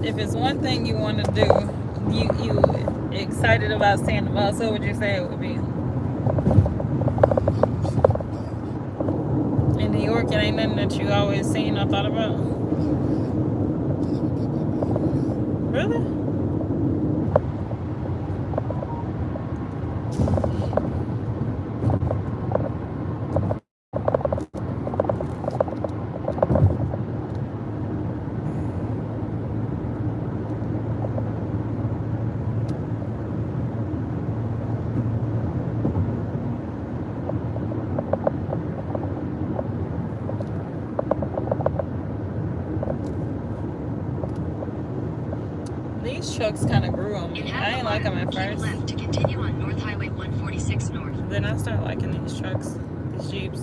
If it's one thing you want to do, you excited about seeing the most, what would you say it would be? In New York, it ain't nothing that you always seen or thought about. Really? These trucks kind of grew on me. I ain't like them at first. Left to continue on North Highway 146 North. Then I started liking these trucks, these Jeeps.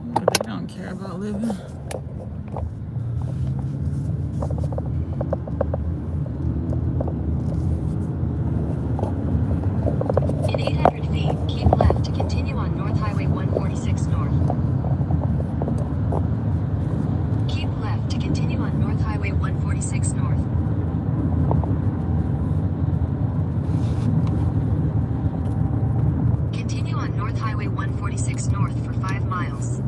But they don't care about living. In 800 feet, keep left to continue on North Highway 146 North. Keep left to continue on North Highway 146 North. Continue on North Highway 146 North for 5 miles.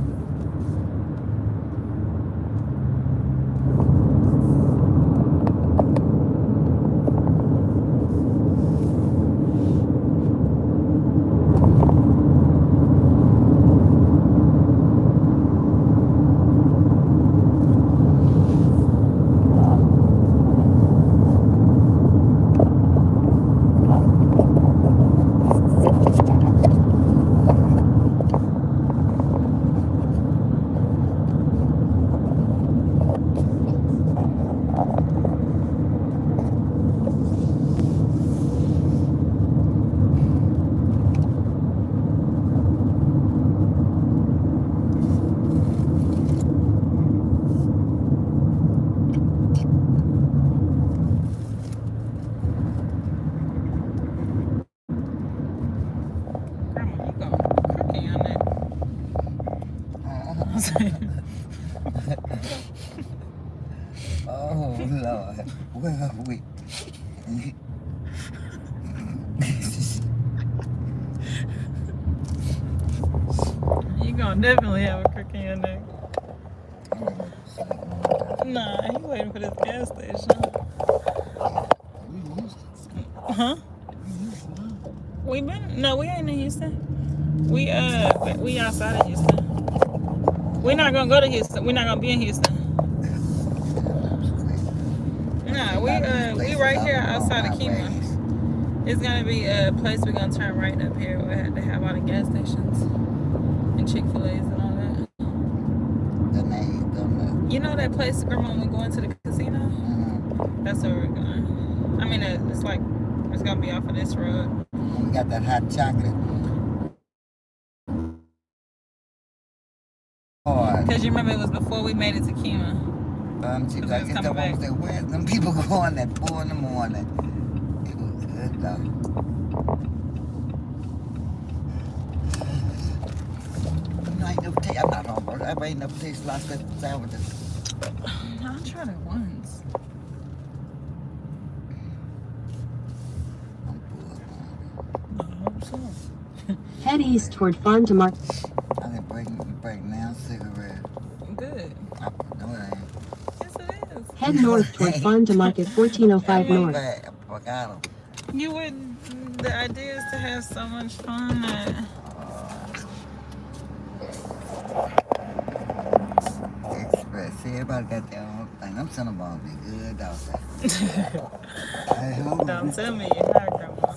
Oh Lord, where are we? You gonna definitely have a crook in your neck. Nah, he waiting for this gas station. Huh? We been? No, we ain't in Houston. We outside of Houston. We're not gonna go to Houston. We're not gonna be in Houston. Nah, we right here outside of Kima. It's gonna be a place we're gonna turn right up here. We had to have all the gas stations and Chick-fil-A's and all that. The name, don't You know that place, Grandma, when we go into the casino? know. That's where we're going. I mean, it's like, it's gonna be off of this road. We got that hot chocolate. Because you remember it was before we made it to Kima. She was like, it's the one that where them people going at 4 in the morning. It was good though. I ain't never taste, I'm not hungry. I ain't never tasted Las Vegas sandwiches. I tried it once. I'm full. I hope so. Head east toward Farm to Market. I can break now cigarette. Good. No, it ain't. Yes, it is. Head north toward Farm to Market 1405 North. I forgot them. You would. The idea is to have so much fun that. Express here, Everybody got their own thing. I'm telling about be good outside. Don't tell me you're high, Grandma.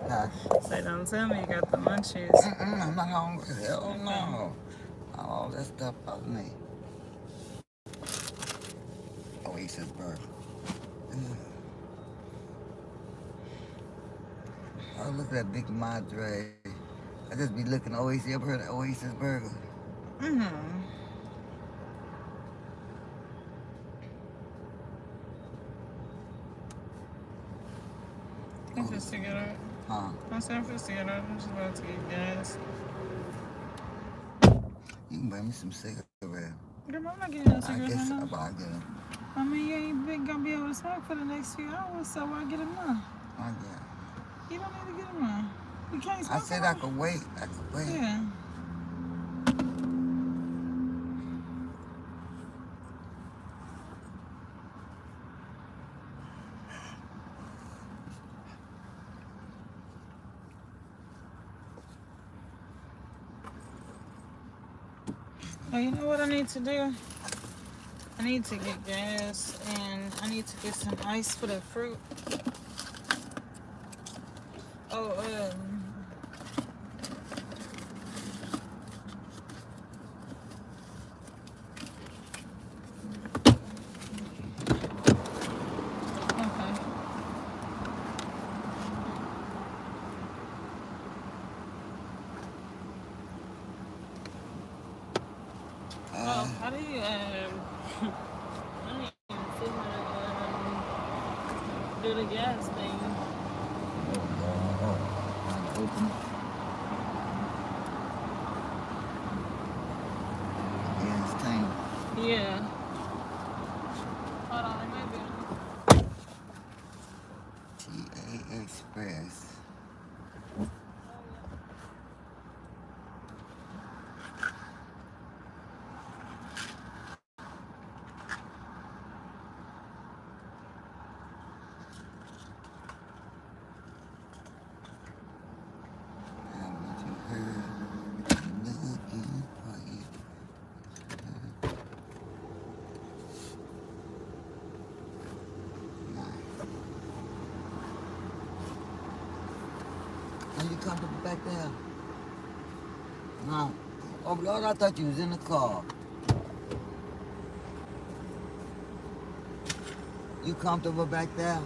Huh? Say, don't tell me you got the munchies. I'm not hungry. Hell no. All that stuff off me. Oasis burger. Oh, look at that big Madre. I just be looking at Oasis. You ever heard of Oasis burger? Mm-hmm. I'm just to get out. Huh? I'm saying I'm just to get out. I'm just about to get gas. You can buy me some cigarettes. Grandma, I'm not getting no I cigarettes guess right now. I'll get them. I mean, you ain't been gonna be able to smoke for the next few hours, so why get them now? I get You don't need to get them now. You can't smoke I said for I them. could wait. I could wait. Yeah. Oh, you know what I need to do? I need to get gas and I need to get some ice for the fruit. Oh, okay. Oh, how do you, I don't even see how to, do the gas thing. Open. Yeah, it's time. Yeah. Hold on, maybe. TA Express. Haven't you heard? Looking for you. Are you comfortable back there? No. Oh Lord, I thought you was in the car. You comfortable back there?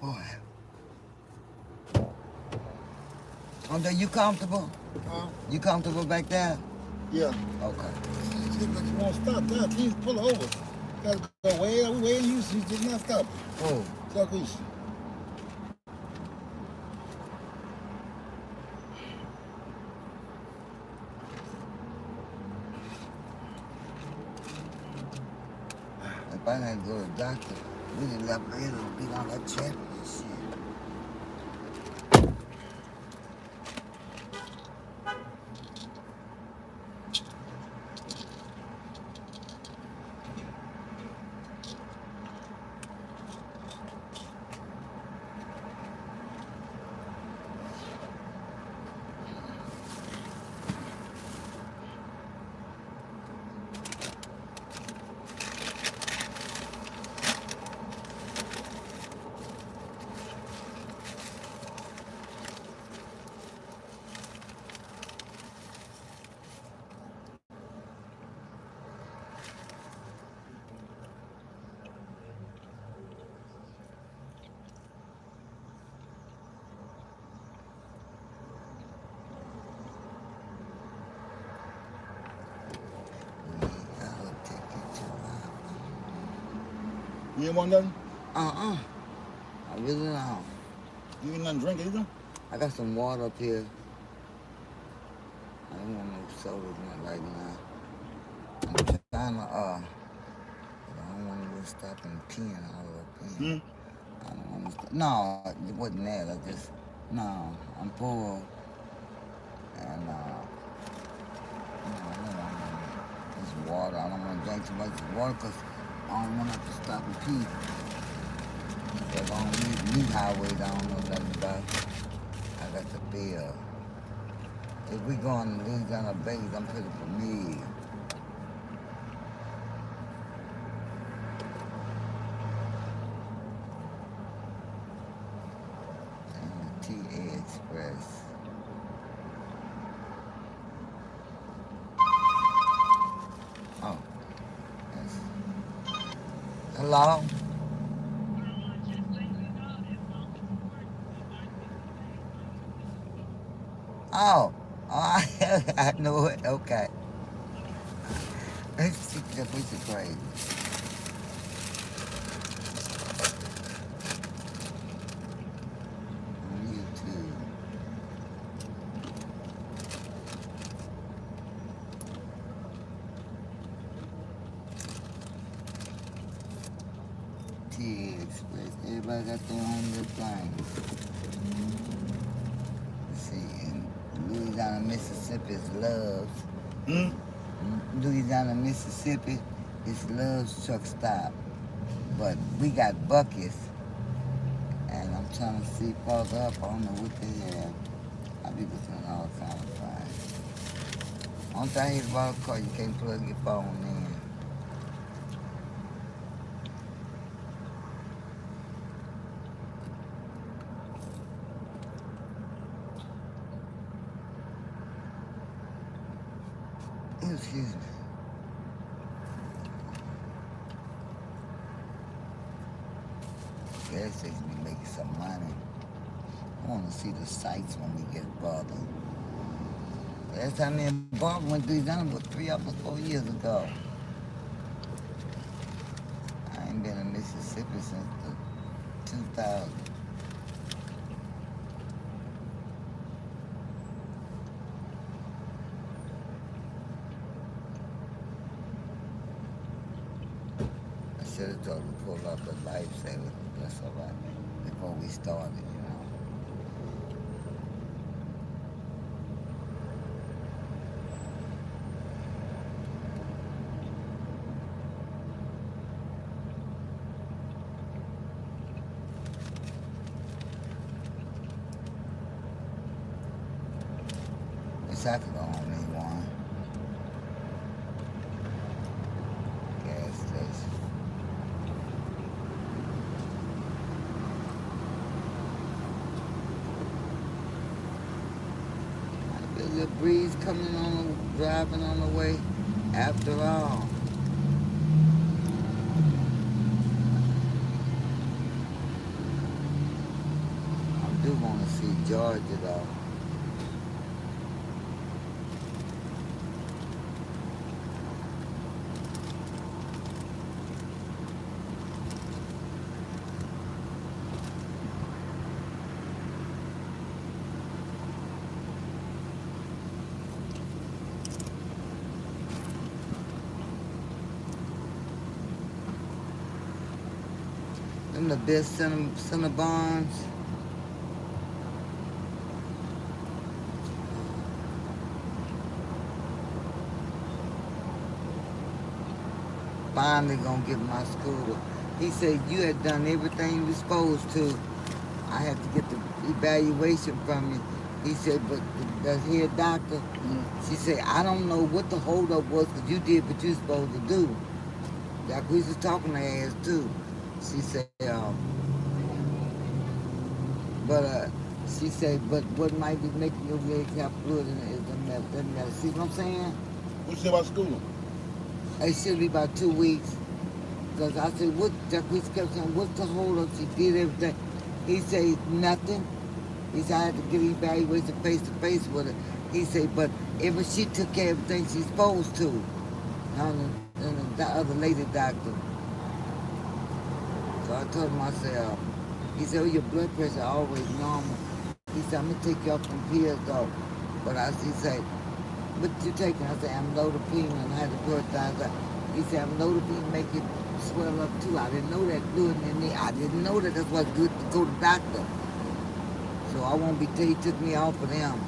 Boy. Are you comfortable? Huh? You comfortable back there? Yeah. Okay. But you won't stop now. Please pull over. Gotta go way you just not stop. Oh. Southeast. If I had to go to the doctor, we didn't let me be on that trip and shit. You ain't want nothing? I really don't. You ain't nothing to drink either? I got some water up here. I don't want no sodas right now. I'm trying to, I don't want to stop and peeing all up here. I don't want to stop. No, it wasn't that. I'm poor. And, I don't want this water. I don't want to drink too much water because I don't want to have to stop and pee. If I don't need highways, I don't know nothing about. I got the bill. If we going to Louisiana Base, I'm putting for me. And the TA Express. Oh. Yes. Hello? Oh, I know it. Okay. Let's see the piece of crazy. On YouTube. TA Express. Everybody got their own little thing. Let's see. In Louisiana, Mississippi is Love's. Louisiana, Mississippi is Love's truck stop. But we got Buc-ee's. And I'm trying to see further up. I don't know what they have. I be looking all kind of fine. Only thing I hate about a car, you can't plug your phone in. Excuse me. Gas station be making some money. I want to see the sights when we get bothered. Last time me and Barbara went through Louisiana was almost 4 years ago. I ain't been in Mississippi since the 2000. I should have told her to pull up a lifesaver. That's all right. Before we started, you know. Wish I could only one. Gas station. There's a breeze coming on, driving on the way. After all. see Georgia though. Them the best Cinnabons. Finally gonna get my scooter. He said you had done everything you were supposed to. I had to get the evaluation from you. He said, but the head doctor, she said, I don't know what the holdup was because you did what you were supposed to do. Like we was talking to her ass too. She said, she said, but what might be making your legs have fluid in it is the medicine. See what I'm saying? What you say about school? It should be about 2 weeks. Because I said, what, Jacquees kept saying, what's the hold up? She did everything. He said, nothing. He said, I had to get evaluation face to face with her. He said, but she took care of everything she's supposed to. And the other lady doctor. So I told him, I said, he said, oh, your blood pressure always normal. He said, I'm going to take you off some pills though. But he said, what you taking? I said, amlodipine, and I had to put it down. He said, amlodipine make it swell up too. I didn't know that fluid in there. I didn't know that. That's why it's good to go to the doctor. So I won't be he took me off of them.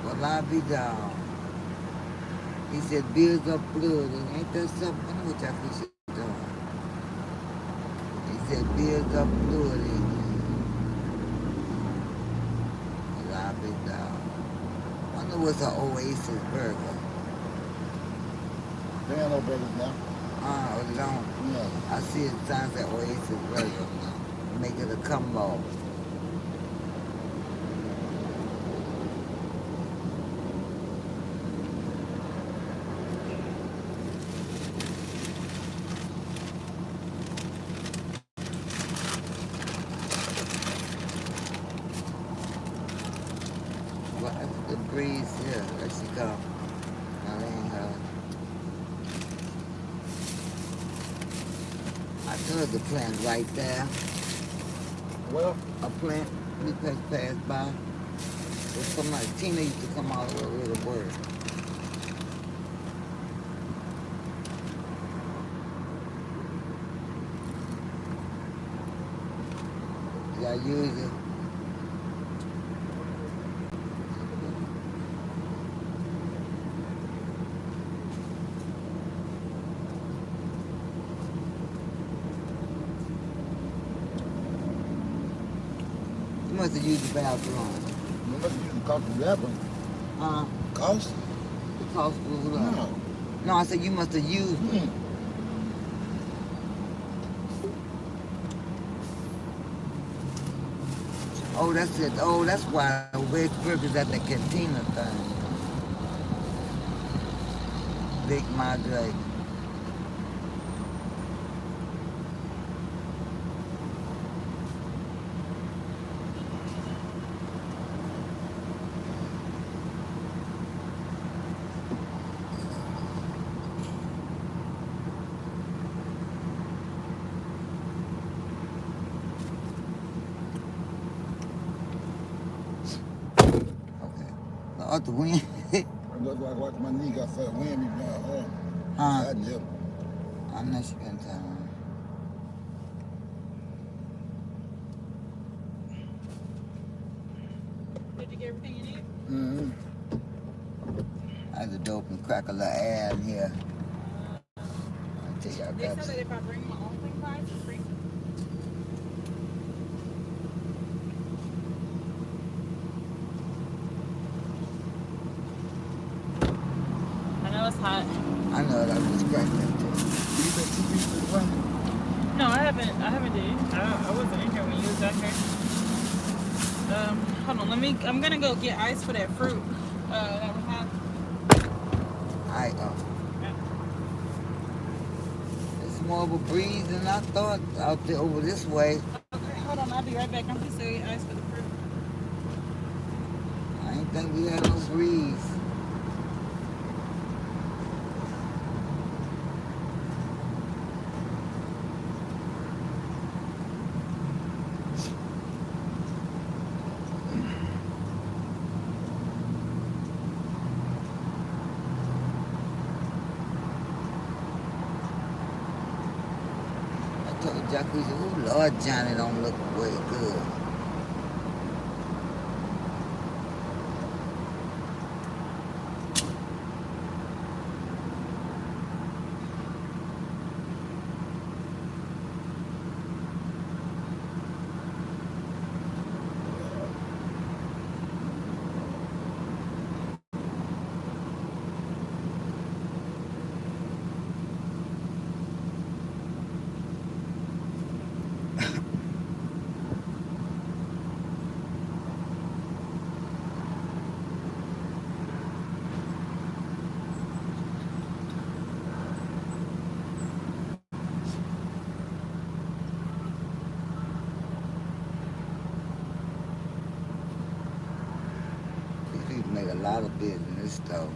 Well, I'll be down. He said, builds up blood, and ain't that something? I know what y'all should do. He said, builds up blood in you. Well, I'll be down. I wonder what's an Oasis burger. They ain't no burgers now. It don't. Yeah. I see it signs at Oasis burger. Make it a combo. The breeze here, there she come. Now that ain't her. I told the plant right there. Well, A plant we passed by. There's somebody, Tina used to come out with a word. I use it. You must have used the bathroom. you must use the cost of bathroom. Cost? The cost was No. No, I said you must have used it. Mm. Oh, that's it. Oh, that's why West Burger's at the cantina thing. Big Madre. The wind. That's why I watch my knee got fat wind me going Huh? I never. I know she can tell. Did you get everything you need? Mm-hmm. I had to dope and crack a little air in here. I tell you, I They got said that if I bring my own thing by, it's free. I know it's hot. I know it. I was scratching it too. You been 2 weeks in London? No, I haven't did. I wasn't in here when you was out here. Hold on, I'm gonna go get ice for that fruit that we have. Alright, it's more of a breeze than I thought out there over this way. Okay, hold on, be right back. I'm just going to ask for the fruit. I ain't think we had no breeze. I told Jacquees, oh Lord, Johnny don't look way good. These people make a lot of business though.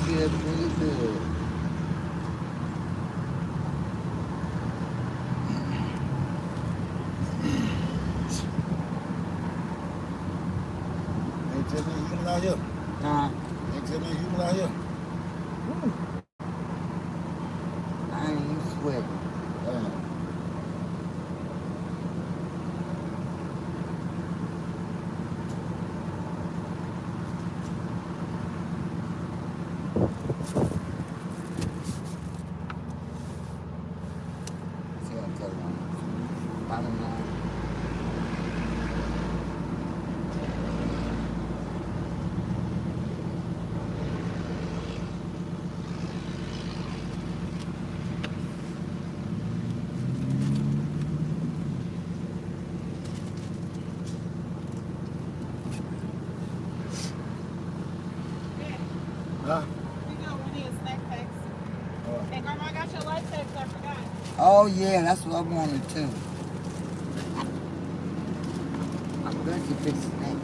Good, pretty good. Ain't too many humans out here. Huh? Ain't too many humans out here. I ain't even sweating. See what I'm talking about? Bottom line. Huh? We go. We need snack packs. Hey, Grandma, I got your lightsabers. I forgot. Oh yeah, that's what I wanted too. I'm glad you fixed that.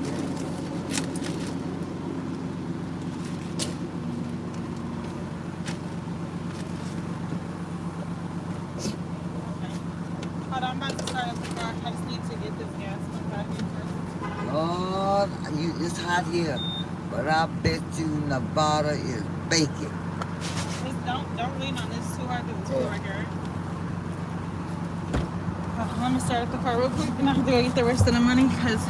Hold on, I'm about to start up the car. I just need to get this gas pump out here first. Lord, it's hot here, but I bet you Nevada is baking. Just don't lean on this too hard. It's too hard, girl. Let me start up the car real quick, and I have to go get the rest of the money because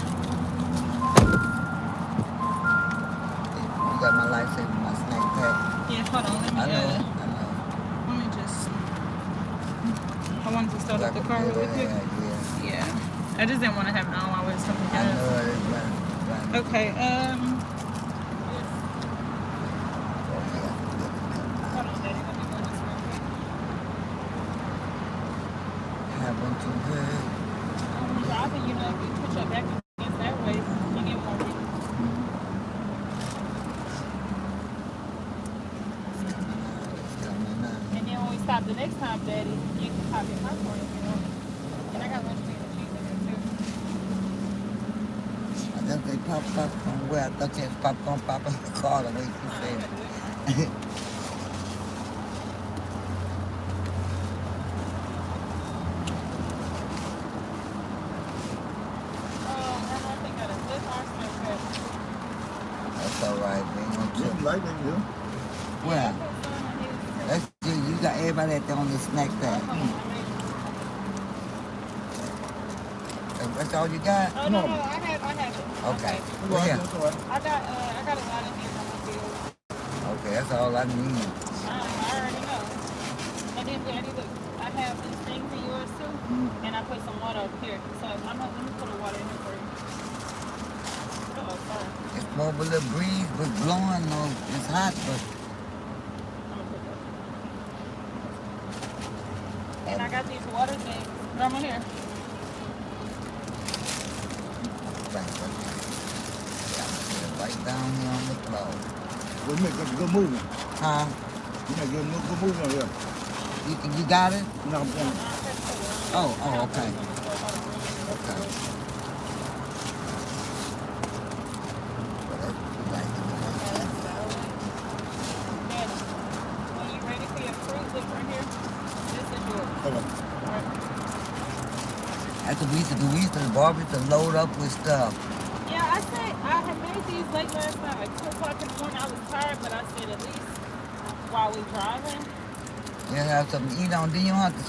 You got my lightsaber, my snack pack. yeah. Hold on, let me. I know, Let me just. I wanted to start up the car really quick. Yeah, Yeah. I just didn't want to have it on while we was something I else. know it is right. Okay. Oh, Hold on, Daddy. Let me go this real quick. haven't you heard? Driving, you know, if you put your back against that way, you get more reach. And then when we stop the next time, Daddy, you can pop your popcorn if you want. And I got lunch meat and cheese in there too. I just say popcorn where I thought you had popcorn pop in the car the way you said it. I think I done lit our smoke up. That's all right, man. Don't You trip. like that, you? Well, that's you got everybody at there on the snack pack. That's all you got? Oh, no, I have it. Okay. Well, Yeah. that's all right. I got a lot in here on my bills. Okay, that's all I need. I already know. And then, Daddy, look, I have these things in yours too, and I put some water up here. So let me put the water in here for you. Oh, sorry. It's more of a little breeze, but blowing. No, it's hot, but I'm gonna put that. And I got these water things. Throw them in here. thanks. Right down here on the floor. We'll make a good movement. Huh? You make a good movement here. You got it? No, I'm saying. Oh, okay. Okay. When you ready for your fruit, look right here. This is yours. Okay. That's what we used to do. We used to barbecue to load up with stuff. Yeah, I said I had made these late last night, like 2 o'clock in the morning. I was tired, but I said at least while we driving. You have something to eat on. Then you don't have to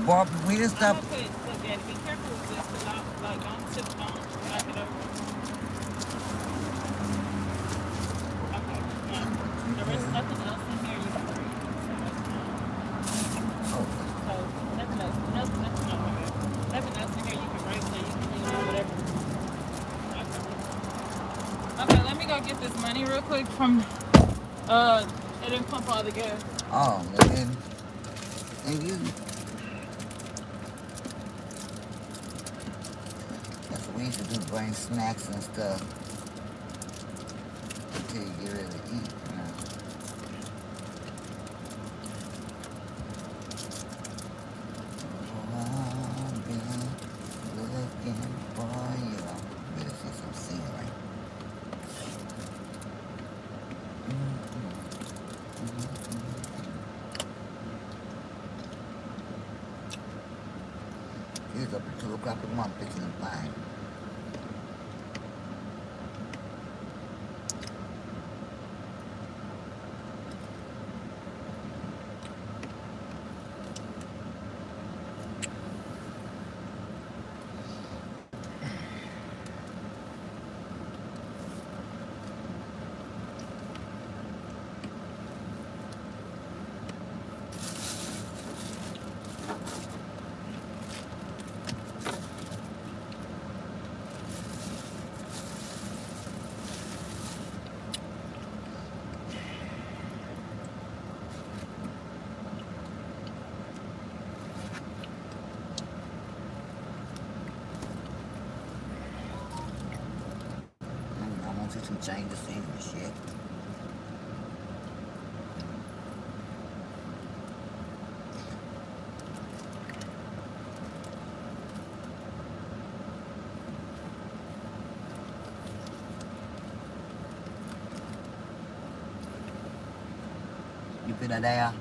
barbecue with I'm stuff. gonna put, look, Daddy, be careful with this, because don't tip, don't knock it over. Okay, yeah. There is nothing else in here you can bring. Oh, So, nothing else, nothing else in here you can bring, so you can, whatever. Okay, let me go get this money real quick from, it didn't pump all the gas. oh, man. And you. That's what we used to do, bring snacks and stuff. Until you get ready to eat. You know. Oh, I've been looking for you. Better see some scenery. He's up at 2 o'clock in the morning fixing the fine. I want you to change the scenery shit. You feel that there?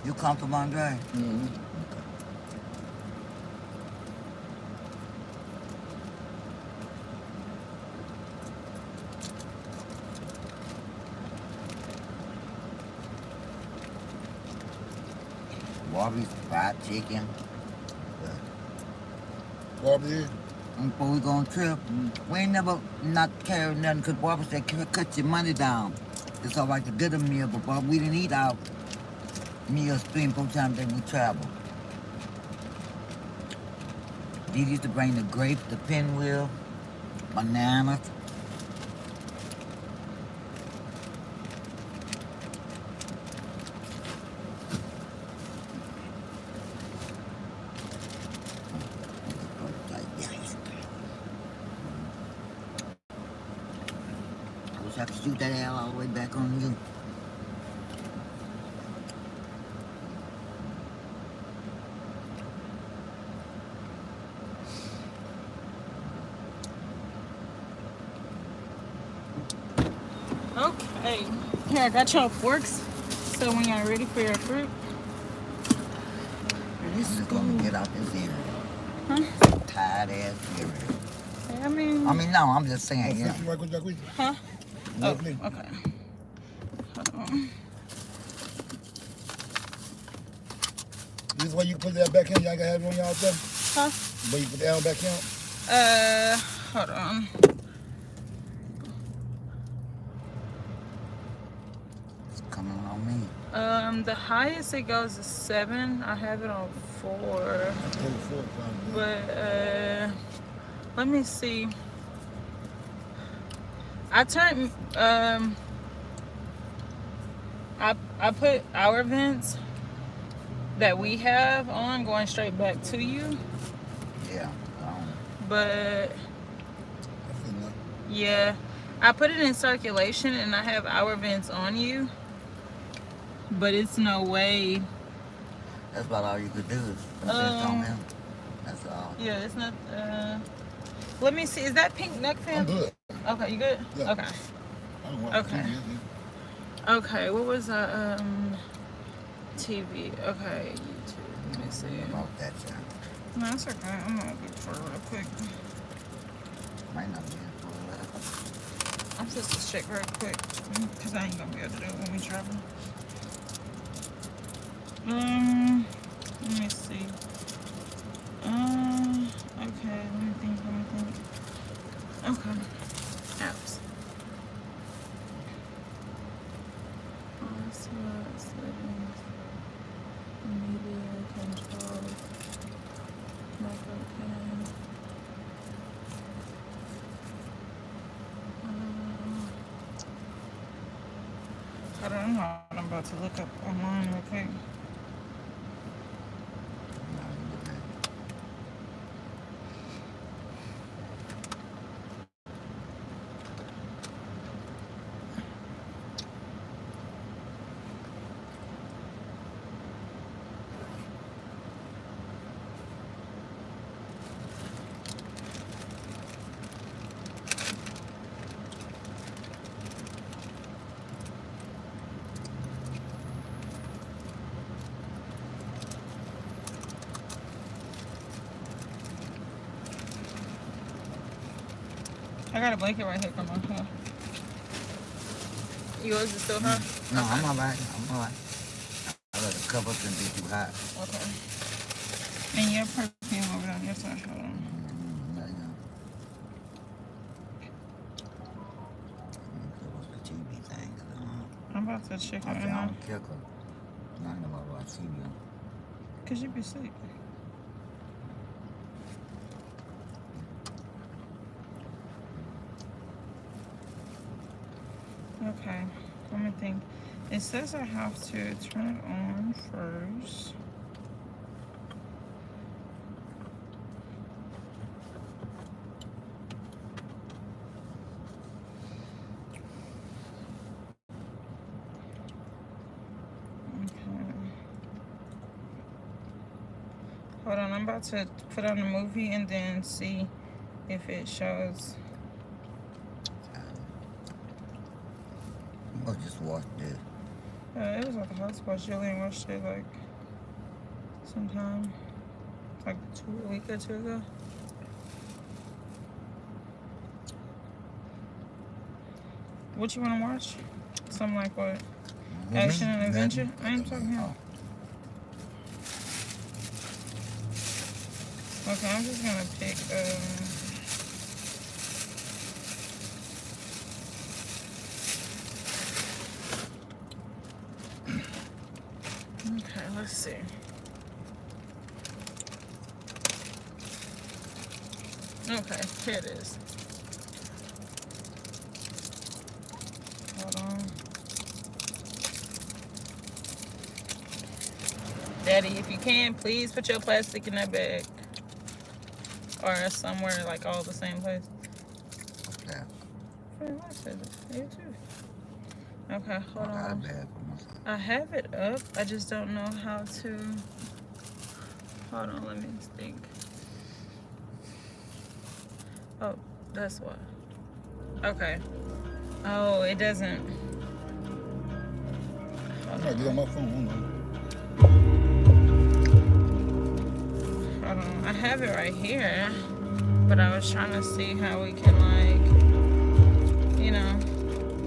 You comfortable, Andre? Mm-hmm. Barbie's fried chicken. Barbie. Before we go on trip, we ain't never not carry nothing because Barbara said, cut your money down. It's all right to get a meal, but Barbara, we didn't eat our meals 3 and 4 times that we travel. They used to bring the grapes, the pinwheel, bananas. I wish I could shoot that arrow all the way back on you. Okay. Here, I got y'all forks. So when y'all ready for your fruit. This is gonna get out this area. Huh? Tired ass area. I mean, no, I'm just saying, yeah. huh? Oh, Lovely. okay. Hold on. This is why you put that back in. Y'all gotta have it on y'all thing. Huh? Where you put that arrow back in. Hold on. It's coming on me. The highest it goes is 7. I have it on 4. But let me see. I turned I put our vents that we have on going straight back to you. Yeah. But yeah, I put it in circulation and I have our vents on you. But it's no way. That's about all you could do is put this on him. That's all. Yeah, it's not. Let me see. Is that pink neck fan? I'm good. Okay, you good? Yeah. Okay. I don't want Okay. Okay. What was TV? Okay, YouTube. Let me see. About that, yeah. No, it's okay. I'm gonna look for it real quick. Might not be able to pull it up. I'm supposed to check real quick because I ain't gonna be able to do it when we travel. Let me see. Okay, let me think. Okay. Apps. Settings. Media control. Microcam. I don't know. I'm about to look up online real quick. I got a blanket right here. Come on. Huh? Yours is still hot? No, I'm alright. I let it cover up and be too hot. Okay. And your perfume over on your side. Hold on. There you go. What's the TV thing? I'm about to check I it say I now. don't care 'cause I know about watch TV. Cause you be asleep. Okay, let me think. It says I have to turn it on first. Okay. Hold on, I'm about to put on the movie and then see if it shows. Or just watch this. It was at the hospital. Julian watched it like sometime, like a week or 2 ago. What you want to watch? Something like what? Action and adventure? I ain't talking about. Okay, I'm just gonna pick. Okay, let's see. Okay, here it is. Hold on. Daddy, if you can, please put your plastic in that bag. Or somewhere like all the same place. Okay. You too. Okay, hold I got a on. bag for myself. I have it up. I just don't know how to. Hold on, let me think. Oh, that's why. Okay. Oh, it doesn't. I gotta get on my phone. Hold on. I have it right here, but I was trying to see how we can like, you know.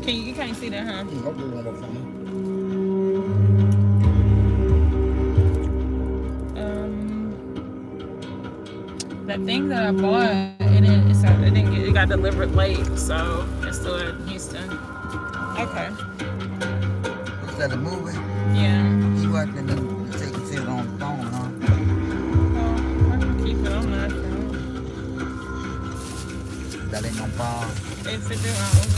You can't see that, huh? I'll get it on my phone. The thing that I bought, it got delivered late, so it's still at Houston. Okay. What's that, a movie? Yeah. You watching them so you can see it on the phone, huh? Well, I can keep it on that phone. That ain't no problem. If it do, I'll move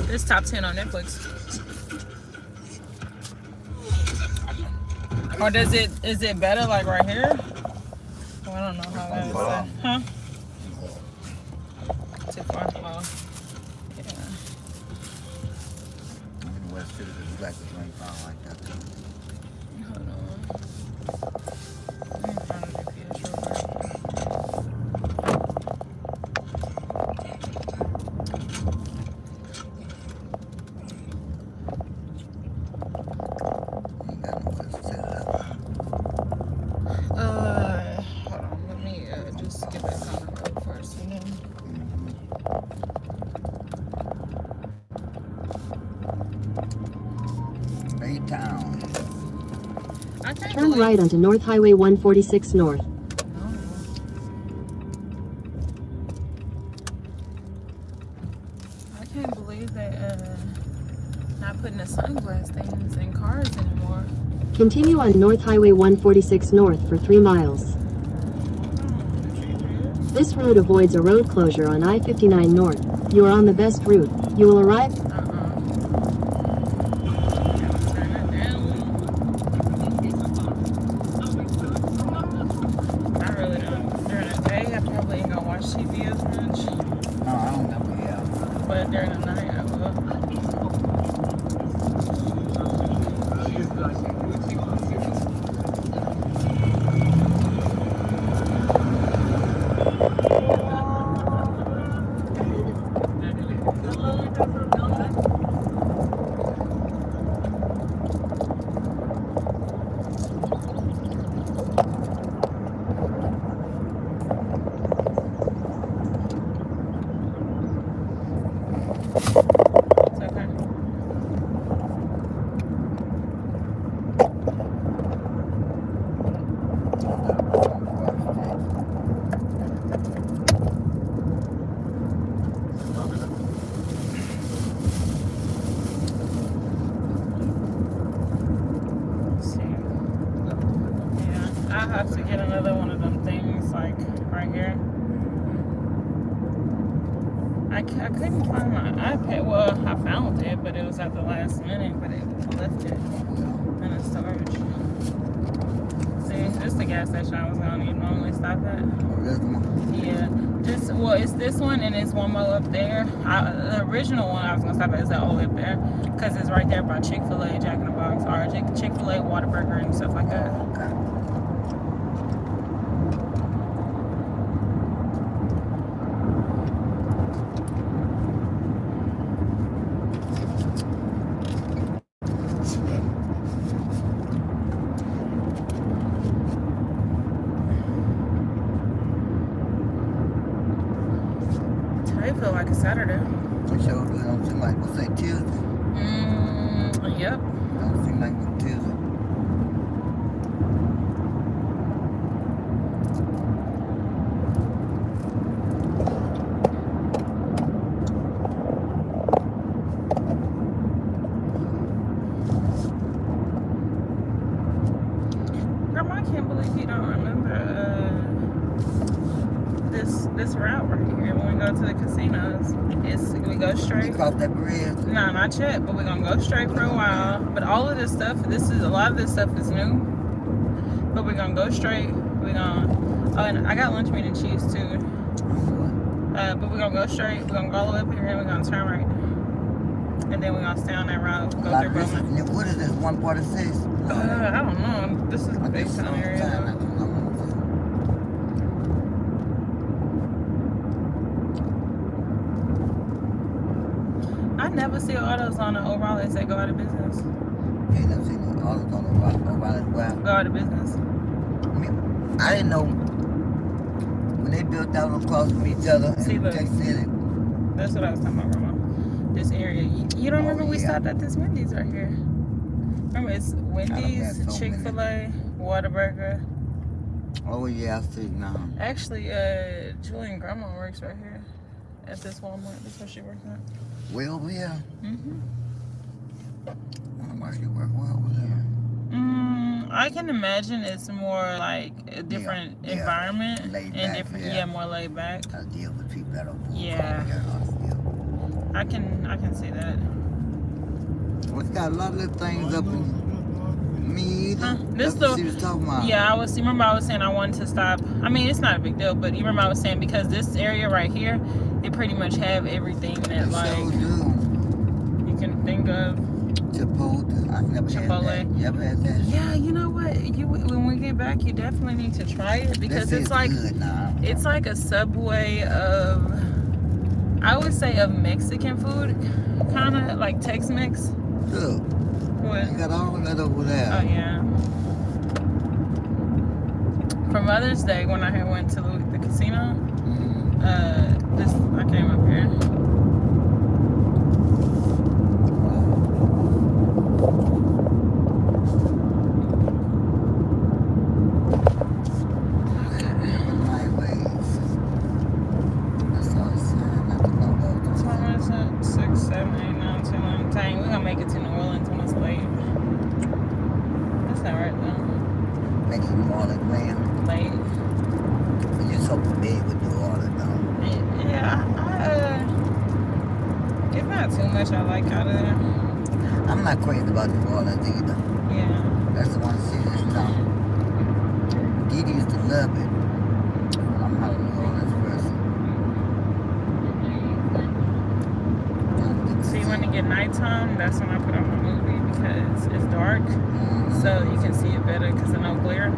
it. It's top 10 on Netflix. Or is it better like right here? Well, I don't know how that is. Huh? Too far. Well, yeah. I'm in West City because you like to drink pound like that too. Hold on. Let me find a GPS real quick. You ain't got nowhere to set it up. Hold on. Let me just get back on the road first, and then. Baytown. I can't Turn believe. right onto North Highway 146 North. I can't believe they not putting the sunglass things in cars anymore. Continue on North Highway 146 North for 3 miles. This route avoids a road closure on I-59 North. You are on the best route. You will arrive. Turn it down. I really don't. During the day, I probably ain't gonna watch TV as much, No, I don't know where you are. but during the night, I will. It's okay. Let's see. Yeah, I'll have to get another one of them things, like, right here. I couldn't find my iPad. Well, I found it, but it was at the last minute, but it left it in the storage. See, this is the gas station I was going to normally stop at. Oh, this one? Yeah, it's this one and it's one more up there. The original one I was going to stop at is that all up there, because it's right there by Chick-fil-A, Jack in the Box, or Chick-fil-A, Whataburger, and stuff like that. Okay. I feel like it's Saturday. For sure, we don't seem like, we'll say Tuesday. to the casinos. We go You straight. cross that bridge. No, not yet, but we're gonna go straight for a while. But all of this stuff, a lot of this stuff is new. But we're gonna go straight. Oh, and I got lunch meat and cheese too. But we're gonna go straight. We're gonna go all the way up here and we're gonna turn right. And then we're gonna stay on that route, go through Brooklyn. What is this, 146? I don't know. This is a big town area. I never see autos on the O'Reilly's that go out of business. Yeah, never seen no autos on O'Reilly's. Well, Go out of business. I didn't know when they built out across from each other See, in look. Tech City. That's what I was talking about, Grandma. This area. You don't remember we yeah. stopped at this Wendy's right here? Remember, it's Wendy's, had so Chick-fil-A, Whataburger. Oh yeah, I see now. Actually, Julian Grandma works right here at this Walmart. That's where she works at. Way over here. Mm-hmm. I wonder why she work well over there. I can imagine it's more like a different yeah. environment Laid and back, different, yeah. more laid back. I deal with people that are poor. Yeah. I can see that. Well, it's got a lot of little things up in me either. Huh, this That's what the- she was talking about. Yeah, I was saying I wanted to stop. I mean, it's not a big deal, but you remember I was saying because this area right here, they pretty much have everything that They like sure do. you can think of. Chipotle. I never Chipotle. had that. You ever had that? Yeah, you know what? When we get back, you definitely need to try it because This it's is like good now. it's like a Subway of, I would say, of Mexican food, kind of like Tex-Mex. Look, What? you got all of that over there. Oh yeah. For Mother's Day, when I had went to the casino, I came up here. Time is at 6, 7, 8, 9, 10, 11. Dang, we're gonna make it to New Orleans when it's late. That's not right though. Make you New Orleans, man. Late. You're so big with New Orleans, though. Yeah, it's not too much I like out of there. I'm not crazy about New Orleans either. Yeah. That's the one serious town. Didi used to love it. I'm not a New Orleans person. See, when it get nighttime, that's when I put on my movie because it's dark, so you can see it better because of no glare.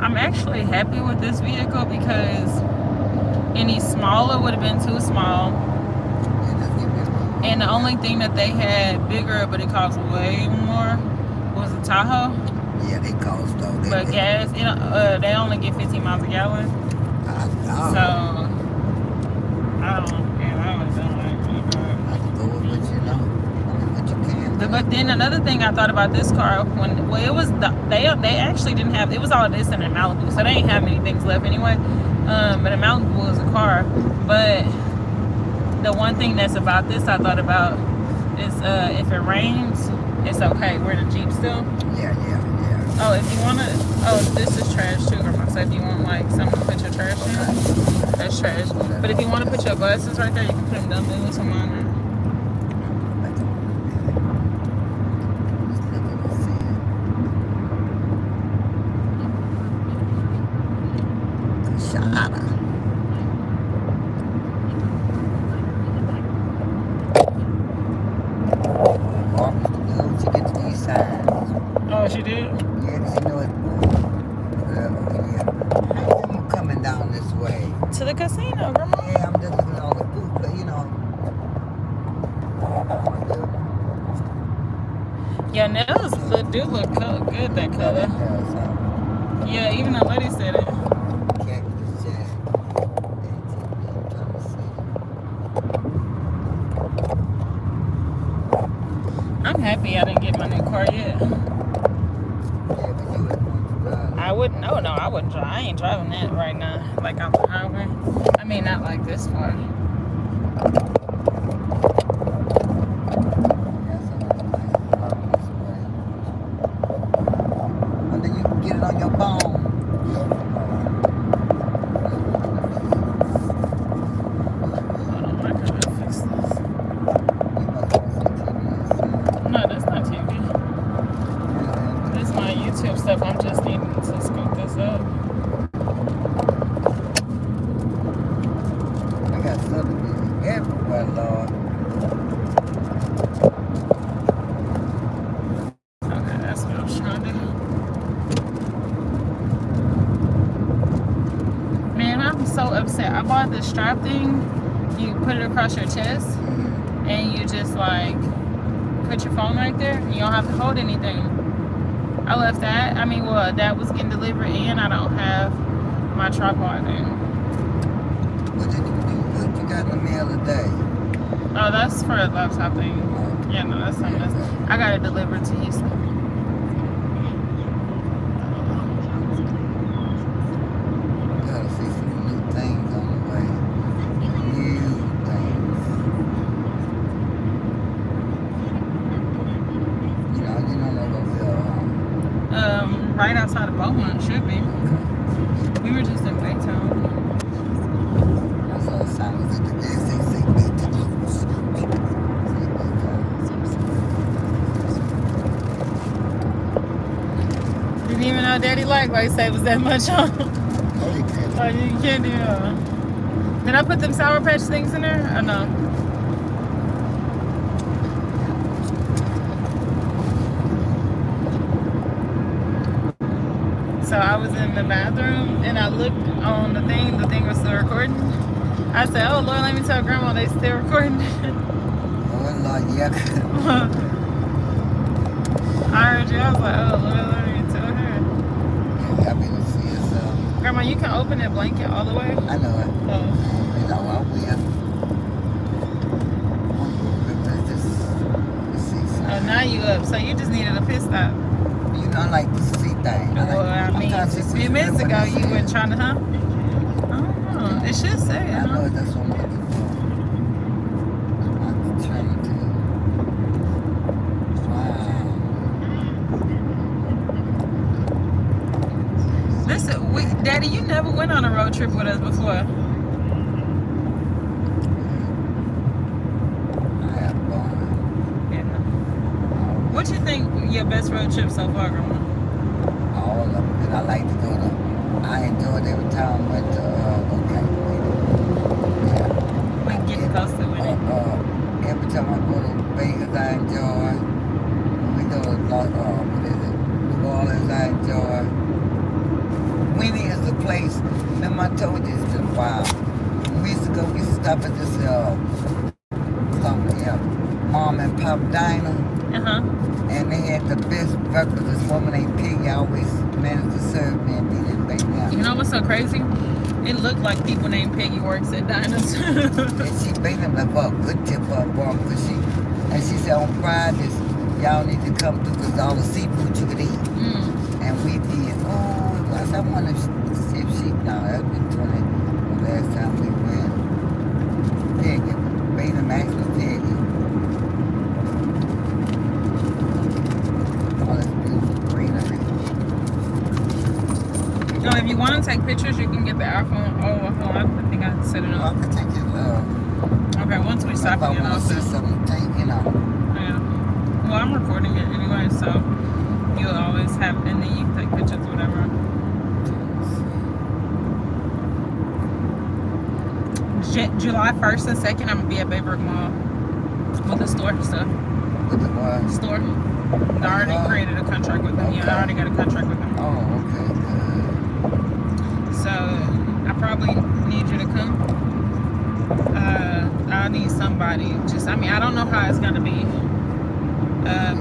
I'm actually happy with this vehicle because any smaller would have been too small. And the only thing that they had bigger, but it cost way more, was a Tahoe. Yeah, they cost though. But gas, they only get 15 miles a gallon. So, I don't, I would have done I can go with what you know. I mean, what you can. But then another thing I thought about this car, it was, they actually didn't have, it was all this in a Malibu, so they ain't have many things left anyway. But a Malibu was a car. But the one thing that's about this I thought about is if it rains, it's okay. We're in a Jeep still. Yeah. Oh, if you want to, this is trash too, Grandma. So if you want like something to put your trash in, that's trash. But if you want to put your glasses right there, you can put them down there with some on there. Oh, she did? Yeah, you know it. I'm coming down this way. To the casino, Grandma. Yeah, I'm just looking at all the food, but you know. Yeah, nails do look good, that color. Yeah, even the lady said it. I'm happy I didn't get my new car yet. I wouldn't. No, I wouldn't drive. I ain't driving that right now. Like on the highway. I mean, not like this far. And then you can get it on your phone. out the strap thing, you put it across your chest, Mm-hmm. and you just like put your phone right there. You don't have to hold anything. I left that. I mean, well, that was getting delivered, and I don't have my tripod thing. What you got in the mail today? Oh, that's for a laptop thing. Yeah, no, that's something else. I got it delivered to Houston. Gotta see some new things on the way. New things. You don't know what we are. Right outside of Beaumont, should be. We were just in Baytown. I saw a sign was at the gas station say Baytown. Didn't even know Daddy liked say was that much on. Oh, you can't. Oh, you can't do Did I put them Sour Patch things in there? Or no? So I was in the bathroom and I looked on the thing was still recording. I said, oh Lord, let me tell Grandma they still recording. Oh Lord, yeah. I heard you, I was like, oh Lord, let me tell her. Yeah, happy to see us. Grandma, you can open that blanket all the way? I know it. Oh. You know, I will. Let's see Oh, something. now you up. So you just needed a pit stop. You know, I like to see things. Well, I mean, a few minutes ago you weren't trying to, huh? I don't know. It should say it, I know huh? that's what I'm looking for. I'm trying to. Wow. Listen, Daddy, you never went on a road trip with us before. I have fun. Yeah. What you think your best road trip so far, Grandma? All of them. And I like to go to. I enjoyed every time I went to. Okay, wait. Yeah. We can get close to it. Every time I go to Vegas, I enjoy. When we go to what is it? New Orleans, I enjoy. Winnie is the place. Remember I told you it's been a while. When we used to go, we used to stop at this Mom and Pop Diner, Uh-huh. and they had the best breakfast. This woman named Piggy always managed to serve me and beat it right now. You know what's so crazy? It looked like people named Peggy works at diners. And she made them like a good tip for her bar because she said on Fridays, y'all need to come through because all the seafood you could eat. And we did. Oh, it was. I wonder if she, no, that's been 20 the last time we went. Peggy, made them actually Peggy. All this beautiful greenery. No, if you want to take pictures, you can get the iPhone. Oh, hold on. I think I set it I up. could take it. Okay, once we stop If I again, want I'll to see set. something, Yeah. Well, I'm recording it anyway, so you'll always have, and then you can take pictures, whatever. July 1st and 2nd, I'm gonna be at Baybrook Mall with the store stuff. With the what? Store. I already created a contract with them. Yeah, I already got a contract with them. Oh, okay, good. So I probably need you to come. I need somebody. Just, I mean, I don't know how it's gonna be,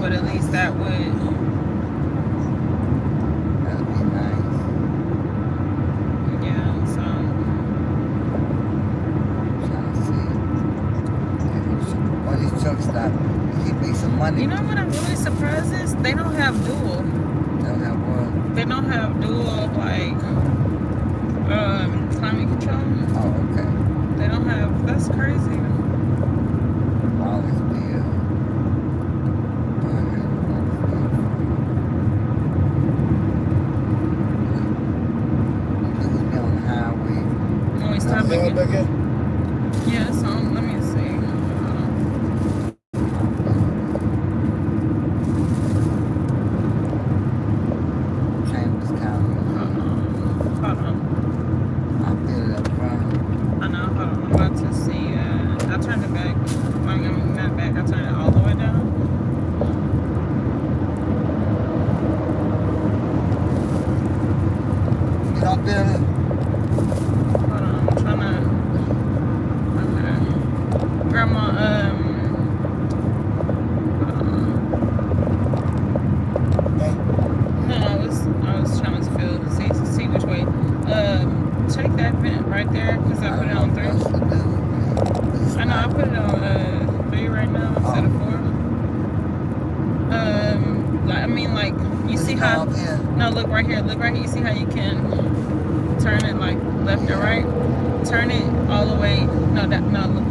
but at least that would. That'd be nice. Yeah. So Trying to see. All these truck stops, he make some money. you know what I'm really surprised is they don't have dual. Don't have one. They don't have dual like climate control. Oh, okay. They don't have. That's crazy. All this bill. Losing me on the highway. When we stop Y'all again. back here? Yeah, so let me see. Chambers County. Hold on. I feel it up front. I know. Hold on. I'm about to see. You This see how? knob here. No, look right here. Look right here. You see how you can turn it like left or right? Turn it all the way. No,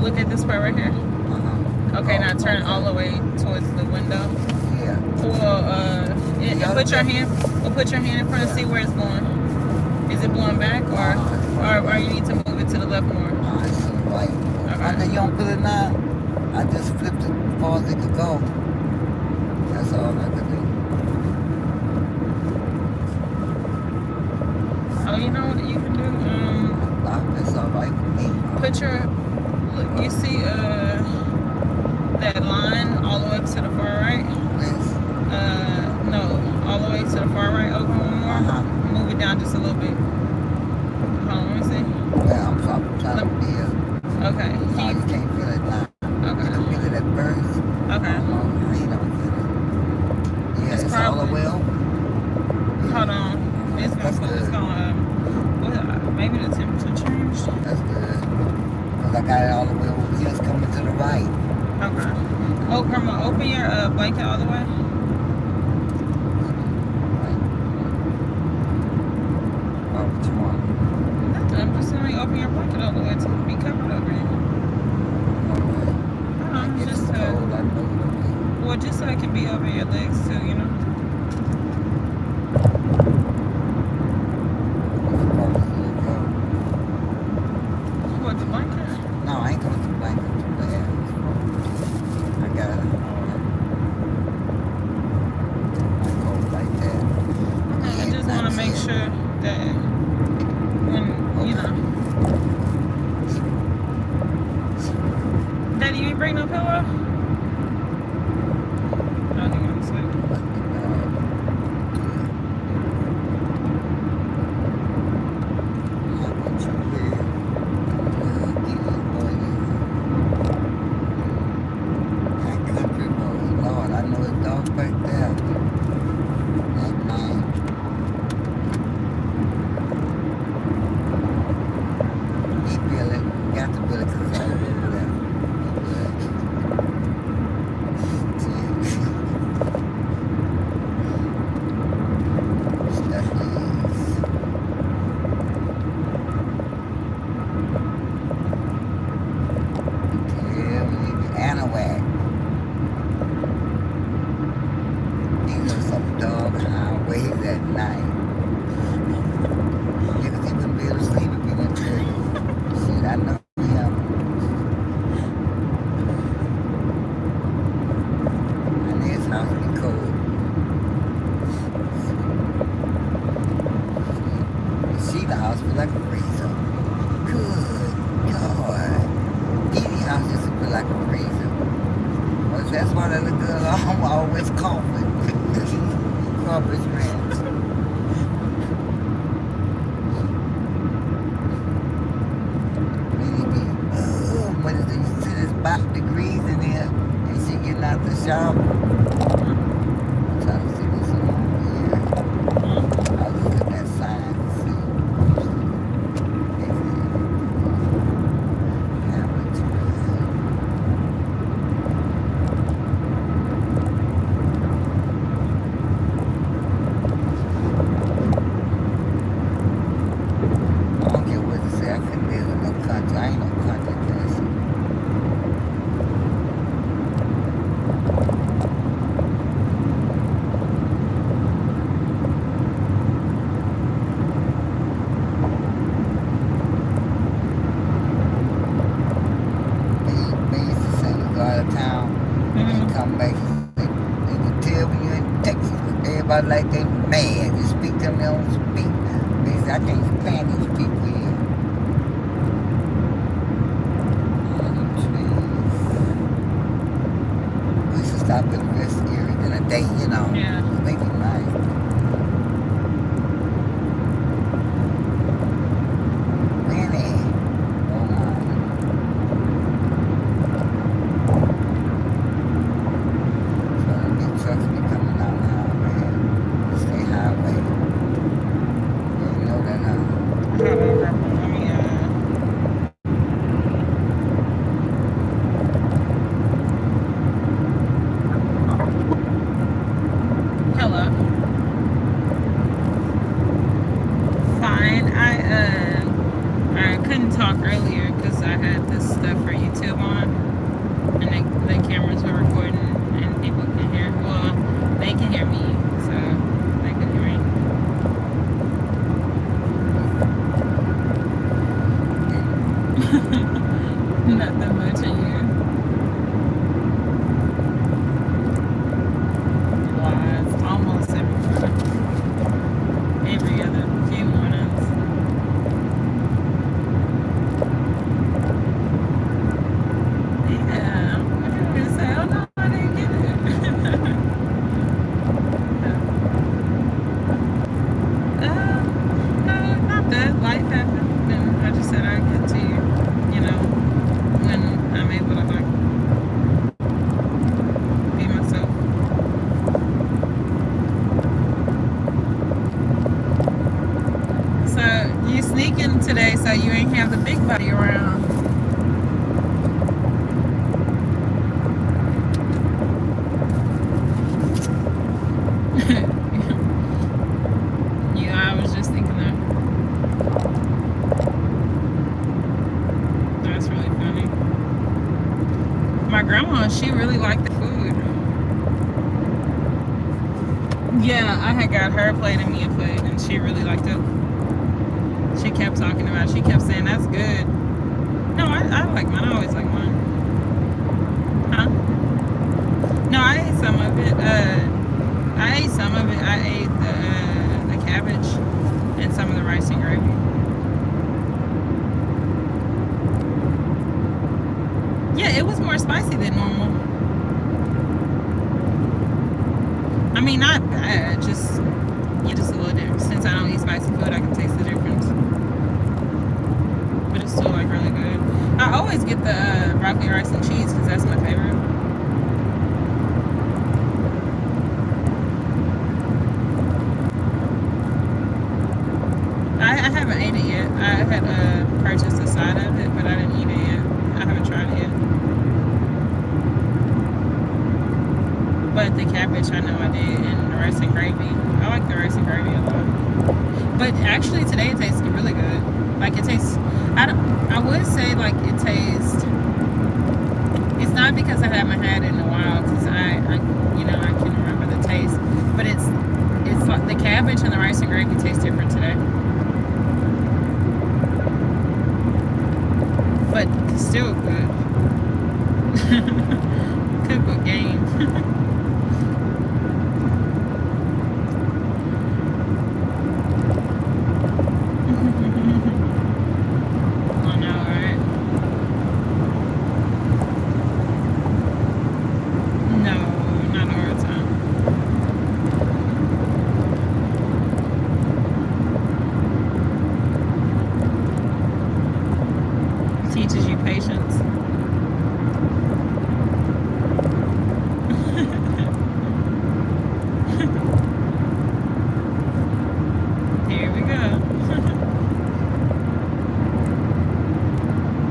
look at this part right here. Okay, now turn it all the way towards the window. Yeah. And put your hand. Well, put your hand in front and see where it's going. Is it blowing back or you need to move it to the left more? It's to the right. Okay, you don't feel it now? I just flipped it as far as it could go. That's all I could do. Oh, you know what you can do? That's all right with me. Put your, look, you see that line all the way to the far right? Yes. No, all the way to the far right. Open one more. Move it down just a little bit. Hold on, let me see. Yeah, I'm trying to feel. Okay. No, you can't feel it now. Okay. You can feel it at first. Okay. You don't feel it. Yeah, it's all the way open. Hold on. It's gonna, maybe the temperature changed. That's good. Because I got it all the way over here. It's coming to the right. Okay. Oh, Grandma, open your blanket all the way. Oh, what you want? Nothing. I'm just saying open your blanket all the way to be covered over here. Just well, just so it can be over your legs too, you know. What, the blanket? No, I ain't going to the blanket. I got it. I go like that. I just want to make sure that when, you know. Daddy, you ain't bring no pillow? No, hang on a sec. Lord, I know it's dark back there. At night. He feel it. Got to feel it because it's all over there. Anahuac. These are some dog highways at night. Niggas even be able to sleep if you went to bed. Shit, I know him. And his house be cold. Sheila house be like a freezer. Good God. Edie house used to be like a freezer. Well, that's why that little girl always coughing. Corporate ranch. Really be, when you see this 5 degrees in here and she getting out the shop. I'm trying to see what's on here. I'll look at that sign and see. I don't care what to say. I couldn't live in no country. I ain't no country person. They used to say you go out of town and come back. They could tell when you're in Texas. Everybody like they mad. You speak to them, they don't speak. They say, I can't stand these people here. All them trees. We should stop at the rest area in a day, you know. Yeah. Make it nice. Really? Oh my. So the big trucks be coming out now, man. State highway. You know that now. Hold on, Grandma. Let me, hello. cameras were recording and people can hear. Well, they can hear me, so they can hear me. Nothing much in here. Wow, it's almost every other few mornings. Yeah, I'm gonna say, oh no, I didn't get it. No, not that. Life happened, and I just said I'd get to you, you know, when I'm able to like be myself. So you sneaking today, so you ain't have the big body around. Yeah, I was just thinking that. That's really funny. My grandma, she really liked the food. Yeah, I had got her a plate and me a plate, and she really liked it. She kept talking about it. She kept saying, that's good. No, I like mine. I always like mine. Huh? No, I ate some of it. I ate some of it. I ate the cabbage and some of the rice and gravy. Yeah, it was more spicy than normal. I mean, not bad. Just a little different. Since I don't eat spicy food, I can taste the difference. But it's still like really good. I always get the broccoli, rice, and cheese because that's my favorite. I haven't ate it yet. I had purchased a side of it, but I didn't eat it yet. I haven't tried it yet. But the cabbage, I know I did, and the rice and gravy. I like the rice and gravy a lot. But actually, today it tastes really good. Like it tastes. I would say like it tastes. It's not because I haven't had it in a while, because I can remember the taste. But it's like the cabbage and the rice and gravy taste different today. But still good. Cook with game. I know, right? No, not all the time. Teaches you patience. Here we go.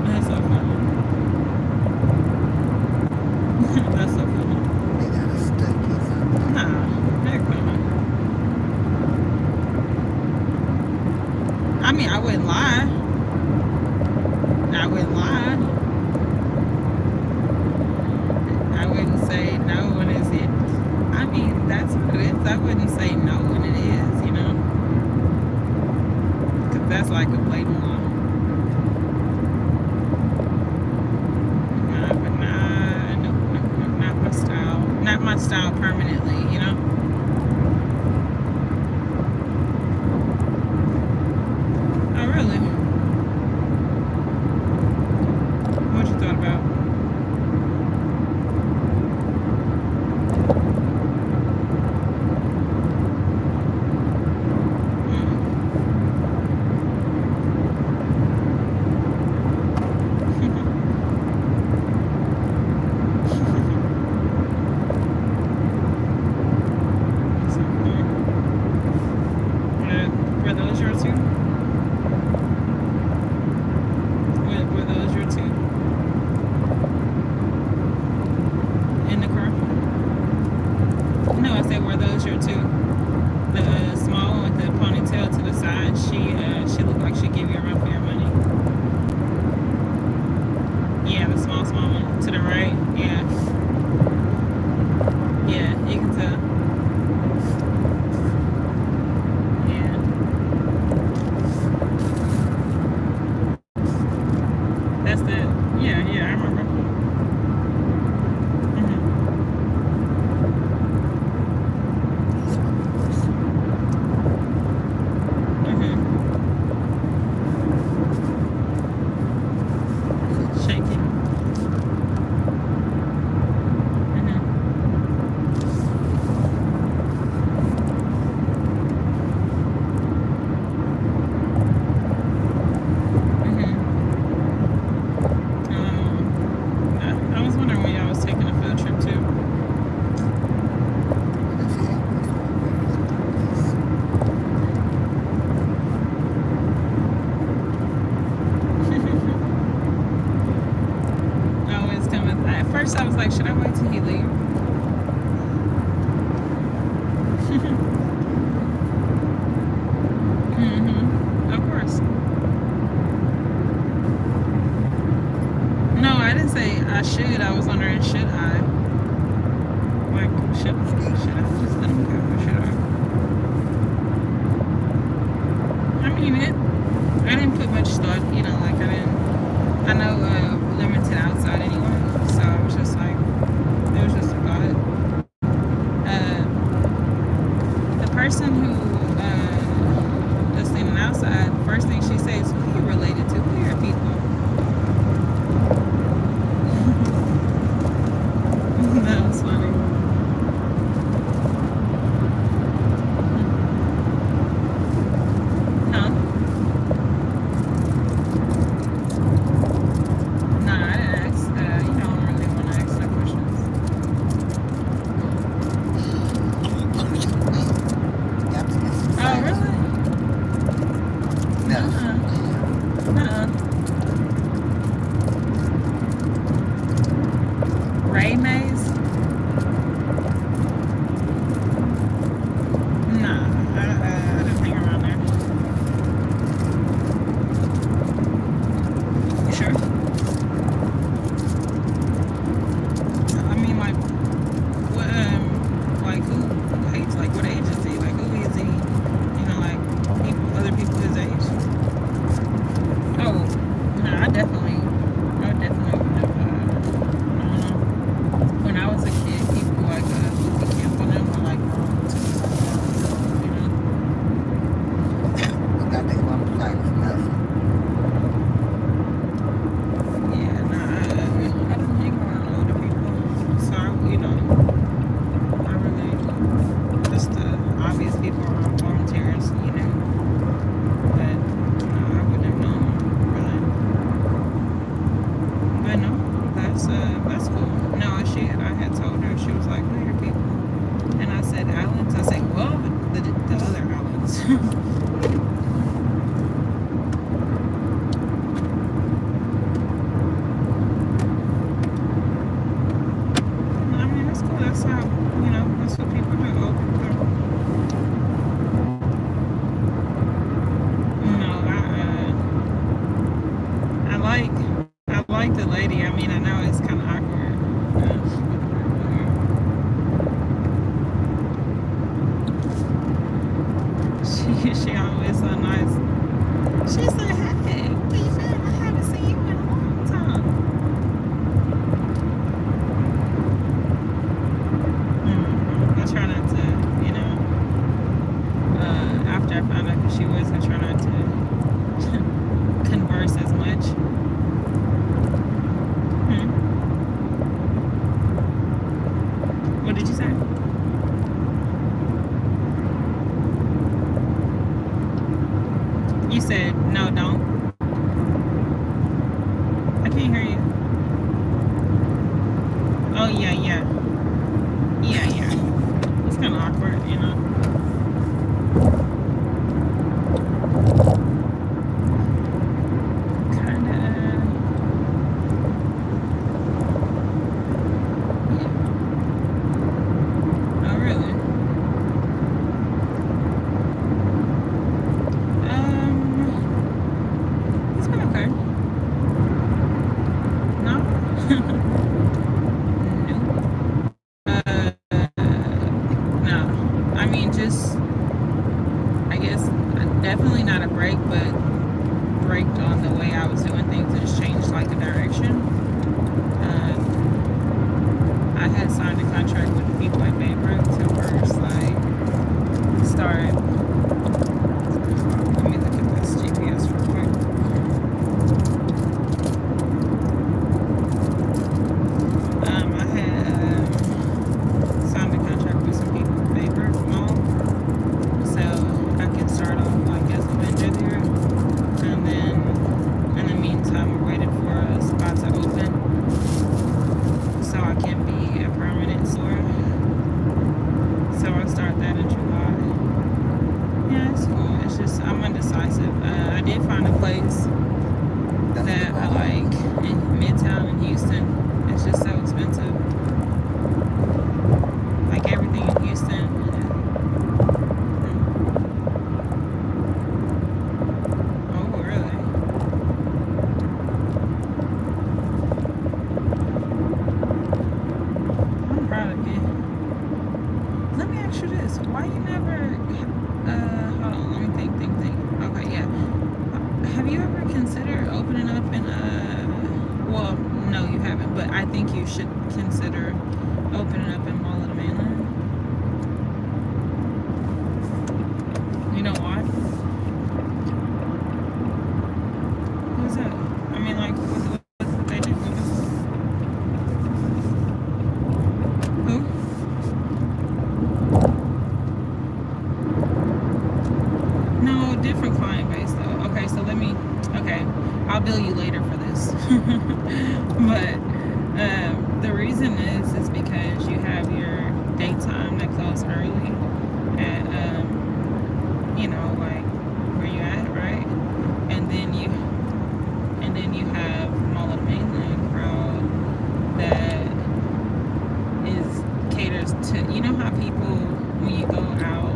That's so funny. That's so funny. They got us stuck in something. Nah, they're coming. I mean, I wouldn't lie. I wouldn't lie. I wouldn't say no when it's it. I mean, that's what it is. I wouldn't say no when it is, you know? Because that's like a blatant lie. Nah, but nah, no, not my style. Not my style permanently, you know? Oh, really? What you thought about? he leave? Of course. No, I didn't say I should. I was wondering, should I? Like, should I just let him go? Or should I? I mean, I didn't put much thought, you know, like I know limited outside anyway, so I was just like, it was just a thought. The person who is standing outside, first thing she says, who you related to? Who are your people? That was funny. Huh? No, I didn't ask. You don't really want to ask that questions. You have to get some Oh, science really? medicine. Ray Mays? Nah, I didn't hang around there. You sure? I mean, like, what, who hates, like, what age is he? Like, who is he? You know, like, other people his age? Oh, no, I would definitely would have, I don't know. When I was a kid, people, like, who camp on them were, like, wrong too. You know? We got to take one science medicine. Yeah, nah, I don't hang around older people. So, you know, I really, just the obvious people are volunteers, you know. But, no, I wouldn't have known, really. But no, that's cool. No, I had told her, she was like, who are your people? And I said, Allens. I said, well, the other Allens. I mean, that's cool. That's how, you know, that's what people do. No, I like the lady. I mean, I know it's kind of awkward. She always so nice. She said, hey, what you doing? I haven't seen you in a long time. I try not to, you know, after I found out who she was, I try not to converse as much. What did you say? You said, no, don't. I can't hear you. Oh, yeah. It's kind of awkward, you know. Oh, really? It's been okay. No? No. I mean, just, I guess, definitely not a break, but braked on the way I was doing things. It just changed, like, the direction. I had signed a contract with the people at Baybrook to first, like, start. Let me look at this GPS real quick. I had signed a contract with some people at Baybrook Mall, so I can start off, like, as a vendor there, and then in the meantime, we're waiting for a spot to open, so I can be a permanent store. should consider opening up in Mall of the Mainland? You know why? Who's that? I mean, like, what they do? Who? No, different client base though. Okay, so okay, I'll bill you later for this. But the reason is because you have your daytime that close early at, you know, like where you at, right? And then you have Mall of the Mainland crowd that caters to, you know how people, when you go out,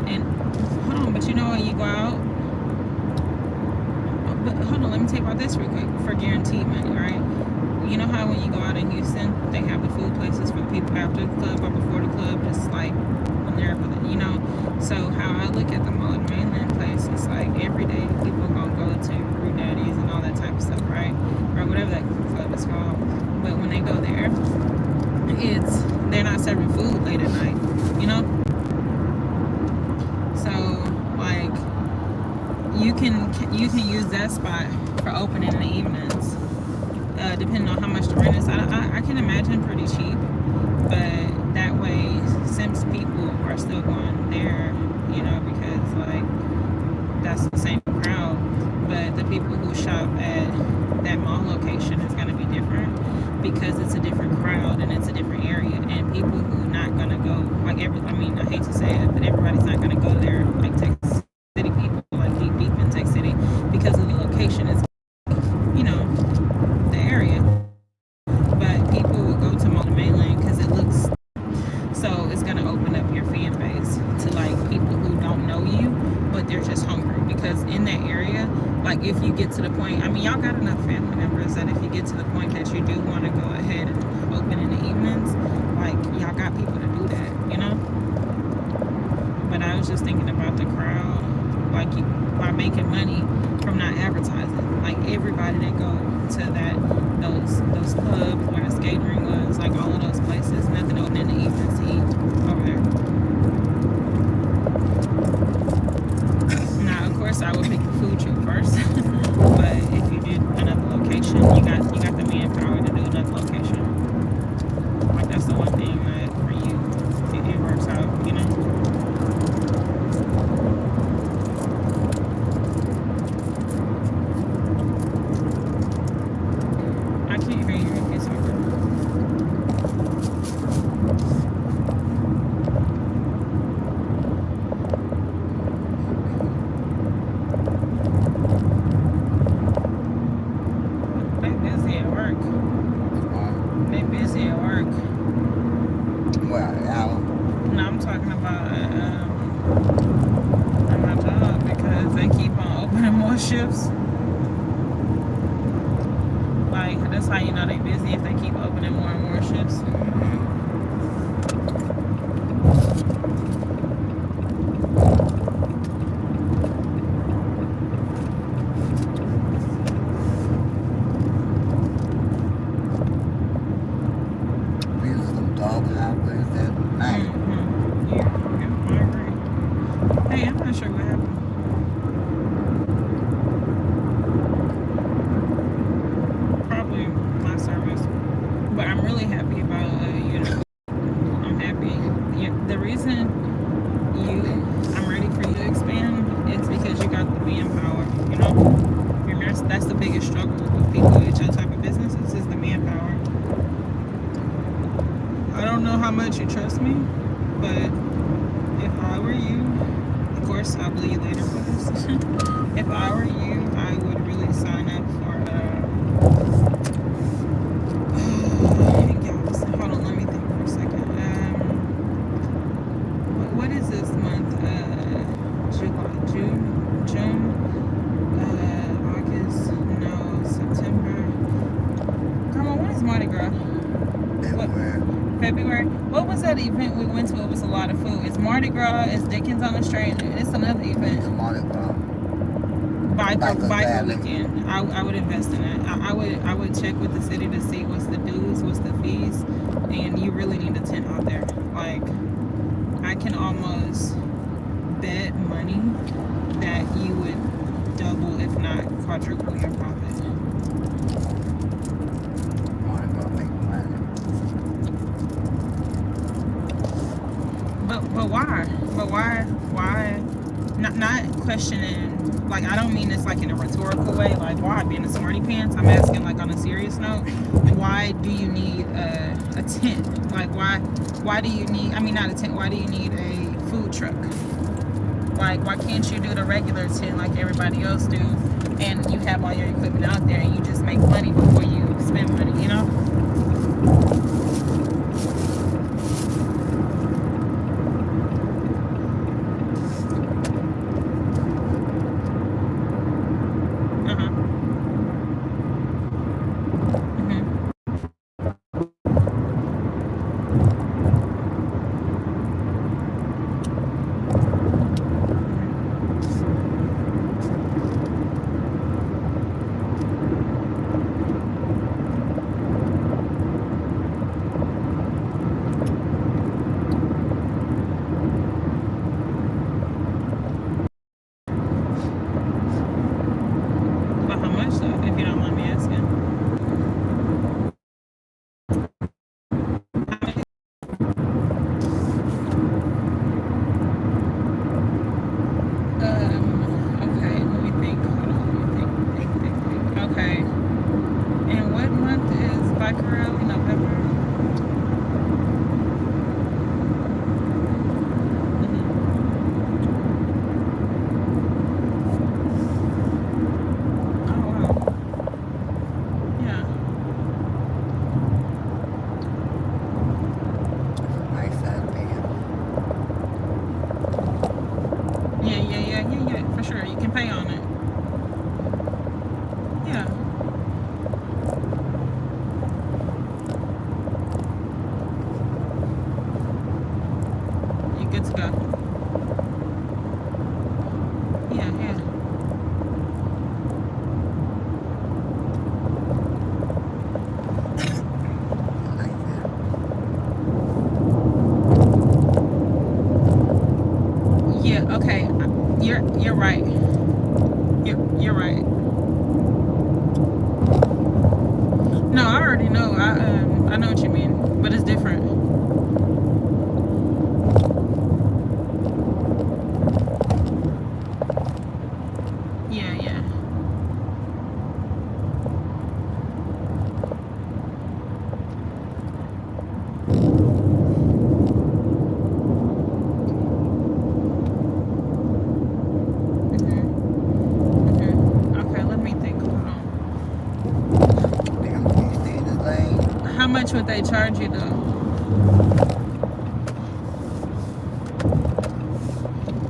and hold on, but you know when you go out, but hold on, let me tell you about this real quick for guaranteed money, right? You know how when you go out in Houston, they have the food places for the people after the club or before the club, just like when they're, you know. So how I look at the Mall of the Mainland place, it's like every day people gonna go to Brew Daddy's and all that type of stuff, right? Or whatever that club is called. But when they go there, they're not serving food late at night, you know. So like you can use that spot for opening in the evenings, depending on how much the rent is. I can imagine pretty cheap, but that way Sims people are still going there, you know, because like that's the same crowd. But the people who shop at that mall location is going to be different because it's a different crowd and it's a different area, and people who not going to go, like I hate to say it, but everybody's not going to go there, like Texas City people, like deep in Texas City, because of the location is, you know, the area. But people will go to Mall of the Mainland because it looks, so it's going to open up your fan base to like people who don't know you, but they're just hungry. Because in that area, like if you get to the point, I mean, y'all got enough family members that if you get to the point that you do want to go ahead and open in the evenings, like y'all got people to do that, you know. But I was just thinking about the crowd, like by making money from not advertising, like everybody that go to those clubs where the skate ring was, like all of those places, nothing open in the evenings to eat over there. Now, of course, I would pick the food truck first, but if you did another location, you got the manpower to do another location. Like that's the one thing that for you, it works out, you know. I can't hear you if you're talking. They busy at work. They busy at work. Well, No, I'm talking about at my job because they keep on opening more shifts. Like that's how you know they busy, if they keep opening more and more shifts. we use some dog highways that night. Yeah, I agree. Hey, I'm not sure what happened. Probably my service, but I'm really happy about you know. I'm happy. Yeah, the reason I'm ready for you to expand is because you got the manpower. You know, and that's the biggest struggle with people with your type of businesses is the manpower. I don't know how much you trust me, but if I were you, of course I'll bill you later for this. If I were you, I would really sign up for hold on, let me think for a second. What is this month? June, August, no, September. Come on, what is Mardi Gras? February. What was that event we went to? It was a lot of food. It's Mardi Gras. It's Dickens on the Street. It's another event. Mardi Gras. Biker Valley. weekend. I would invest in it. I would check with the city to see what's the dues, what's the fees, and you really need a tent out there. Like, I can almost bet money that you would double, if not quadruple, your profit. Want to go make money. But why? But why? Not questioning. Like, I don't mean this like in a rhetorical way. Like, why being a smarty pants? I'm asking like on a serious note. Why do you need a tent? Like, why do you need? I mean, not a tent. Why do you need a food truck? Like, why can't you do the regular tent like everybody else do, and you have all your equipment out there and you just make money before you spend money? You know? But how much though, if you don't mind me asking? Okay, let me think. Hold on, let me think. Okay. And what month is Biker Rally? November? Oh, wow. Yeah. Nice out there. Yeah, for sure. You can pay on it. Yeah. You're good to go. Yeah. I like that. Yeah, okay. You're right. You're right. No, I already know. I know what you mean, but it's different. Yeah. Okay, let me think. Hold on. Damn, can you stay in this lane? How much would they charge you though?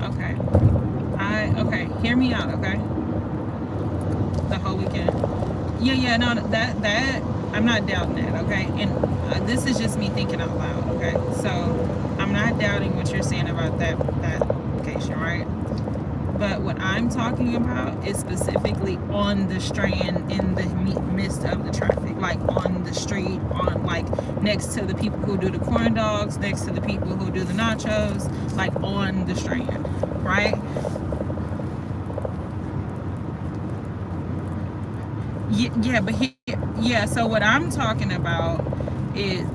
Okay. Okay. Hear me out, okay? The whole weekend. Yeah. No, that I'm not doubting that, okay? And this is just me thinking out loud, okay? So I'm not doubting what you're saying about that location, right? But what I'm talking about is specifically on the Strand, in the midst of the traffic, like on the street, on like next to the people who do the corn dogs, next to the people who do the nachos, like on the Strand, right? Yeah, so what I'm talking about is,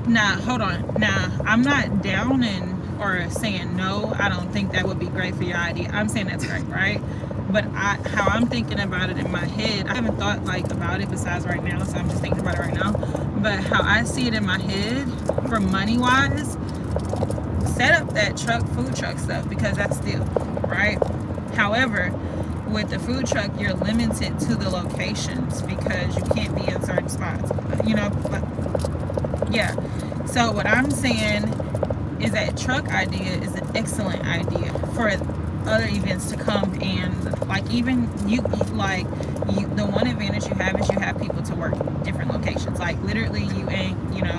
hold on. Now, I'm not downing or saying no, I don't think that would be great for your idea. I'm saying that's great, right? But how I'm thinking about it in my head, I haven't thought like about it besides right now, so I'm just thinking about it right now. But how I see it in my head, for money wise, set up that food truck stuff, because that's still, right? However, with the food truck, you're limited to the locations because you can't be in certain spots, you know? Yeah. So what I'm saying is that truck idea is an excellent idea for other events to come, and like even the one advantage you have is you have people to work different locations. Like literally you and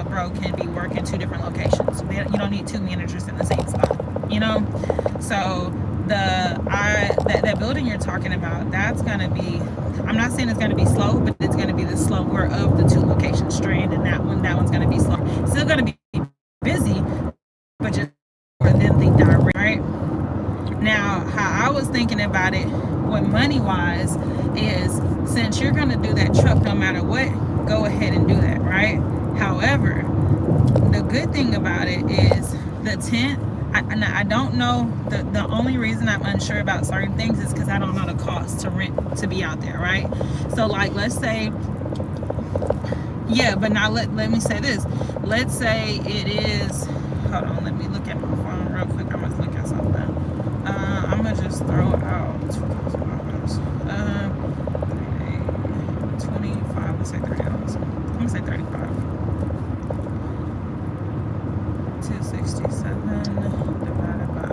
bro can be working 2 different locations. You don't need 2 managers in the same spot, you know? So that building you're talking about, that's gonna be, I'm not saying it's gonna be slow, but it's gonna be the slower of the two locations. Strand and that one's gonna be slow. Still gonna be busy, but just more than the direct, right? Now, how I was thinking about it, what money wise, is since you're gonna do that truck no matter what, go ahead and do that, right? However, the good thing about it is the tent. I don't know, the only reason I'm unsure about certain things is because I don't know the cost to rent to be out there, right? So like, let's say, yeah, but now let me say this. Let's say it is, hold on, let me look at my phone real quick. I must look at something. I'm gonna just throw out $2,000. 25, let's say $30. I'm gonna say 35. 267 divided by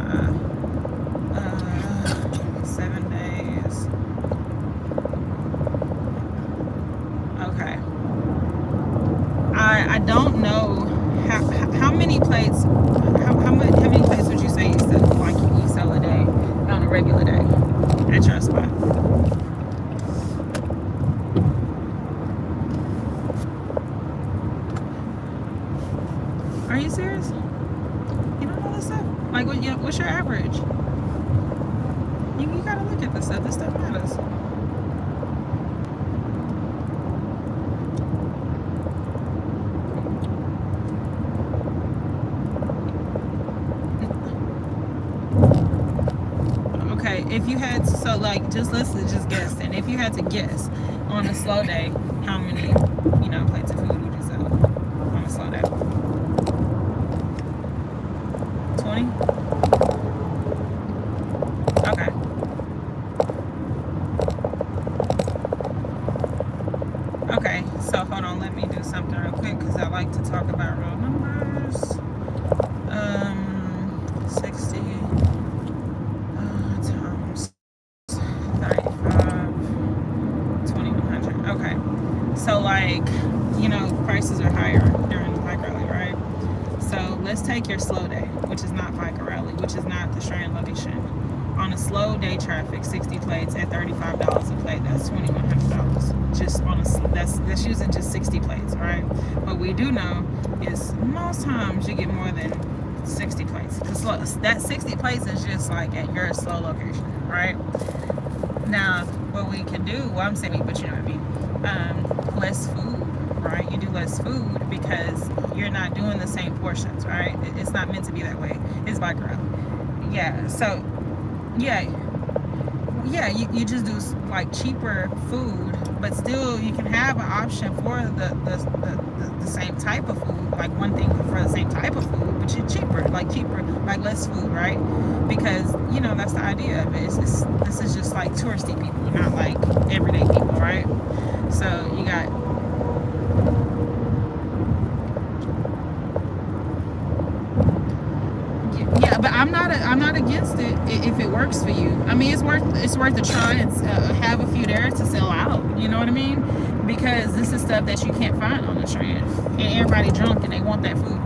7 days. Okay. I don't know how many plates. How many plates would you say you sell, like you sell a day on a regular day at your spot? Are you serious? You don't know this stuff? Like, what's your average? You gotta look at this stuff. This stuff matters. Okay, if you had to, so like, just guess then. If you had to guess on a slow day, how many, plates of food would you sell on a slow day? 20? Okay. Okay, so hold on, let me do something real quick because I like to talk about real numbers. 60 times 35, 2,100. Okay, so like, prices are higher during the bike rally, right? So let's take your slow day, which is not bike rally, which is not the Strand location. On a slow day traffic, 60 plates at $35 a plate, that's $2,100. Just on that's using just 60 plates, right? What we do know is most times you get more than 60 plates. Because that 60 plates is just like at your slow location, right? Now, what we can do, well, I'm saying, but you know what I mean, less food, right? You do less food because you're not doing the same portions, right? It's not meant to be that way. It's bike rally. Yeah, so, yeah, you just do like cheaper food, but still you can have an option for the same type of food, like one thing for the same type of food, but you're cheaper, like less food, right? Because that's the idea of it. This is just like touristy people, not like everyday people, right? So you got yeah, but I'm not against it if it works for you. I mean, it's worth a try and have a few there to sell out. You know what I mean? Because this is stuff that you can't find on the Strand, and everybody drunk and they want that food.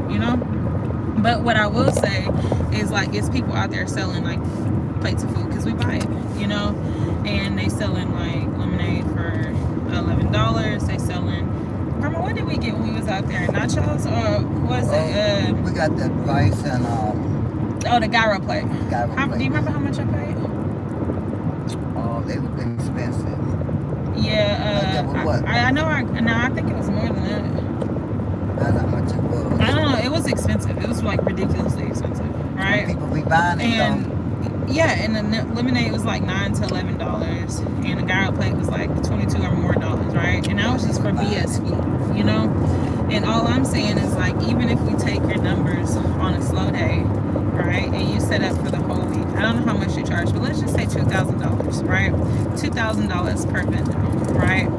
But what I will say is, like, it's people out there selling like plates of food because we buy it. And they selling like lemonade for $11. They selling. Remember, what did we get when we was out there? Nachos, or was it? We got the rice and the gyro plate. Do you remember how much I paid? Oh, they were expensive. Yeah, I think it was more than that. That's how much it was. I don't know, it was expensive. It was like ridiculously expensive, right? People be buying it, and the lemonade was like $9 to $11, and the gyro plate was like $22 or more, right? And that was just for BS food, And all I'm saying is, like, even if we take your numbers on a slow day, right, and you set up for the whole week, I don't know how much you charge, but let's just say $2,000, right? $2,000 per vendor, right?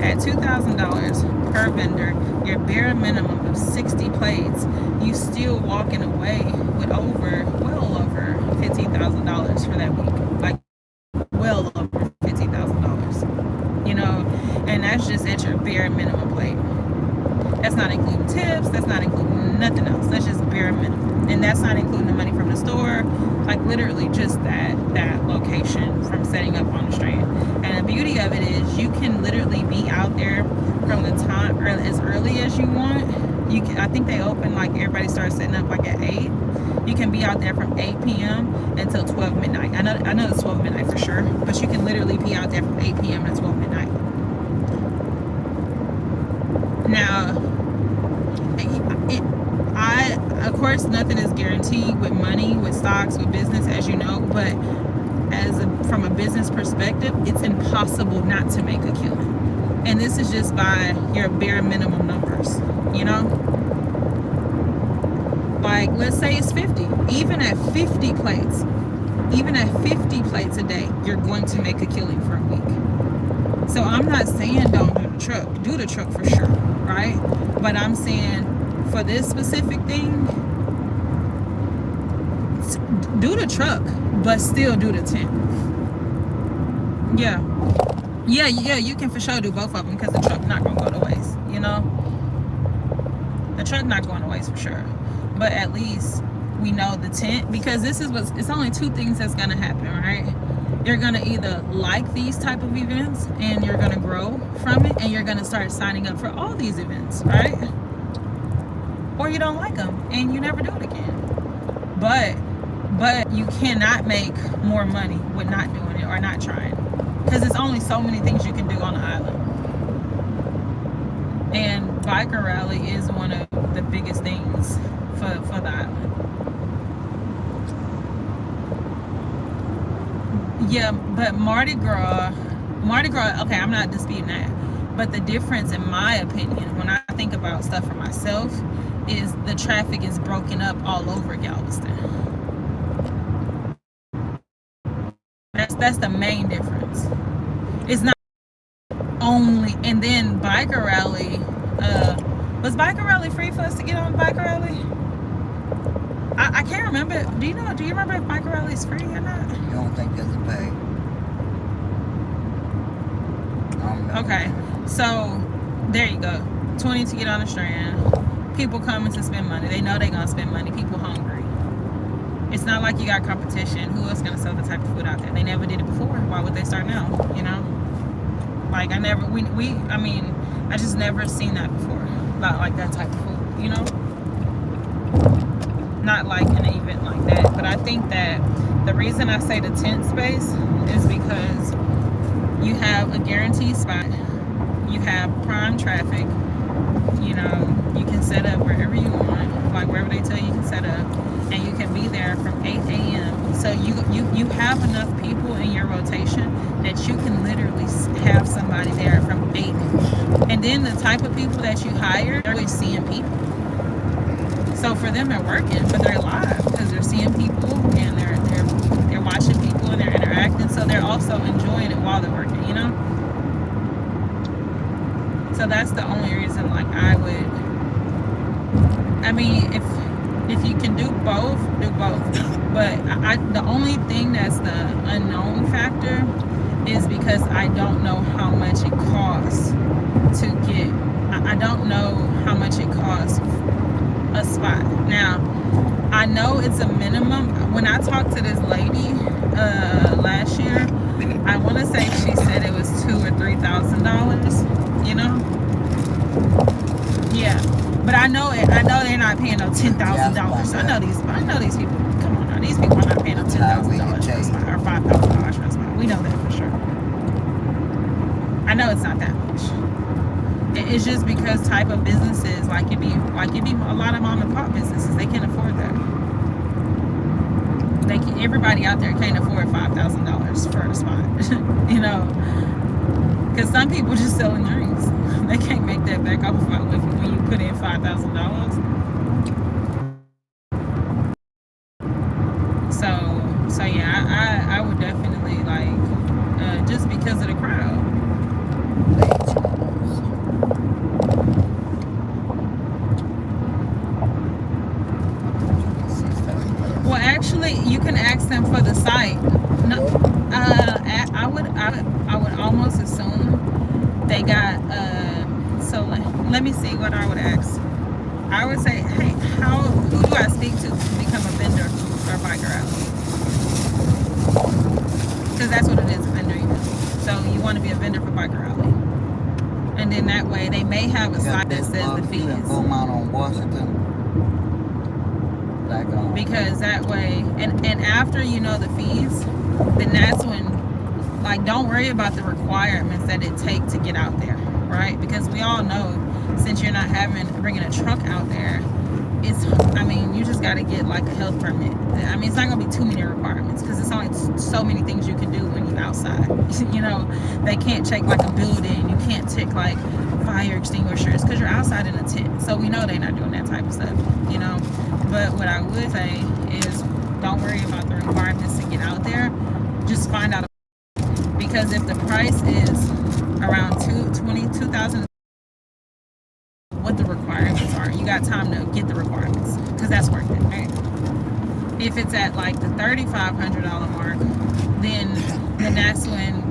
At $2,000 per vendor, your bare minimum of 60 plates, you still walking away with well over $15,000 for that week. Like, well over $15,000, and that's just at your bare minimum plate. That's not including tips, that's not including nothing else. That's just bare minimum. and that's not including the money from the store, like literally just that location from setting up on the Strand. And the beauty of it is you can literally be out there from the time or as early as you want. I think they open, like everybody starts setting up like at 8. You can be out there from 8 p.m. until 12 midnight. I know it's 12 midnight for sure, but you can literally be out there from 8 p.m. to 12 midnight. Now, of course, nothing is guaranteed with money, with stocks, with business, as you know, but from a business perspective, it's impossible not to make a killing. And this is just by your bare minimum numbers, you know? Like, let's say it's 50. Even at 50 plates a day, you're going to make a killing for a week. So I'm not saying don't do the truck. Do the truck for sure, right? But I'm saying for this specific thing, do the truck, but still do the tent. Yeah, you can for sure do both of them because the truck not gonna go to waste, you know? The truck not going to waste for sure. But at least we know the tent, because it's only two things that's gonna happen, right? You're gonna either like these type of events and you're gonna grow from it and you're gonna start signing up for all these events, right? Or you don't like them and you never do it again. But you cannot make more money with not doing it or not trying, because there's only so many things you can do on the island. And biker rally is one of the biggest things for the island. Yeah, but Mardi Gras, okay, I'm not disputing that. But the difference, in my opinion, when I think about stuff for myself, is the traffic is broken up all over Galveston. That's the main difference. It's not only, and then biker rally, was biker rally free for us to get on biker rally? I can't remember. Do you remember if biker rally is free or not? You don't think there's a pay? Okay, so there you go. 20 to get on the Strand. People coming to spend money. They know they're gonna spend money. People hungry. It's not like you got competition. Who else gonna sell the type of food out there? They never did it before. Why would they start now? You know? Like I just never seen that before. Not like that type of food, you know? Not like an event like that. But I think that the reason I say the tent space is because you have a guaranteed spot. You have prime traffic. You know, you can set up wherever you want, like wherever they tell you can set up, and you can be there from 8 a.m. So you have enough people in your rotation that you can literally have somebody there from 8. And then the type of people that you hire, they're always seeing people. So for them, they're working, but they're live because they're seeing people and they're watching people and they're interacting. So they're also enjoying it while they're working, you know? So that's the only reason, like, if you can do both, do both. But the only thing that's the unknown factor is because I don't know how much it costs to get, I don't know how much it costs a spot. Now, I know it's a minimum. When I talked to this lady last year, I want to say she said it was $2,000 or $3,000, you know? Yeah, but I know they're not paying no $10,000. I know these people. Come on now, these people are not paying no $10,000 for a spot or $5,000 for a spot. We know that for sure. I know it's not that much. It's just because type of businesses, like it be a lot of mom and pop businesses, they can't afford that. Everybody out there can't afford $5,000 for a spot, you know. Because some people just selling drinks. They can't make that back off when you put in $5,000. So yeah, I would definitely like just because of the crowd. Well, actually, you can ask them for the site. No, I would almost assume they got. So let me see what I would ask. I would say, hey, who do I speak to become a vendor or a biker athlete? Because that's what it is, a vendor. So you want to be a vendor for biker athlete. And then that way they may have a site that says the fees. Beaumont on Washington. Like, because that way, and after you know the fees, then that's when, like, don't worry about the requirements that it take to get out there, right? Because we all know, since you're not bringing a truck out there, you just got to get like a health permit. I mean, it's not gonna be too many requirements because it's only so many things you can do when you're outside. They can't check like a building. You can't check like fire extinguishers because you're outside in a tent. So we know they're not doing that type of stuff, But what I would say is don't worry about the requirements to get out there. Just find out, because if the price is around $22,000, what the requirements are, you got time to get the requirements because that's worth it, right? If it's at like the $3,500 mark, then that's when,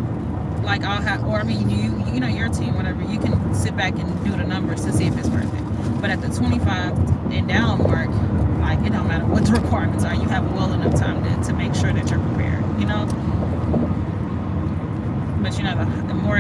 like, I'll have, or I mean, your team, whatever, you can sit back and do the numbers to see if it's worth it. But at the 25 and down mark, like, it don't matter what the requirements are, you have well enough time to make sure that you're prepared, But the more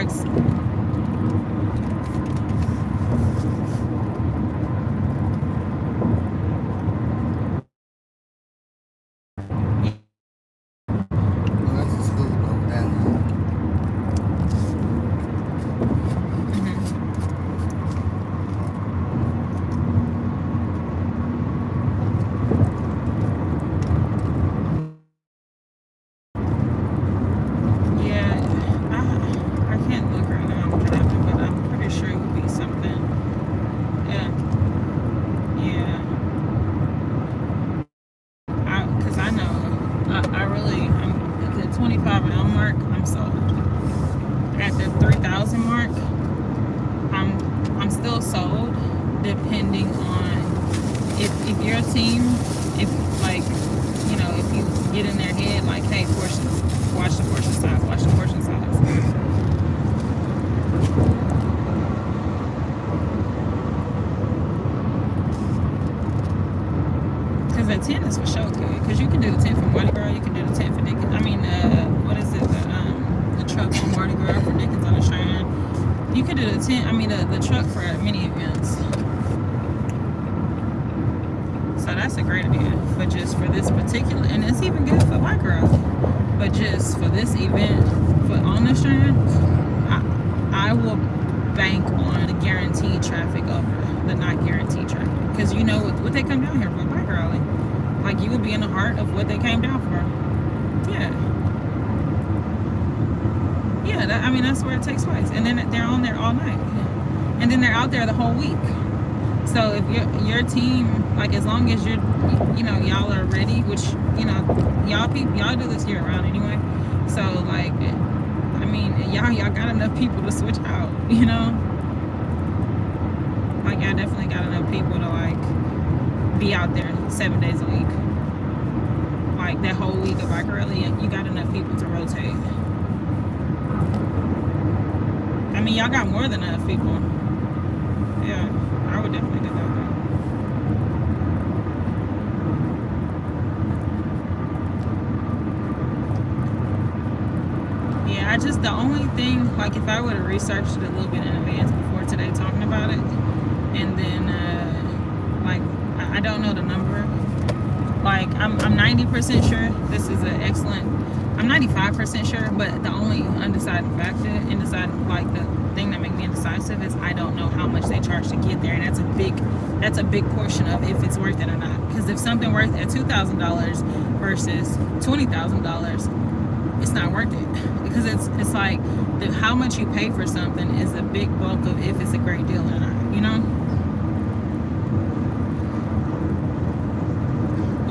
the tent is for sure good, because you can do the tent for Mardi Gras, you can do the tent for Dickens. The truck for Mardi Gras for Dickens on the Strand. You can do the tent, the truck for many events. So that's a great idea. But just for this particular, and it's even good for Mardi Gras, but just for this event, for on the Strand, I will bank on the guaranteed traffic over the not guaranteed traffic. Because you know what they come down here for, biker rally. Like, you would be in the heart of what they came down for. Yeah, that's where it takes place. And then they're on there all night. And then they're out there the whole week. So if your team, like, as long as y'all are ready, which, y'all do this year round anyway. So, like, y'all got enough people to switch out, Like, y'all definitely got enough people to, like, be out there 7 days a week. Like, that whole week of biker rally, you got enough people to rotate. Y'all got more than enough people. Yeah, I would definitely do that. Yeah, the only thing, like, if I would have researched it a little bit in advance before today talking about it, and then, I don't know the number. Like, I'm 90% sure this is an excellent, I'm 95% sure, but the only undecided factor, like, the thing that makes me indecisive is I don't know how much they charge to get there, and that's a big portion of if it's worth it or not. Because if something worth at $2,000 versus $20,000, it's not worth it. Because it's like how much you pay for something is a big bulk of if it's a great deal or not,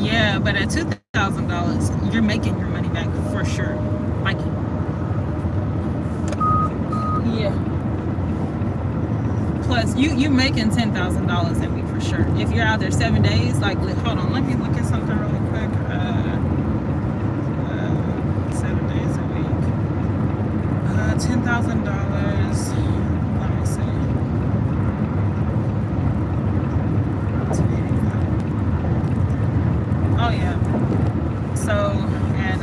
Yeah, but at $2,000, you're making your money back for sure. Like, yeah. Plus, you making $10,000 a week for sure. If you're out there 7 days, like, hold on, let me look at something really quick. 7 days a week. $10,000. Let me see. Oh yeah. So at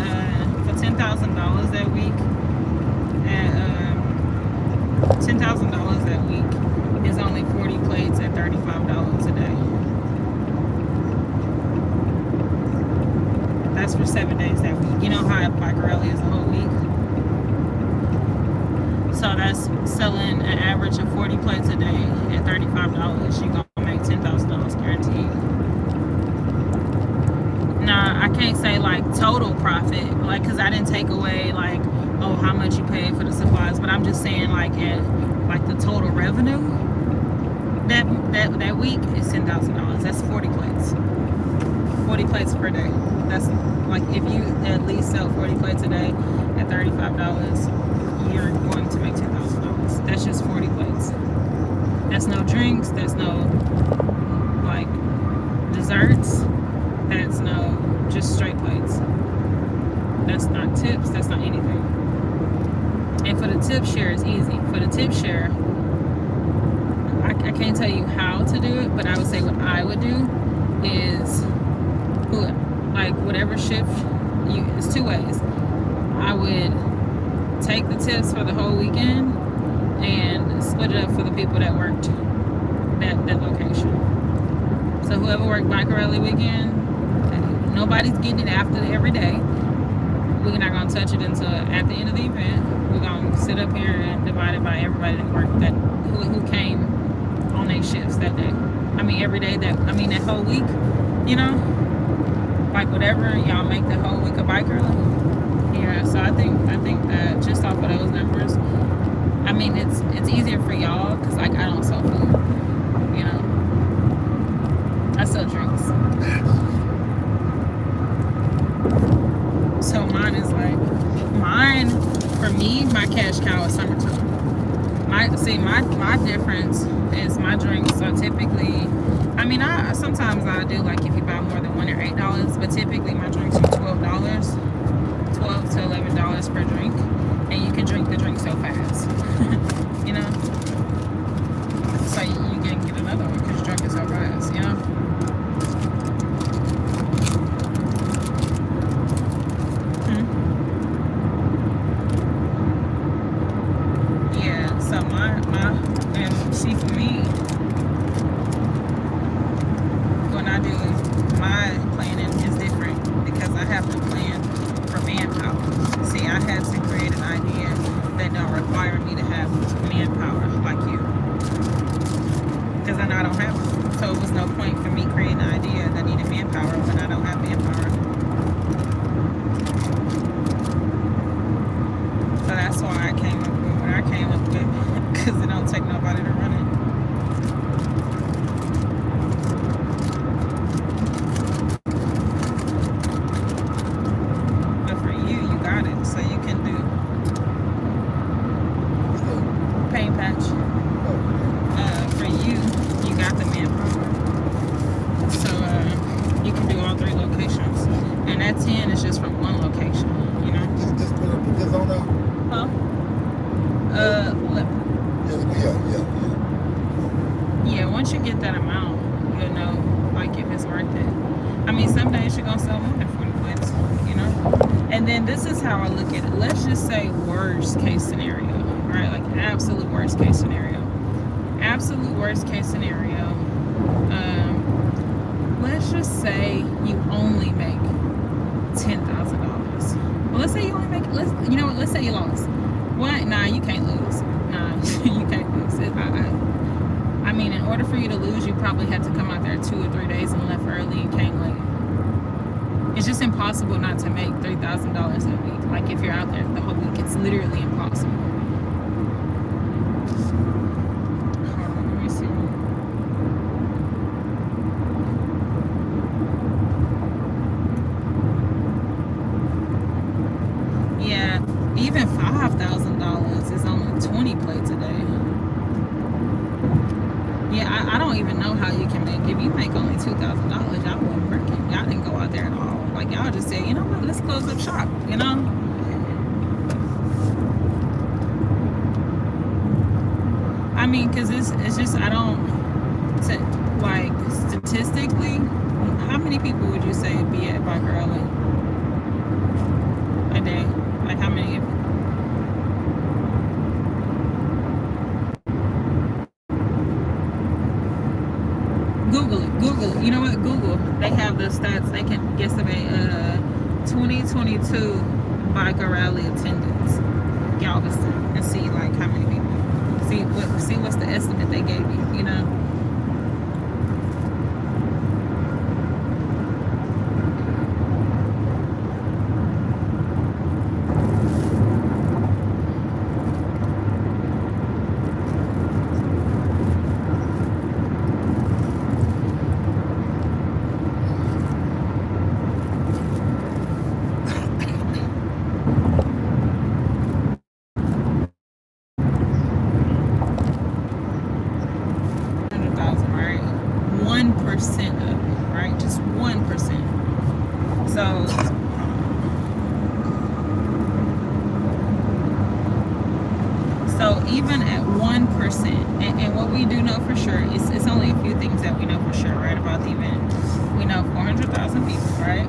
for $10,000 that week, at $10,000 that week is only 40 plates at $35 a day. That's for 7 days that week. You know how at Picarelli is a whole week. So that's selling an average of 40 plates a day at $35. You're gonna make $10,000 guaranteed. Now I can't say like total profit, like, cause I didn't take away like, oh, how much you paid for the supplies, but I'm just saying like at like the total revenue that week is $10,000. That's 40 plates. 40 plates per day. That's like if you at least sell 40 plates a day at $35, you're going to make $10,000. That's just 40 plates. That's no drinks. That's no like desserts. That's no just straight plates. That's not tips. That's not anything. And for the tip share, it's easy. For the tip share, I can't tell you how to do it, but I would say what I would do is like whatever shift it's 2 ways. I would take the tips for the whole weekend and split it up for the people that worked that location. So whoever worked Picarelli weekend, nobody's getting it after every day. We're not gonna touch it until at the end of the event. We're gonna sit up here and divide it by everybody that worked who came on their shifts that day. I mean every day that whole week, you know? Like whatever y'all make the whole week of Picarelli. Yeah, so I think that just off of those numbers, I mean it's easier for y'all because like I don't sell food, you know. I sell drinks. So mine for me, my cash cow is summertime. My difference is my drinks are typically, I mean sometimes I do like if you buy more than $1 or $8, but typically my drinks are $12 to $11 per drink, and you can drink the drink so fast. You know, so you can get another one because you drink it so fast, you know. Yeah, so my and see for me, when I do my planning is different because I have to plan for manpower. See, I had to create an idea that don't require me to have manpower like you, because I know I don't have it. So it was no point for me creating an idea that needed manpower when I don't have manpower. So that's why I came up with what I came up with, because it don't take nobody to run it. But for you, you got it, so you can do paint patch. For you, you got the manpower, so you can do all 3 locations, and that 10 is just from one location, you know. Just put this on now. Huh? Yeah, once you get that amount, you'll know, like, if it's worth it. I mean, some days you're gonna sell more than 40 plates, you know? And then this is how I look at it. Let's just say worst case scenario, right? Like, absolute worst case scenario. Absolute worst case scenario. Let's just say you only make $10,000. Well, let's say you only make, let's say you lost. What? Nah, you can't lose. Nah, you can't lose. I mean, in order for you to lose, you probably had to come out there 2 or 3 days and left early and came late. It's just impossible not to make $3,000 a week. Like if you're out there the whole week, it's literally impossible. Hold on, let me see. Yeah, even $5,000 is only 20 plates a day. Yeah, I don't even know how you can make, if you make only $2,000, y'all weren't working. Y'all didn't go out there at all. Like y'all just said, you know what, let's close up shop, you know? I mean, cause it's just, like statistically, how many people would you say be at bike rally a day? Like how many? Google it. Google it. You know what? Google. They have the stats. They can guesstimate 2022 biker rally attendance, Galveston, and see like how many people. See what's the estimate they gave you. You know. So even at 1%, and what we do know for sure is it's only a few things that we know for sure, right, about the event. We know 400,000 people, right?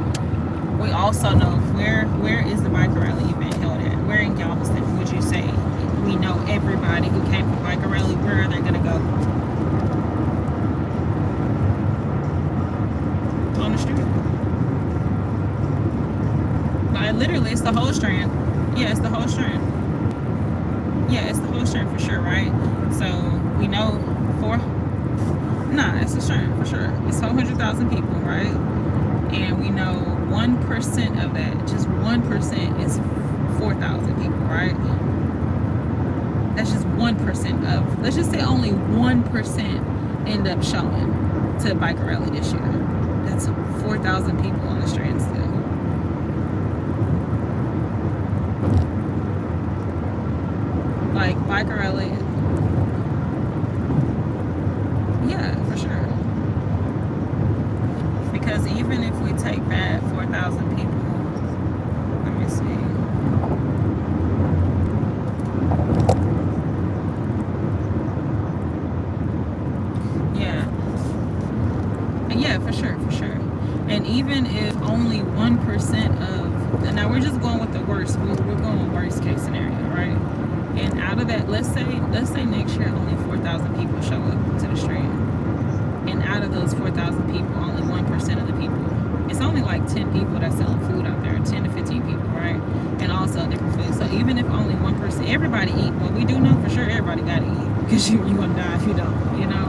We also know where is the biker rally event held at? Where in Galveston would you say we know everybody who came for biker rally? Where are they gonna go? On the street. Like literally, it's the whole Strand. Yeah, it's the whole Strand. Yeah, it's the whole Strand for sure, right? So we know it's the Strand for sure. It's 400,000 people, right? And we know 1% of that, just 1% is 4,000 people, right? That's just 1% of, let's just say only 1% end up showing to biker rally this year. That's 4,000 people on the Strand still. Like biker rally, yeah, for sure. Because even if we take that 4,000 people, let me see. Yeah, for sure. And even if only 1% of, now we're just going with the worst. We're going with worst case scenario, right? And out of that, let's say next year only 4,000 people show up to the Strand. And out of those 4,000 people, only 1% of the people, it's only like 10 people that's selling food out there, 10 to 15 people, right? And also different food. So even if only 1%, everybody eat. Well, we do know for sure everybody gotta eat, because you're gonna die if you don't, you know?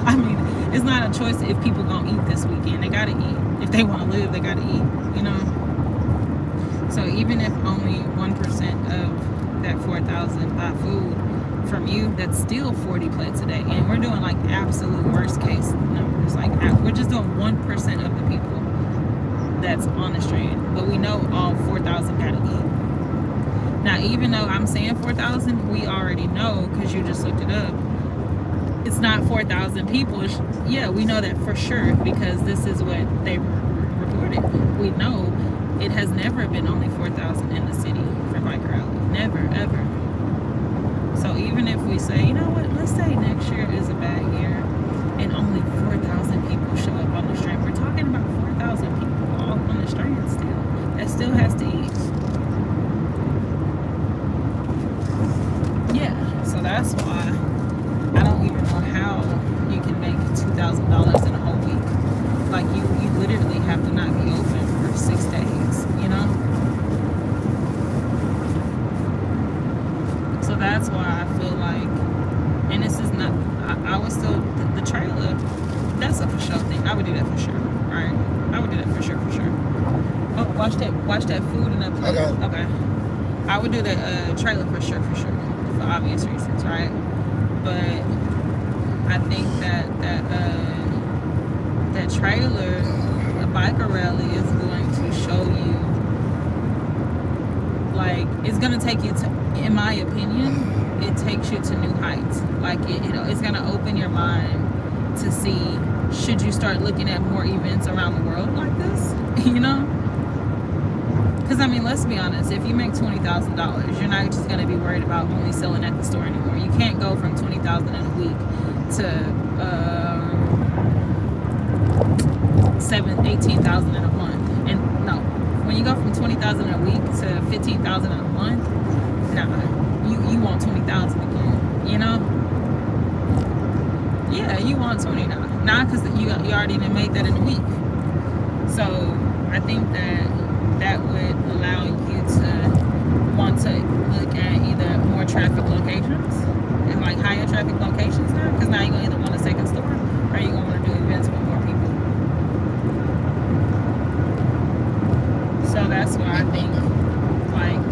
I mean, it's not a choice if people gonna eat this weekend. They gotta eat. If they wanna live, they gotta eat, you know? So even if only 1% of that 4,000 buy food from you, that's still 40 plates a day. And we're doing like absolute worst case numbers. Like we're just doing 1% of the people that's on the Strand. But we know all 4,000 gotta eat. Now, even though I'm saying 4,000, we already know, because you just looked it up, it's not 4,000 people. Yeah, we know that for sure, because this is what they reported. We know it has never been only 4,000 in the city for biker rally. Never, ever. So even if we say, you know what, let's say next year is a bad year and only 4,000 people show up on the Strand. We're talking about 4,000 people all on the Strand still. That still has to eat. Yeah, so that's why I don't even know how you can make $2,000 in a whole week. Like you literally have to not be open for 6 days, you know? So that's why I feel like, and this is not, I would still, the trailer, that's a for sure thing. I would do that for sure, right? I would do that for sure. Oh, watch that food in that plate. Okay. I would do that trailer for sure, for obvious reasons, right? But I think that trailer, the biker rally, is going to show you, like, it's going to take you to, in my opinion, it takes you to new heights. Like, it's going to open your mind to see, should you start looking at more events around the world like this, you know? Because, I mean, let's be honest, if you make $20,000, you're not just going to be worried about only selling at the store anymore. You can't go from $20,000 in a week to $18,000 in a month $20,000 a week to $15,000 a month, nah, you want 20,000 again, you know? Yeah, you want 20 now. Nah, because you already done made that in a week. So I think that would allow you to want to look at either more traffic locations and like higher traffic locations now, because now you're gonna either want a second store or you're gonna want to do events with more people. So that's why I think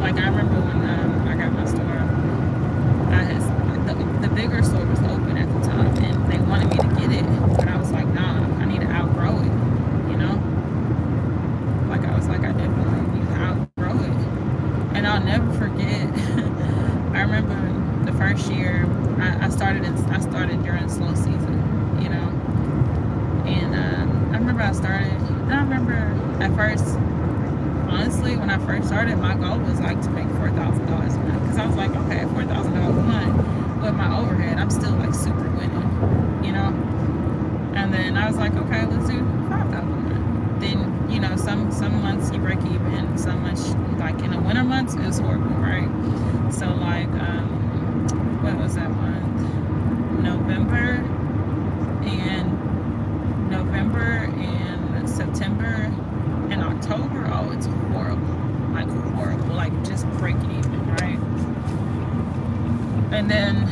like I remember when I got my store, I had the bigger store was open at the time and they wanted me to get it, but I was like, nah, I need to outgrow it, you know? Like I was like, I definitely need to outgrow it. And I'll never forget, I remember the first year I started during slow season, you know? And I remember at first, honestly, when I first started, my goal was like to make $4,000 a month, because I was like, okay, $4,000 a month with my overhead, I'm still like super winning, you know? And then I was like, okay, let's do 5,000 a month. Then, you know, some months you break even, some months, like in the winter months, it's horrible, right? So like, what was that month? November and September and October, oh, it's horrible, like just breaking even, right? And then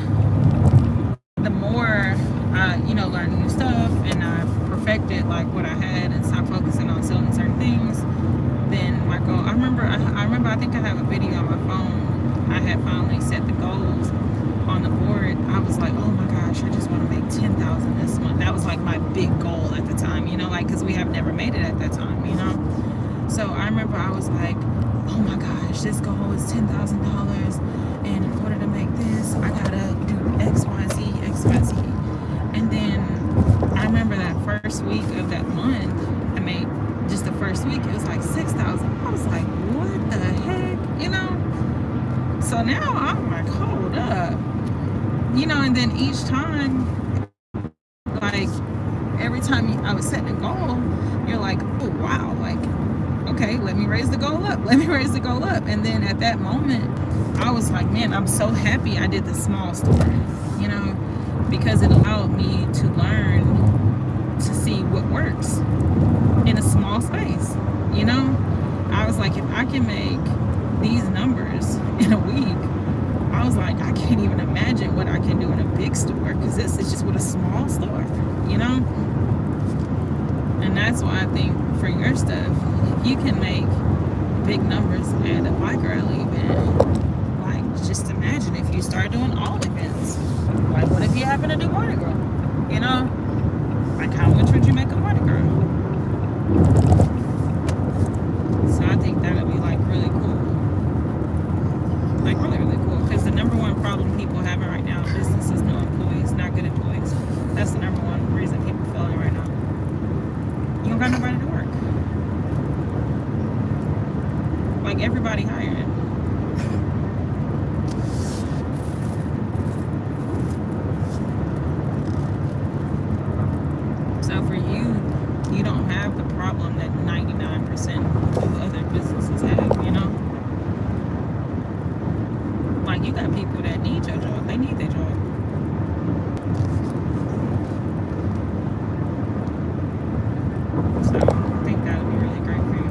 the more I, you know, learned new stuff and I perfected like what I had and stopped focusing on selling certain things, then my goal, I remember I think I have a video on my phone. I had finally set the goals on the board. I was like, oh my gosh, I just want to make 10,000 this month. That was like my big goal at the time, you know, like, because we have never made it at that time, you know. So I remember I was like, oh my gosh, this goal is $10,000, and in order to make this, I gotta do X, Y, Z. And then I remember that first week of that month, I made just the first week, it was like 6,000. I was like, what the heck, you know? So now I'm like, hold up, you know. And then each time, like every time I was setting a goal, you're like, oh wow, like, okay, let me raise the goal up. And then at that moment, I was like, man, I'm so happy I did the small store, you know, because it allowed me to learn to see what works in a small space, you know. I was like, if I can make these numbers in a week, I was like, I can't even imagine what I can do in a big store, because this is just with a small store, you know. And that's why I think for your stuff, you can make big numbers at a bike rally event. Like, just imagine if you start doing all events. Like, what if you happen to do Mardi Gras? You know? Like, how much would you make a Mardi Gras? So I think that would be, like, really cool. Like, really, really cool. Because the number one problem people are having right now in business is no employees, not good employees. That's the number one reason people are failing right now. You don't got nobody to work. Like, everybody hiring. So for you, you don't have the problem that 99% of other businesses have, you know? Like, you got people that need your job. They need their job. So I think that would be really great for you.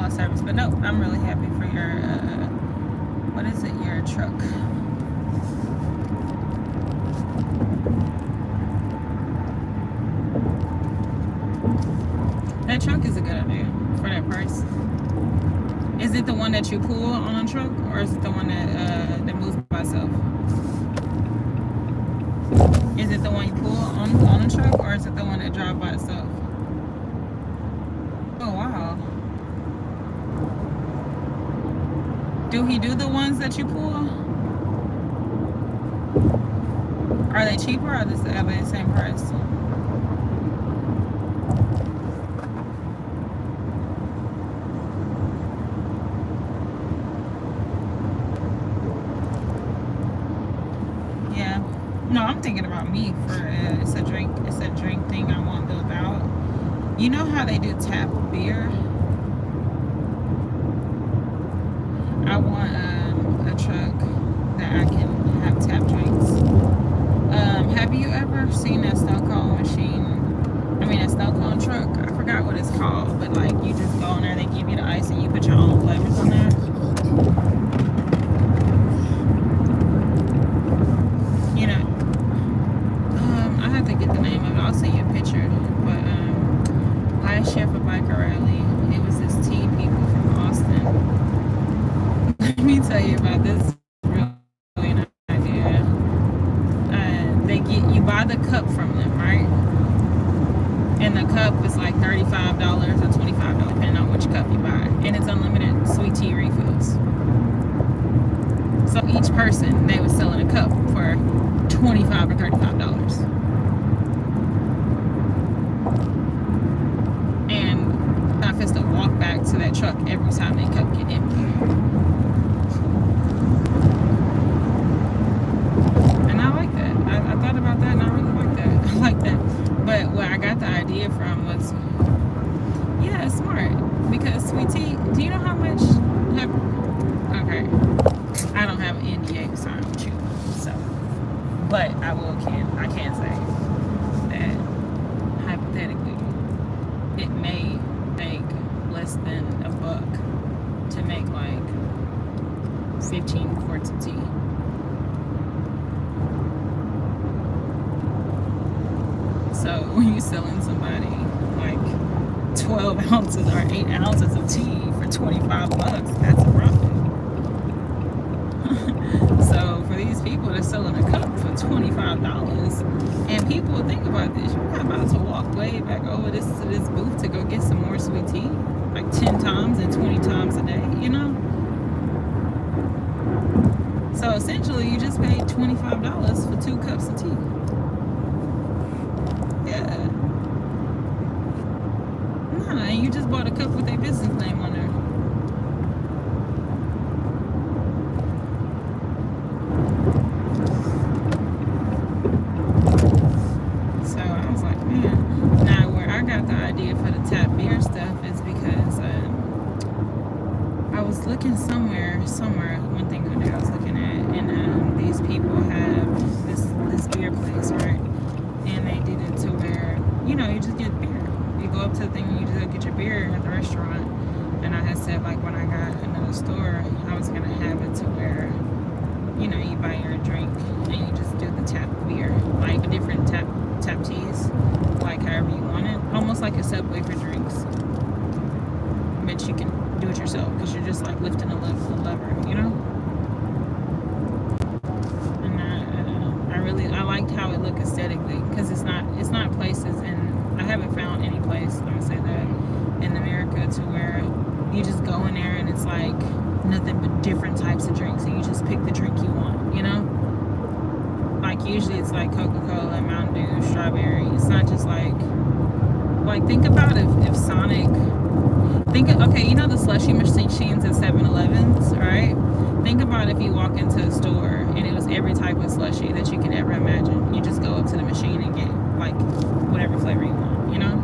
call service. But no, I'm really happy for your what is it? Your truck. That truck is a good idea for that price. Is it the one that you pull on a truck, or is it the one that moves by itself? Is it the one you pull on a truck, or is it the one that drives by itself? Oh wow. Do he do the ones that you pull? Are they cheaper, or are they the same price? No, I'm thinking about me for it's a drink thing I want built out. You know how they do tap beer? I want a truck that I can have tap drinks. Have you ever seen that snow cone machine? I mean, a snow cone truck. I forgot what it's called, but like you just go in there, they give you the ice, and you put your own flavors on there. You know. I have to get the name of it. I'll send you a picture. But last year for Biker Rally, it was this tea people from Austin. Let me tell you about this really nice idea. You buy the cup from them, right? And the cup is like $35 or $25, depending on which cup you buy. And it's unlimited sweet tea refills. So each person, they was selling a cup for $25 or $35. And I have to walk back to that truck every time that cup get empty. And I like that. I thought about that and I really like that. I like that. But where I got the idea from was, yeah, it's smart. Because sweet tea, do you know how much? Okay. I don't have an NDA signed with you, so. But I can say that hypothetically, it may take less than $1 to make like 15 quarts of tea. So when you're selling somebody like 12 ounces or 8 ounces of tea for $25, that's a profit. So for these people, they're selling a cup for $25, and people think about this. You're not about to walk way back over to this booth to go get some more sweet tea, like 10 times and 20 times a day, you know? So essentially, you just paid $25 for 2 cups of tea. Yeah. Nah, and you just bought a cup with a business name on there. So I was like, man. Now where I got the idea for the tap beer stuff is because I was looking somewhere, one thing that I was looking at, and these people have this beer place, right? And they did it to where, you know, you just get beer. You go up to the thing and you just get your beer at the restaurant. And I had said, like, when I got another store, I was going to have it to where, you know, you buy your drink and you just do the tap beer, like different tap teas, like however you want it. Almost like a Subway for drinks. But you can do it yourself because you're just like lifting a lever, you know? I liked how it looked aesthetically, because it's not places, and I haven't found any place, I'm gonna say that, in America to where you just go in there and it's like nothing but different types of drinks, and you just pick the drink you want, you know? Like usually it's like Coca-Cola, Mountain Dew, strawberry. It's not just like think about if Sonic, okay, you know the slushy machines at 7-Elevens, right? Think about if you walk into a store and it was every type of slushie that you can ever imagine. You just go up to the machine and get like whatever flavor you want, you know?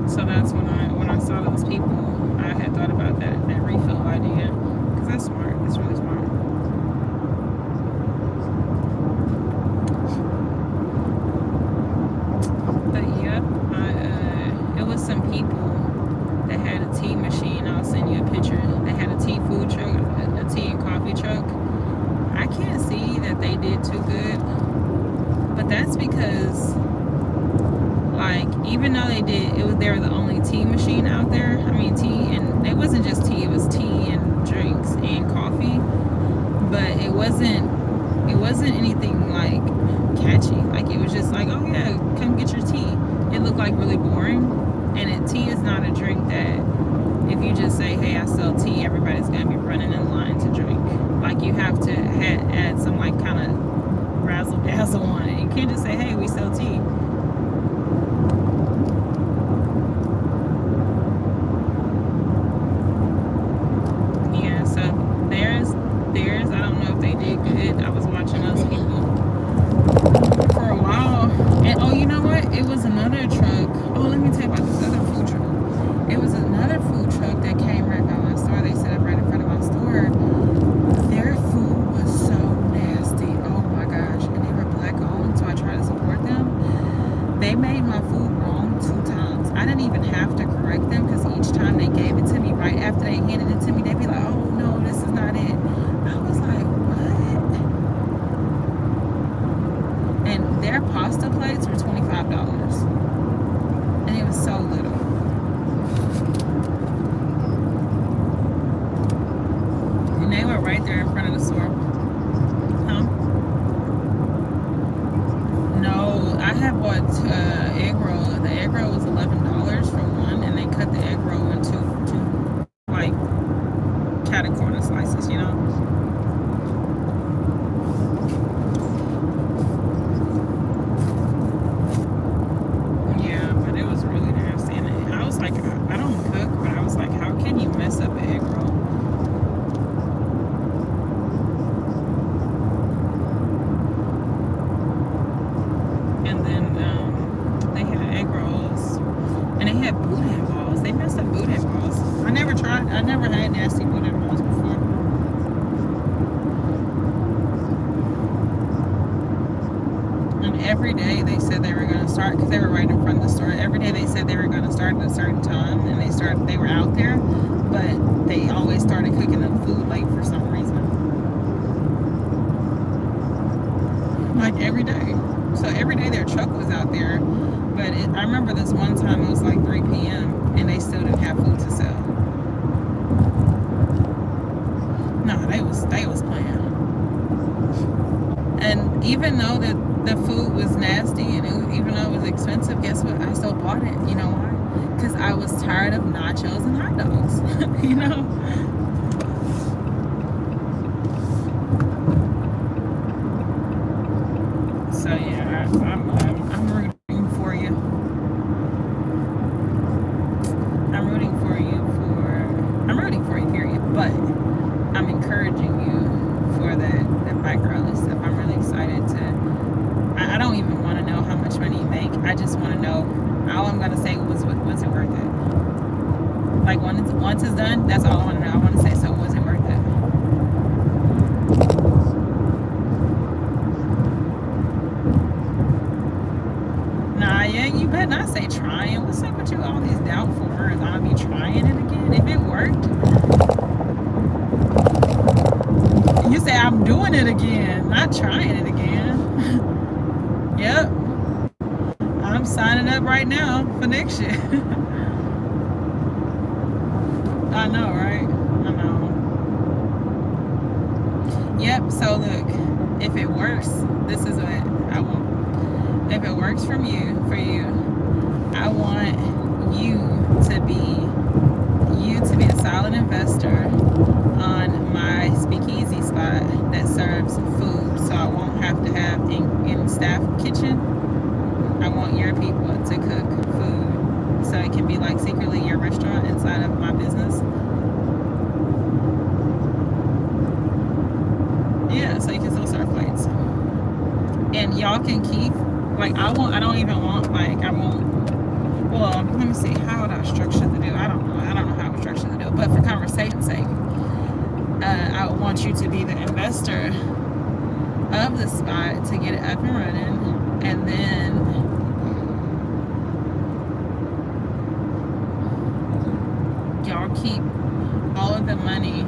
So that's when I saw those people, I had thought about that refill idea, because that's smart. It's really smart. But yep, it was some people food truck, a tea and coffee truck. I can't see that they did too good, but that's because, like, even though they were the only tea machine out there. I mean, tea, and it wasn't just tea; it was tea and drinks and coffee. But it wasn't anything like catchy. Like, it was just like, oh yeah, come get your tea. It looked like really boring. And tea is not a drink that if you just say, hey, I sell tea, everybody's gonna be running in line to drink. Like, you have to add some like kind of razzle dazzle on it. You can't just say, hey, we sell tea. Yeah, so there's I don't know if they did good. I was watching those people for a while. And oh, you know what? It was another truck. Oh, let me tell you about this other food truck. It was another food truck that came right by my store. They set up right in front of my store. Their food was so nasty. Oh my gosh. And they were black owned, so I tried to support them. They made my food wrong 2 times. I didn't even have to correct them because each time they gave it to me, right after they handed it to me, they'd be like, oh no, this is not it. I was like, what? And their pasta plates were $25. And it was so little. And they were right there in front of the store. Huh? No, I had bought egg roll. The egg roll was $11 for one, and they cut the egg roll into two like catty corner slices, you know? Yeah, but it was really nasty. And I was like, I don't cook, but I was like, how can you mess up an egg roll? And then they had egg rolls, and they had boudin balls. They messed up boudin balls. I never had nasty boudin balls before. And every day they said they were going to start, because they were right in front of the store. Every day they said they were going to start at a certain time, and they were out there, but they always started cooking them food late for some reason. Like every day. So every day their truck was out there, but I remember this one time it was like 3 p.m. and they still didn't have food to sell. No, they was playing. And even though the food was nasty and even though it was expensive, guess what? I still bought it. You know why? Because I was tired of nachos and hot dogs. You know? So yeah, I'm rooting for you. I'm rooting for you, period. But I'm encouraging you for that bike rally stuff. I'm really excited to. I don't even want to know how much money you make. I just want to know. All I'm gonna say was it worth it? Like once it's done, that's all I want to know. I want to say, so was it worth it? Nah, yeah, you better not say trying. What's up with you? All these doubtful words. I'll be trying it again. If it worked, you say I'm doing it again, not trying it again. Yep. I'm signing up right now for next year. I know, right? I know. Yep, so look, if it works, this is what I want. If it works for you, I want you to be a solid investor on my speakeasy spot that serves food, so I won't have to have in staff kitchen. I want your people to cook food, so it can be like secretly your restaurant inside of my business. Yeah, so you can still serve plates, and y'all can keep. Like, I don't even want, like, well, let me see, how would I structure the deal? I don't know how I would structure the deal, but for conversation's sake, I want you to be the investor of the spot to get it up and running, and then y'all keep all of the money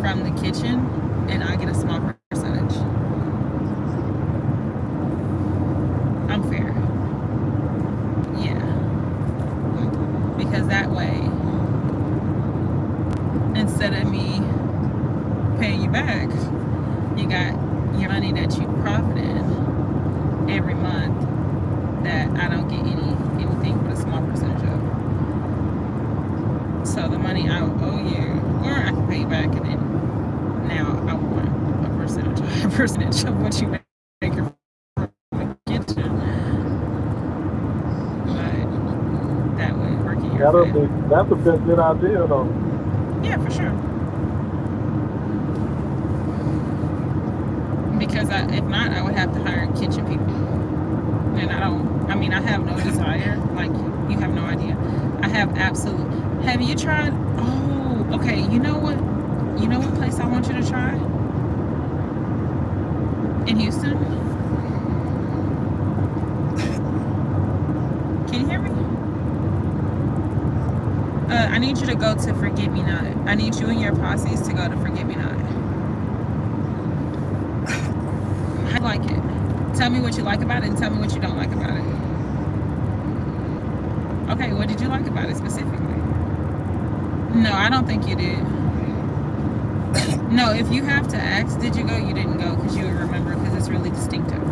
from the kitchen, and I get a small percentage. Unfair. Yeah. Because that way, instead of me paying you back, you got your money that you profit in every month that I don't get anything but a small percentage of. So the money I owe you, or I can pay you back, and then now I want a percentage of what you make from the kitchen. But that would work in your favor. That's a good idea, though. Yeah, for sure. Because if not, I would have to hire kitchen people. And I have no desire. Like, you have no idea. I have absolute. Have you tried? Oh, okay. You know what place I want you to try? In Houston? Can you hear me? I need you to go to Forget Me Not. I need you and your posses to go to Forget Me Not. I like it. Tell me what you like about it and tell me what you don't like about it. Okay, what did you like about it specifically? No, I don't think you did. No, if you have to ask, did you go? You didn't go because you would remember, because it's really distinctive.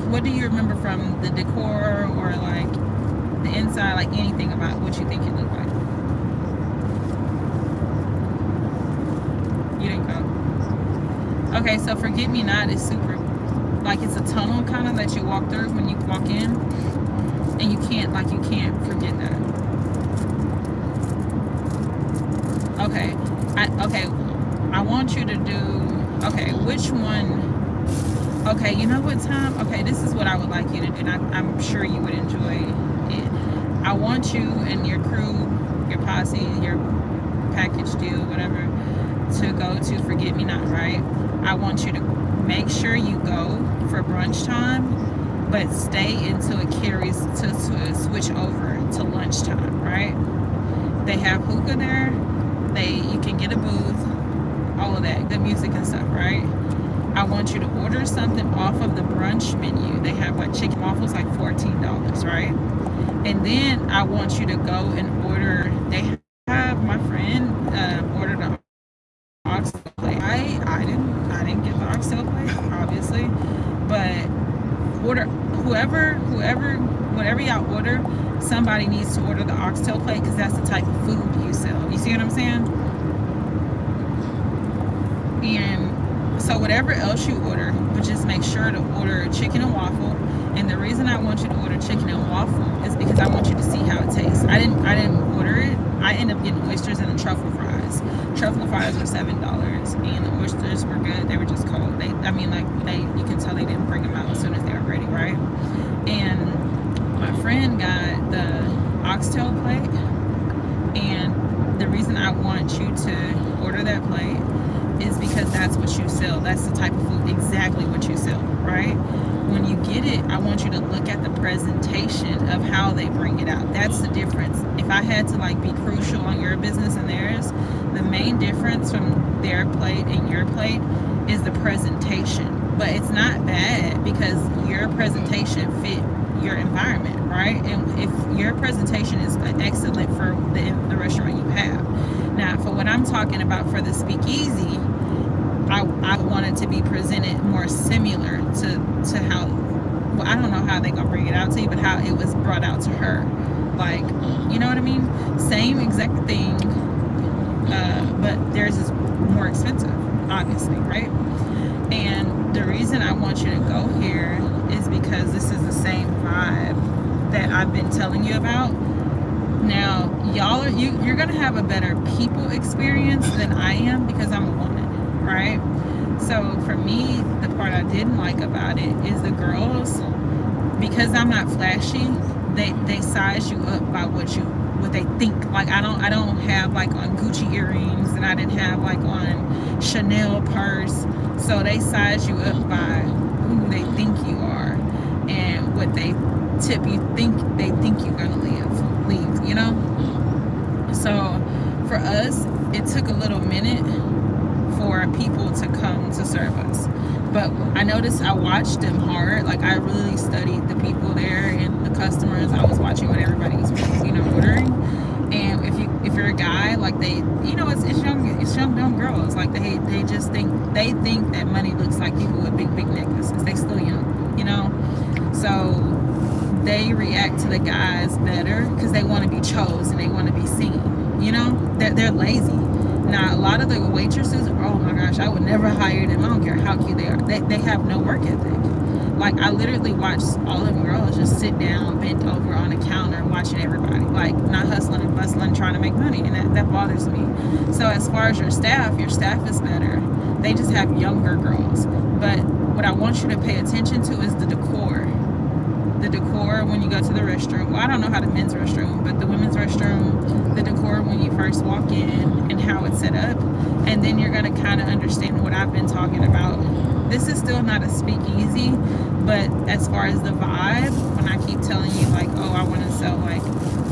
What do you remember from the decor or like the inside, like anything about what you think it looked like? You didn't go. Okay, so Forget Me Not is super, like, it's a tunnel kind of that you walk through when you walk in, and you can't forget that. Okay, I want you to do, okay, which one, okay, you know what time, okay, this is what I would like you to do, and I'm sure you would enjoy it. I want you and your crew, your posse, your package deal, whatever, to go to Forget Me Not, right? I want you to make sure you go for brunch time, but stay until it carries to switch over to lunchtime, right? They have hookah there. You can get a booth, all of that, good music and stuff, right? I want you to order something off of the brunch menu. They have like chicken waffles, like $14, right? And then I want you to go and order. They have, my friend ordered an oxtail plate. I didn't get the oxtail plate, obviously, but order whatever y'all order, somebody needs to order the oxtail plate, because that's the type of food you sell. You see what I'm saying? And so whatever else you order, but just make sure to order chicken and waffle. And the reason I want you to order chicken and waffle is because I want you to see how it tastes. I didn't order it. I ended up getting oysters and the truffle fries. Truffle fries were $7, and the oysters were good. They were just cold. You can tell they didn't bring them out as soon as they were ready, right? And my friend got the oxtail plate, and the reason I want you to order that plate is because that's what you sell. That's the type of food, exactly what you sell, right? When you get it, I want you to look at the presentation of how they bring it out. That's the difference. If I had to be crucial on your business and theirs, the main difference from their plate and your plate is the presentation. But it's not bad, because your presentation fit your environment, right? And if your presentation is excellent for the restaurant you have. Now, for what I'm talking about for the speakeasy, I want it to be presented more similar to how, well, I don't know how they're gonna bring it out to you, but how it was brought out to her. Like, you know what I mean? Same exact thing, but theirs is more expensive, obviously, right? And the reason I want you to go here is because this is the same vibe that I've been telling you about. Now, you're gonna have a better people experience than I am, because I'm a woman, right? So for me, the part I didn't like about it is the girls, because I'm not flashy, they size you up by what they think. Like, I don't have on Gucci earrings, and I didn't have on Chanel purse. So they size you up by who they think you are and what they tip you think you're gonna leave, you know? So for us, noticed, I watched them hard. Like, I really studied the people there and the customers. I was watching what everybody was, ordering. And if you're a guy, like, they, it's young girls. Like, they just think that money looks like people with big necklaces. They still young, So they react to the guys better because they want to be chosen. They want to be seen. They're lazy. Now, a lot of the waitresses, oh my gosh, I would never hire them. I don't care how cute they are. They have no work ethic. Like, I literally watched all of them girls just sit down, bent over on a counter, watching everybody. Like, not hustling and bustling, trying to make money. And that bothers me. So as far as your staff is better. They just have younger girls. But what I want you to pay attention to is the decor. The decor when you go to the restroom. Well, I don't know how the men's restroom, but the women's restroom, the decor when you first walk in and how it's set up. And then you're going to kind of understand what I've been talking about. This is still not a speakeasy, but as far as the vibe, when I keep telling you, like, oh, I want to sell, like,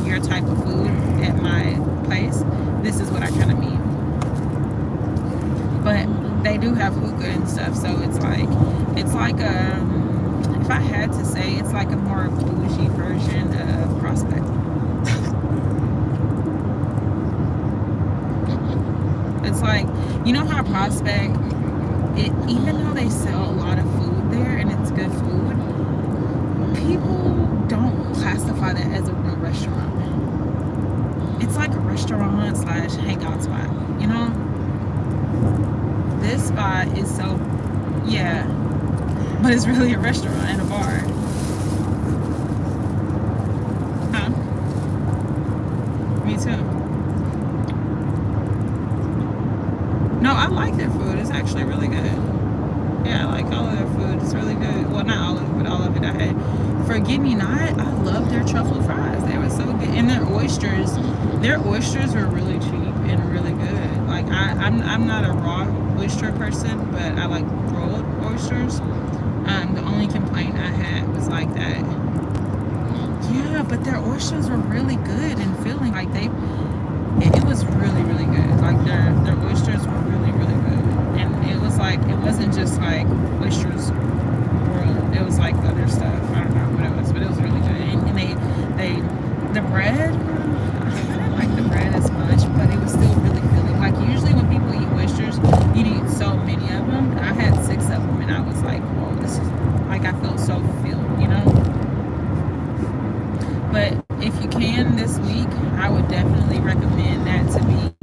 your type of food at my place, this is what I kind of mean. But they do have hookah and stuff, so it's like if I had to say, it's like a more bougie version of Prospect. It's like, how Prospect, even though they sell a lot of food there and it's good food, people don't classify that as a real restaurant. It's like a restaurant / hangout spot, This spot is so, yeah, but it's really a restaurant and a bar. Huh? Me too. No, I like their food. It's actually really good. Yeah, I like all of their food. It's really good. Well, not all of it, but all of it I had. Forget Me Not, I love their truffle fries. They were so good. And their oysters were really cheap and really good. Like, I'm not a raw oyster person, but I like rolled oysters. The only complaint I had was like that. Yeah, but their oysters were really good and filling. Like, it was really, really good. Like, their oysters were really, really good. And it was like, it wasn't just like oysters rolled. It was like other stuff. I don't know what it was, but it was really good. And the bread, I didn't like the bread as much, but it was still really filling. Like, usually when people eat oysters, you eat so many of them. I had 6 of them, and I was like, whoa, this is, like, I felt so filled, But if you can this week, I would definitely recommend that to be,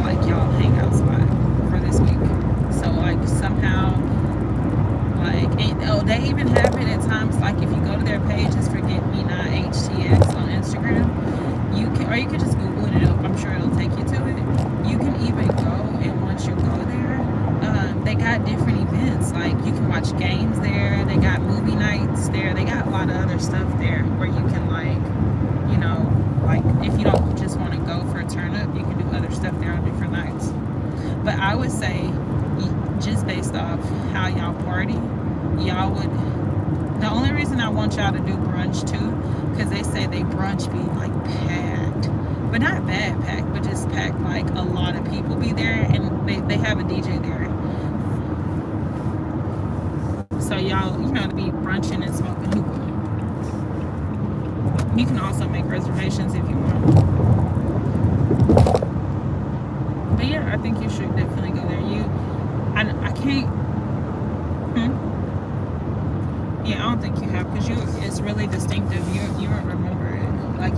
like, y'all hangout spot for this week. So, like, somehow, like, they even have it at times, like, if you go to their page, it's Forget Me Not HTX on Instagram, you can just Google it, I'm sure it'll take you to it. You can even go, and once you go there, they got different events. Like, you can watch games there, they got movie nights there, they got a lot of other stuff there where you can, like, like, if you don't just want to go for a turn up, you can do other stuff there on different nights. But I would say, just based off how y'all party, y'all would, the only reason I want y'all to do brunch too, because they say they brunch be like packed, but not bad packed, but just packed, like a lot of people be there, and they have a DJ there. So y'all, to be brunching and smoking hookah. You can also make reservations if you want. But yeah, I think you should definitely go there. I can't. Yeah, I don't think you have, because it's really distinctive. You won't remember it. Like,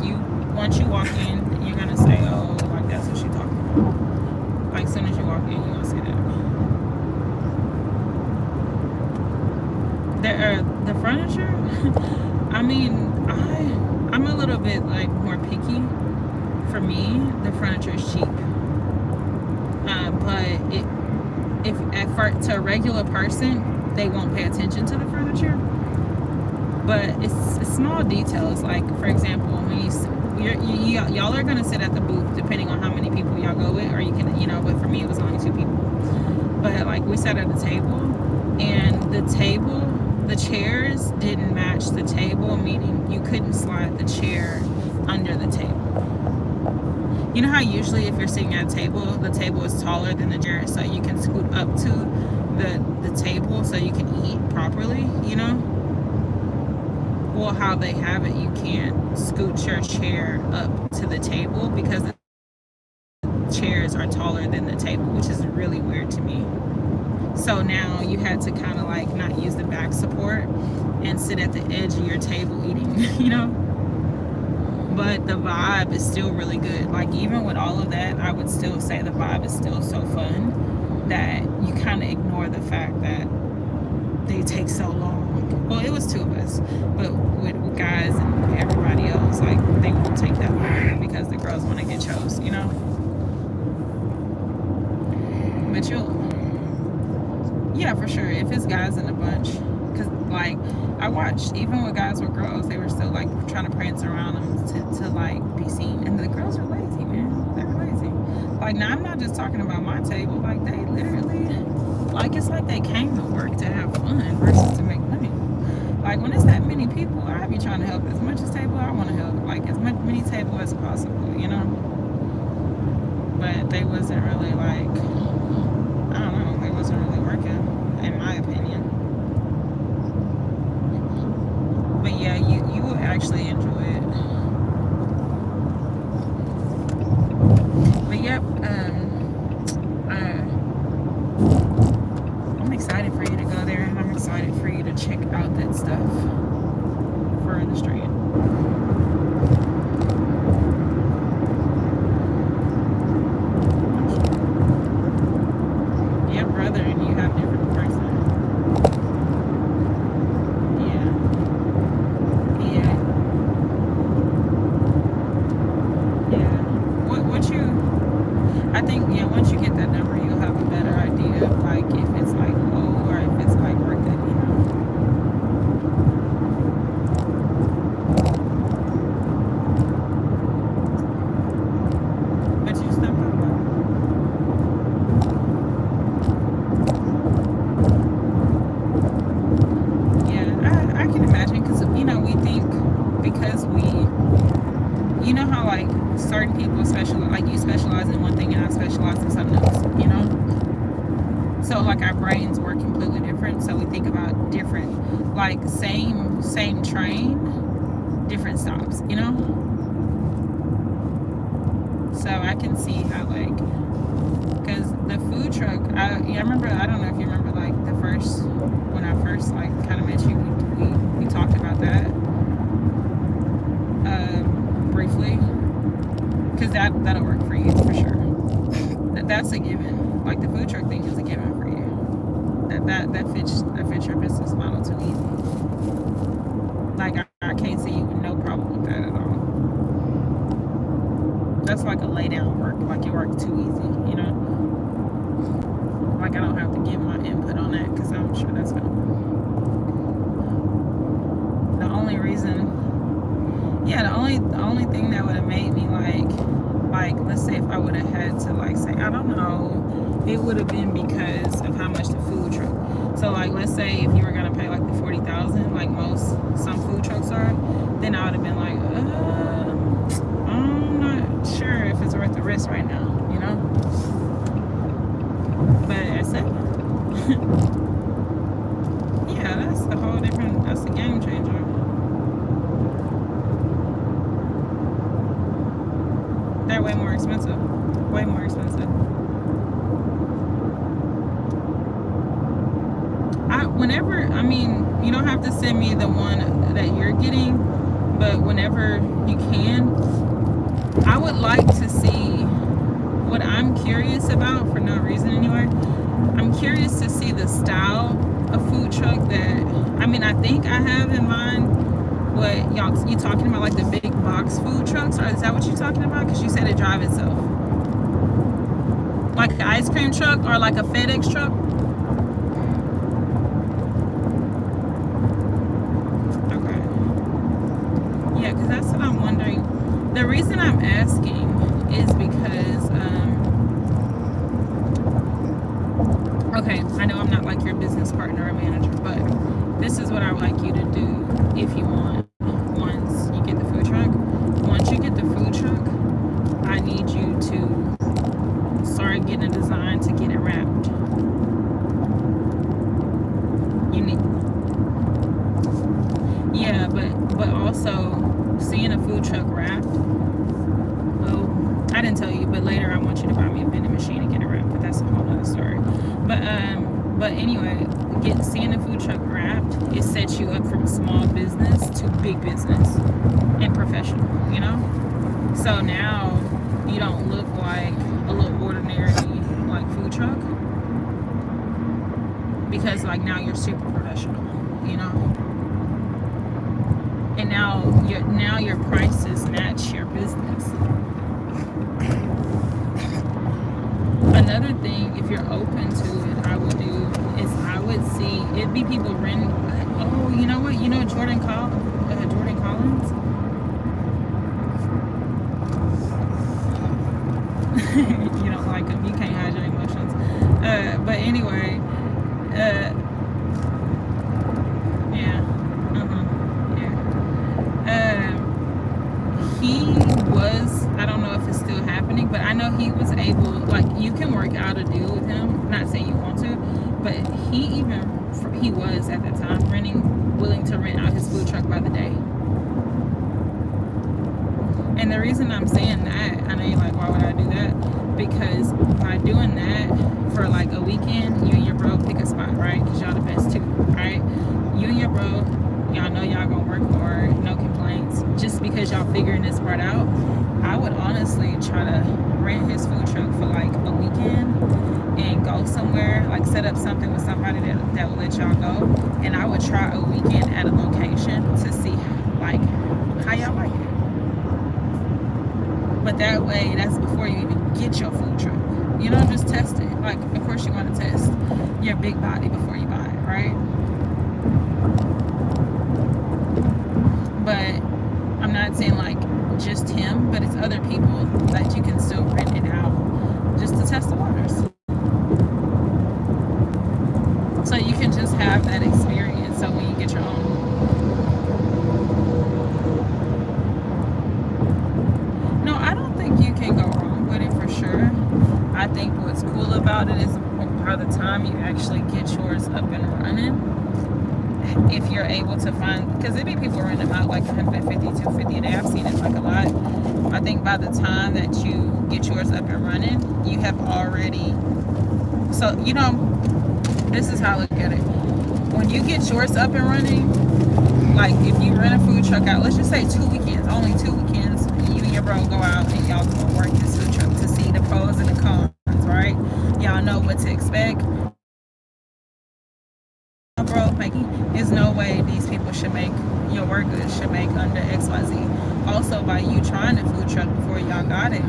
once you walk in, you're gonna say, oh, like, that's what she's talking about. Like, as soon as you walk in, you're gonna see that. The furniture. I mean, I'm a little bit, like, more picky. For me, the furniture is cheap. But to a regular person, they won't pay attention to the furniture. But it's small details. Like, for example, when y'all are gonna sit at the booth, depending on how many people y'all go with, or you can, But for me, it was only 2 people. But, like, we sat at the table, and the chairs didn't match the table, meaning you couldn't slide the chair under the table. You know how usually if you're sitting at a table, the table is taller than the chair, so you can scoot up to, the table so you can eat properly, you know? Well, how they have it, you can't scoot your chair up to the table because the chairs are taller than the table, which is really weird to me. So now you had to kind of like not use the back support and sit at the edge of your table eating, you know? But the vibe is still really good. Like, even with all of that, I would still say the vibe is still so fun that you kind of ignore the fact that they take so long. Well, it was 2 of us, but with guys and everybody else, like, they won't take that long because the girls want to get chose, you know? But yeah, for sure, if it's guys in a bunch, because, like, I watched, even with guys with girls, they were still, like, trying to prance around them to like, be seen. And the girls are lazy, man. They're lazy. Like, now, I'm not just talking about my table. Like, they literally, like, it's like they came to work to have fun versus to make money. Like, when it's that many people, I be trying to help as much as table I want to help. Like, as many table as possible, you know? But they wasn't really, like, I don't know, they wasn't really working, in my opinion. But yeah, you will actually enjoy it. But yep, I'm excited for you to go there, and I'm excited for you to check out that stuff for the street. Yeah, brother, and you have different person. Yeah. Yeah. Yeah. What you, I think, yeah, once you get that number, you'll have a better idea of, like, if it's, like, low or if it's, like, worth it, you know? But you still have yeah, I can imagine, because, you know, we think, because you know how, like, certain people specialize, like, you specialize in one thing and I specialize in something else, you know? So, like, our brains work completely different, so we think about different, like, same train, different stops, you know? So I can see how, like, because the food truck, I remember, I don't know if you remember, like, when I first, like, kind of met you, we talked about that briefly, because that'll work for you for sure. That's a given. Like, the food truck thing is a given for you. That fits your business model too easy. Like, I can't see you with no problem with that at all. That's like a lay down work. Like, you work too easy, you know? Like, I don't have to give my input on that because I'm sure that's gonna. The only reason, yeah, the only thing that would have made me like, let's say if I would have had to, like, say, I don't know, it would have been because of how much the food truck. So, like, let's say if you were gonna pay, like, the $40,000, like some food trucks are, then I would have been like, I'm not sure if it's worth the risk right now, you know? But at 7, yeah, that's the whole different, that's the game changer. They're way more expensive. Way more expensive. I mean, you don't have to send me the one that you're getting, but whenever you can, I would like to see what I'm curious about, for no reason anyway. I'm curious to see the style of food truck that, I mean, I think I have in mind what you talking about, like the big box food trucks, or is that what you're talking about? Because you said it drive itself. Like an ice cream truck or like a FedEx truck? Okay. Yeah, because that's what I'm wondering. The reason I'm asking is because, okay, I know I'm not like your business partner or manager, but this is what I would like you to do if you want. Once you get the food truck, I need you to start getting a design to get it wrapped. later I want you to buy me a vending machine and get it wrapped, but that's a whole other story. But anyway, seeing a food truck wrapped, it sets you up from small business to big business and professional, you know? So now you don't look like a little ordinary like food truck, because like now you're super professional, you know? And now your prices match your business. Another thing, if you're open to it, I would do is I would see it'd be people renting. Oh, you know what? You know Jordan Collins. You don't like him. You can't hide your emotions. But anyway, yeah. He was, I don't know if it's still happening, but I know he was able, like, you can work out a deal with him. Not saying you want to, but he was at that time willing to rent out his food truck by the day. And the reason I'm saying that, I know you're like, why would I do that? Because by doing that for like a weekend, you and your bro pick a spot, right? Because y'all the best too, right? You and your bro, y'all know y'all gonna work hard, no complaints. Just because y'all figuring this part out, I would honestly try to rent his food truck for like a weekend and go somewhere, like set up something with somebody that will let y'all go. And I would try a weekend at a location to see like how y'all like it. But that way, that's before you even get your food truck. You don't just test it. Like, of course you want to test your big body before you buy it, right? But I'm not saying like just him, but it's other people that you can still rent it out just to test the waters. So you can just have that experience. So when you get your own. No, I don't think you can go wrong with it for sure. I think what's cool about it is by the time you actually get yours up and running, if you're able to find, because there be people renting them out like 150, 250 a day. I've seen it like a lot. I think by the time that you get yours up and running, you have already, so you know, this is how I look at it. When you get yours up and running, like if you rent a food truck out, let's just say 2 weekends, only 2 weekends, you and your bro go out and y'all go work this food truck to see the pros and the cons, right? Y'all know what to expect. Bro, there's no way these people should make, your workers should make under XYZ. Also, by you trying the food truck before y'all got it,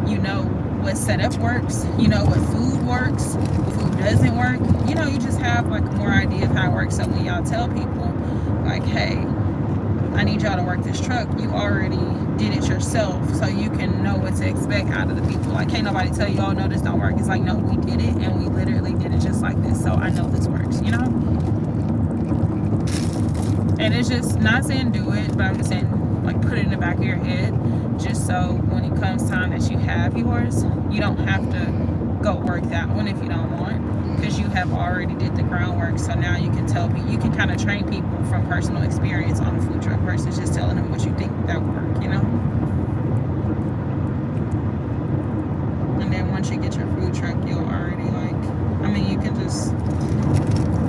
you know what setup works, you know what food works, what food doesn't work. You know, you just have like more idea of how it works. So when y'all tell people, like, hey, I need y'all to work this truck, you already did it yourself, so you can know what to expect out of the people. Like, can't nobody tell you, oh no, this don't work. It's like, no, we did it, and we literally did it just like this, so I know this works, you know? And it's just, not saying do it, but I'm just saying, like, put it in the back of your head, just so when it comes time that you have yours, you don't have to go work that one if you don't want, because you have already did the groundwork. So now you can tell people, you can kind of train people from personal experience on a food truck versus just telling them what you think that would work, you know? And then once you get your food truck, you'll already you can just,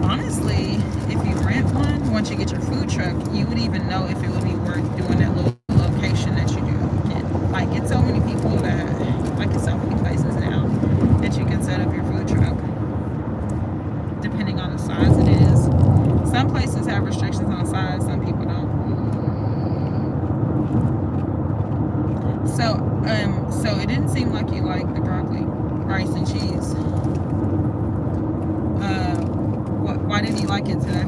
honestly, if you rent one, once you get your food truck, you would even know if it would be worth doing that little location that you do again. Like, it's so many people that, like, it's so many places now that you can set up your food truck, depending on the size it is. Some places have restrictions on size, some people don't. So it didn't seem like you liked the broccoli, rice, and cheese. Why didn't you like it today?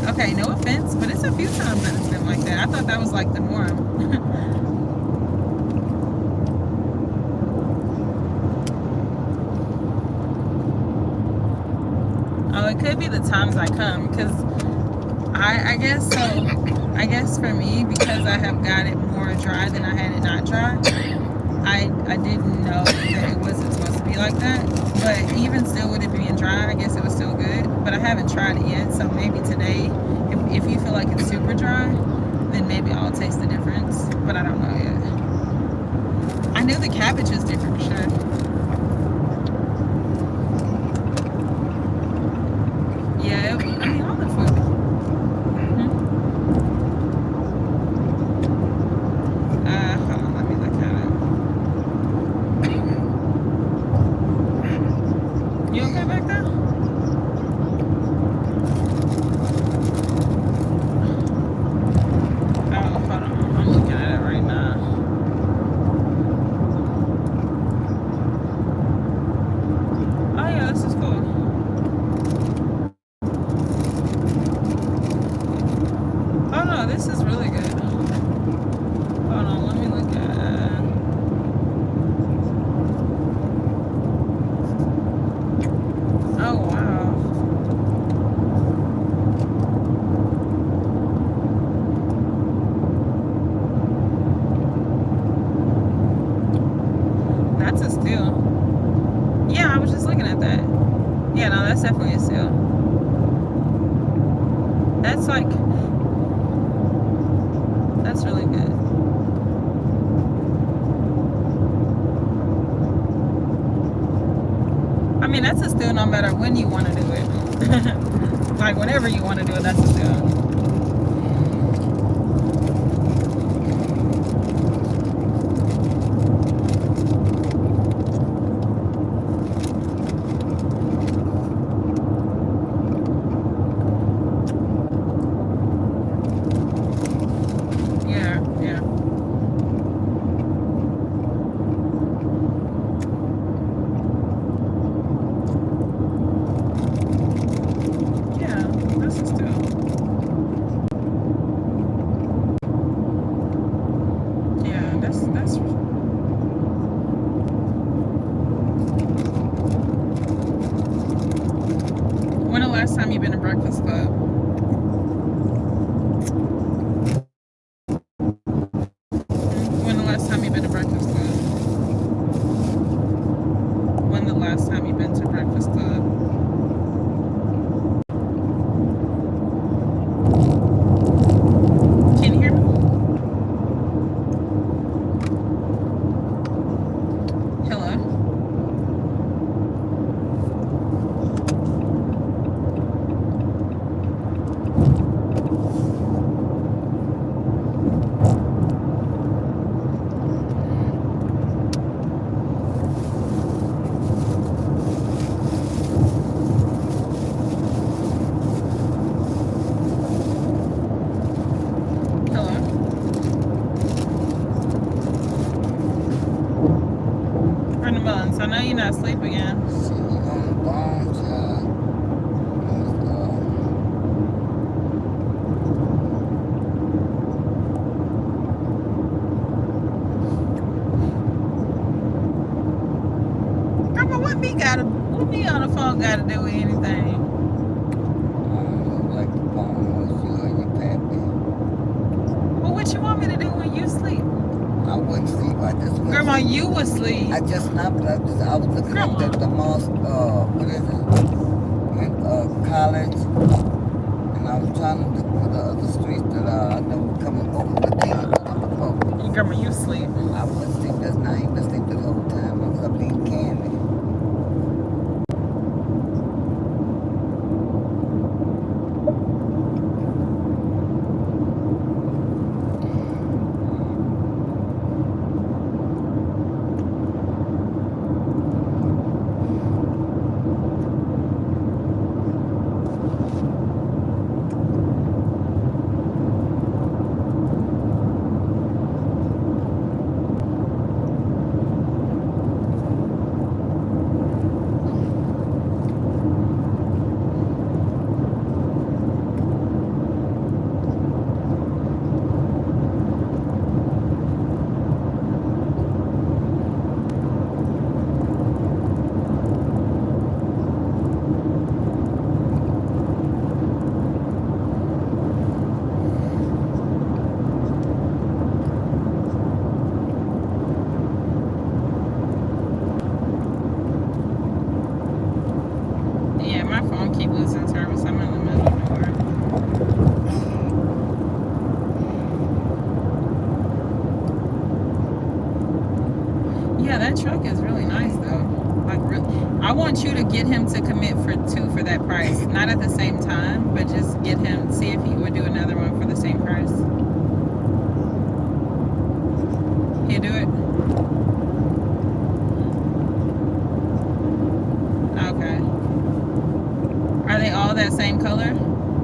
Okay, no offense, but it's a few times that it's been like that. I thought that was like the norm. Oh, it could be the times I come, because I guess so. I guess for me, because I have got it more dry than I had it not dry, I didn't know that it wasn't supposed to be like that. But even still with it being dry, I guess it was still good. But I haven't tried it yet, so maybe today this is really good. Hold on, let me look at. Oh wow. That's a steal. Yeah, I was just looking at that. Yeah, no, that's definitely a steal. That's like, that's really good. I mean, that's a steal no matter when you want to do it. Like, whenever you want to do it, that's a steal. Yeah, yeah. Yeah, that's a steal. Yeah, that's when the last time you been to Breakfast Club? When the last time you been to Breakfast Club? When the last time you been to Breakfast Club? Can you hear me? Hello? Hello? Brenda Mullins, I know you're not asleep again. See, we on the bone, child. Grandma, what me on the phone got to do with anything? Look like the bone was you or your pappy. Well, what you want me to do when you sleep? I wouldn't sleep. I just went. Grandma, you was asleep. I just not, but I was looking Grandma. at the mosque, what is it? In college. And I was trying to look for the other streets that I know were coming over the thing. Grandma, you sleep. I wouldn't sleep just now. I ain't been sleep the whole time. I was up eating candy. Yeah, my phone keep losing service. I'm in the middle of nowhere. Yeah, that truck is really nice though. Like, I want you to get him to commit for 2 for that price. Not at the same time, but just get him, see if he would do another one for the same price. He'll do it? Okay. Are they all that same color?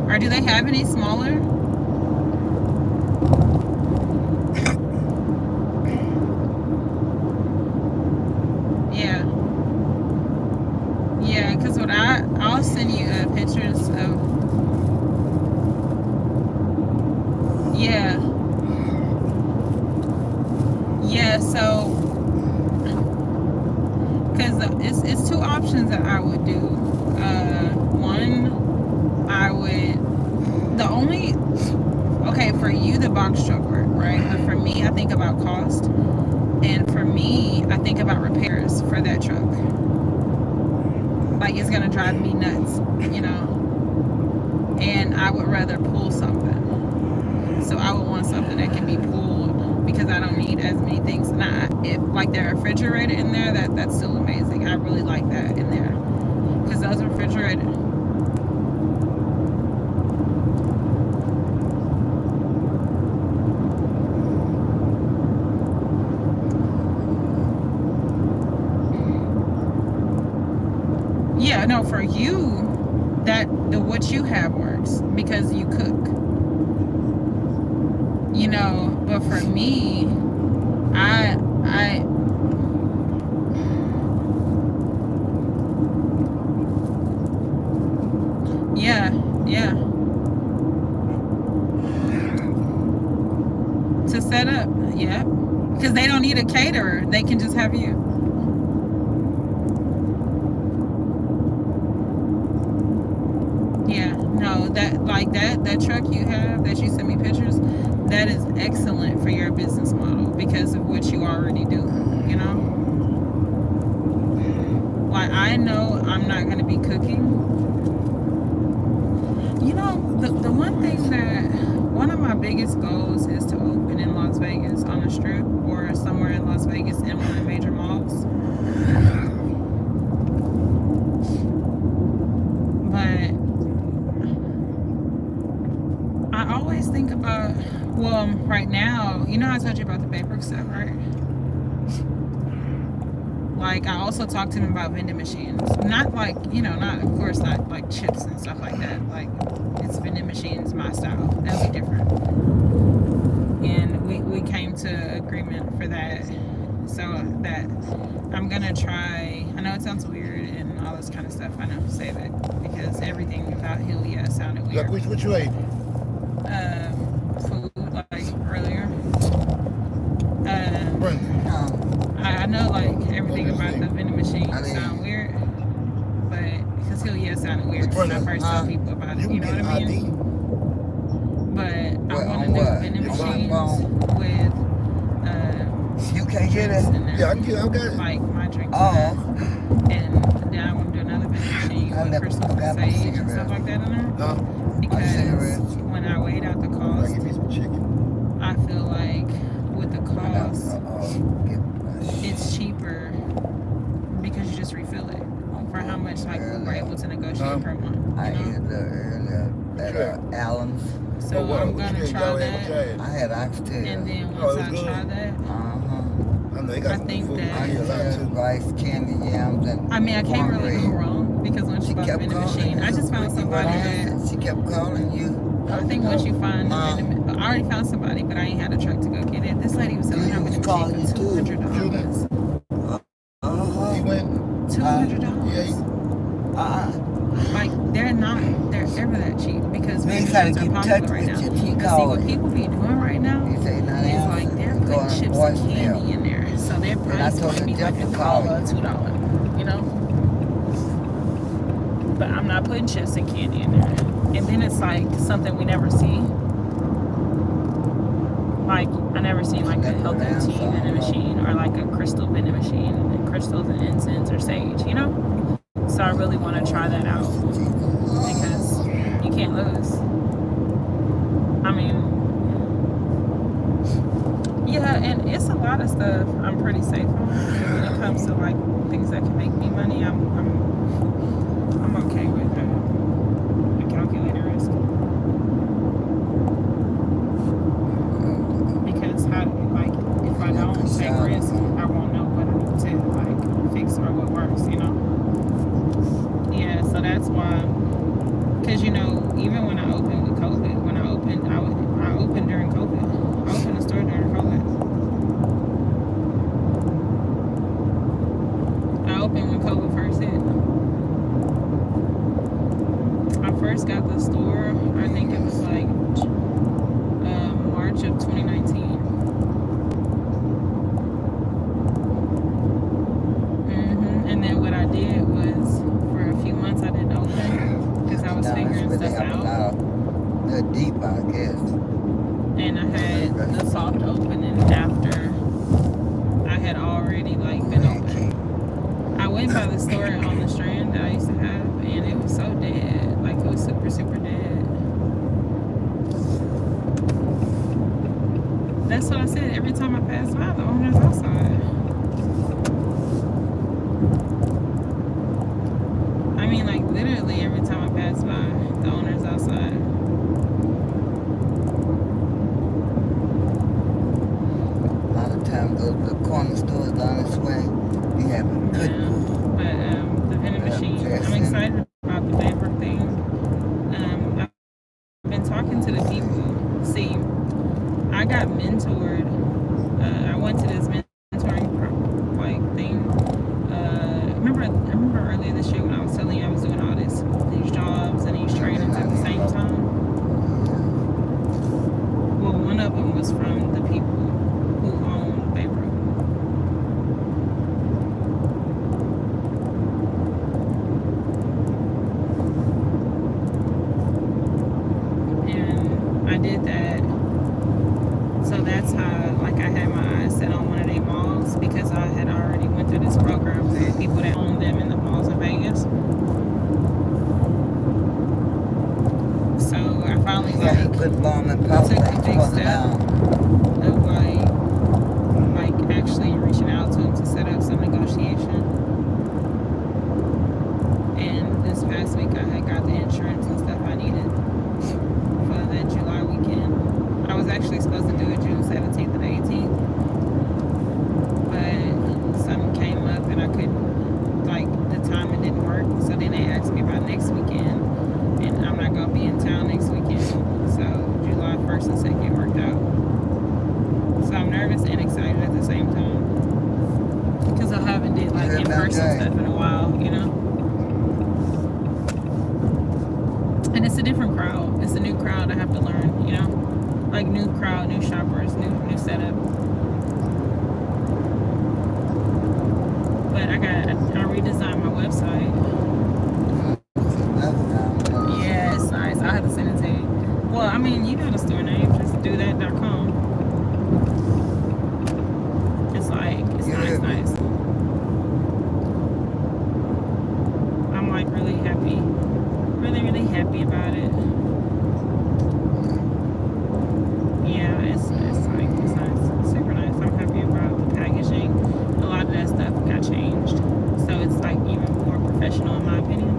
Or do they have any smaller? Yeah. Yeah, because what I'll send you pictures of. Yeah, box truck work, right? But for me, I think about cost. And for me, I think about repairs for that truck. Like, it's gonna drive me nuts, you know? And I would rather pull something. So I would want something that can be pulled because I don't need as many things. Now, if like the refrigerator in there, that's still amazing. I really like that in there. Because those refrigerators, yeah, no, for you, what you have works because you cook, you know. But for me, I yeah, to set up, yeah, because they don't need a caterer, they can just have you. Yeah, no, that truck you have that you sent me pictures, that is excellent for your business model because of what you already do, you know? Like, I know I'm not going to be cooking. You know, the one thing that, one of my biggest goals is to open in Las Vegas on a strip or somewhere in Las Vegas in one of the major malls. But I always think about, well, right now, you know how I told you about the Baybrook stuff, right? Like, I also talked to him about vending machines. Not like, you know, not, of course, not like chips and stuff like that. Like, it's vending machines, my style. That'll be different. And we came to agreement for that. So that I'm going to try, I know it sounds weird and all this kind of stuff. I know, save it. Because everything about Helia sounded weird. Like, what you ate? Food, like, earlier. No. I know, like, everything about the vending machine sound weird, but because Helia sounded weird when I first told people about it, you know what I mean? But I want to do vending machines with You can't get it? Yeah, I can get it. I got it. like my drinks. Oh. And then I want to do another vending machine with crystal sage and stuff like that in there. Huh? Because when I weighed out the I cost, give me some chicken. I feel like with the cost, it's cheaper because you just refill it for how much like we were able to negotiate per month. I ate You it a know? little earlier at Allen's. So I'm gonna try that, I had oxtail. and then Oh, once it I was try good. that, I know they got I some think food. that- I eat a lot Oxtail, too. rice, candy yams, and I mean I can't really go cornbread. wrong because once you She buy the kept vending calling machine, I you. just found somebody that She kept calling you. I think once you find the vending, I already found somebody, but I ain't had a truck to go get it. This lady was selling her vending machine for $200. He went. $200. Like they're ever that cheap because They vending try to machines are get in touch popular right now. with you. She But see called what you. people be doing right now He said, "Now is like they're putting chips and candy in there, so their I price told might her be Jeff like a to call $1, you. $2, you know. But I'm not putting chips and candy in there, and then it's like something we never see. Like I never seen like a health and tea vending machine or like a crystal vending machine and crystals and incense or sage, you know. So I really want to try that out because you can't lose. I mean, yeah, and it's a lot of stuff I'm pretty safe on. And when it comes to like things that can make me money, I'm okay with a calculated risk. Because how, like, if I don't take risk, I won't know what to like fix or what works, you know. Yeah, so that's why. Cause you know, even when I opened with COVID, when I opened during COVID. I opened a store during COVID. I opened when COVID first hit. I first got the store, I think it was like March of 2019. And then what I did was, for a few months I didn't open because I was figuring stuff out. They're deep, I guess. And I had by, the owner's outside. I mean, like, literally every time I pass by, the owner's outside. A lot of times go to the corner stores down this way, you have good Yeah. food. But the vending Yeah, machine, I'm Jackson. excited about the paper thing. I've been talking to the people. See, I got mentored. I went to this mentoring thing. I remember earlier this year when I was telling you I was doing all these jobs and these trainings at the same time. Well, one of them was from the people who own Baybrook. And I did that. So that's how, like, I had my eyes set on one of their malls because I had already went through this program for people that own them in the malls in Vegas. So I finally, Yeah, like, good mom and pop took the things big for step now. of, like actually reaching out to them to set up some negotiation. And this past week I had got the insurance and stuff I needed for that July weekend. I was actually supposed to do it June 17th and 18th, but something came up and I couldn't, like, the timing didn't work. So then they asked me about next weekend, and I'm not gonna be in town next weekend. So July 1st and 2nd worked out. So I'm nervous and excited at the same time because I haven't did like Yeah, in-person okay. stuff in a while, you know. And it's a different crowd. It's a new crowd I have to learn, you know. Like new crowd, new shoppers, new setup. But I redesigned my website. Yeah, it's nice. I'll have to send it to you. Well, I mean, you know the store name, just do that.com. It's Yeah. nice. I'm like really happy about it. Yeah, it's nice, super nice. I'm happy about the packaging. A lot of that stuff got changed, so it's like even more professional in my opinion.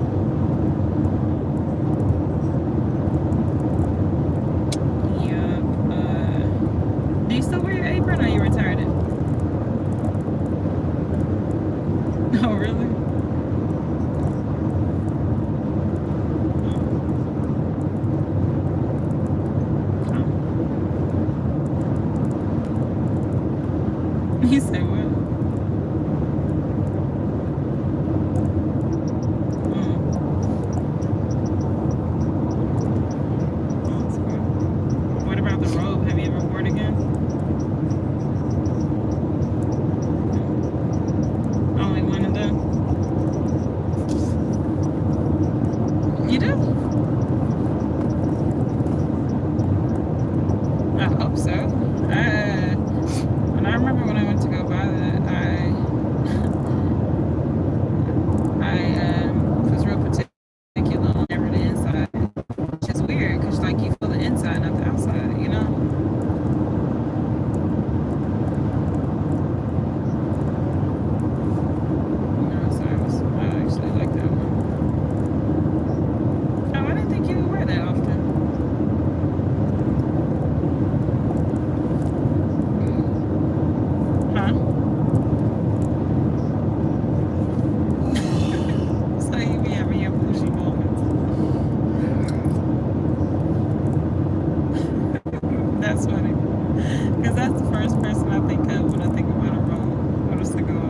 Yeah. Do you still wear your apron, or you retired it? Oh, really? He said what? That's cool. What about the robe? Have you ever worn it again? Only one of them? You do? I hope so. And I remember when I went to go buy that, I was real particular on every the inside. Which is weird, because like you feel the inside, not the outside, you know? So I actually like that one. Oh, I didn't think you would wear that often. Huh? So you be having your bougie moments. That's funny. Because that's the first person I think of when I think about a robe or a cigar.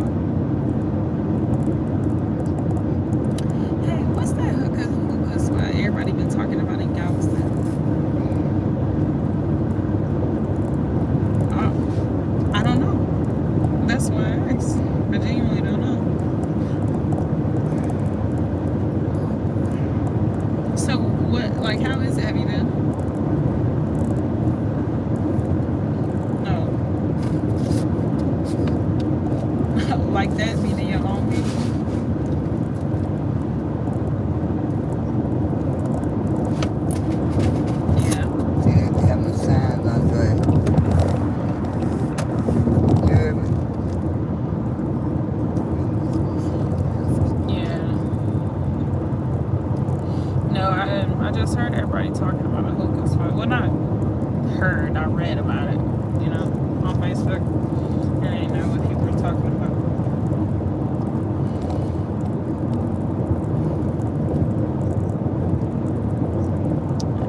Hey, what's that hookah spot everybody been talking about in Galveston? I don't know. That's why I asked. I genuinely don't know. So what, like, how is it? Have you been? No. Like that, meaning your own people? Yeah. See, they have no signs, Andre. You No, I just heard everybody talking about a hookah spot. Well, not heard, I read about it, you know, on Facebook. And I didn't know what people were talking about.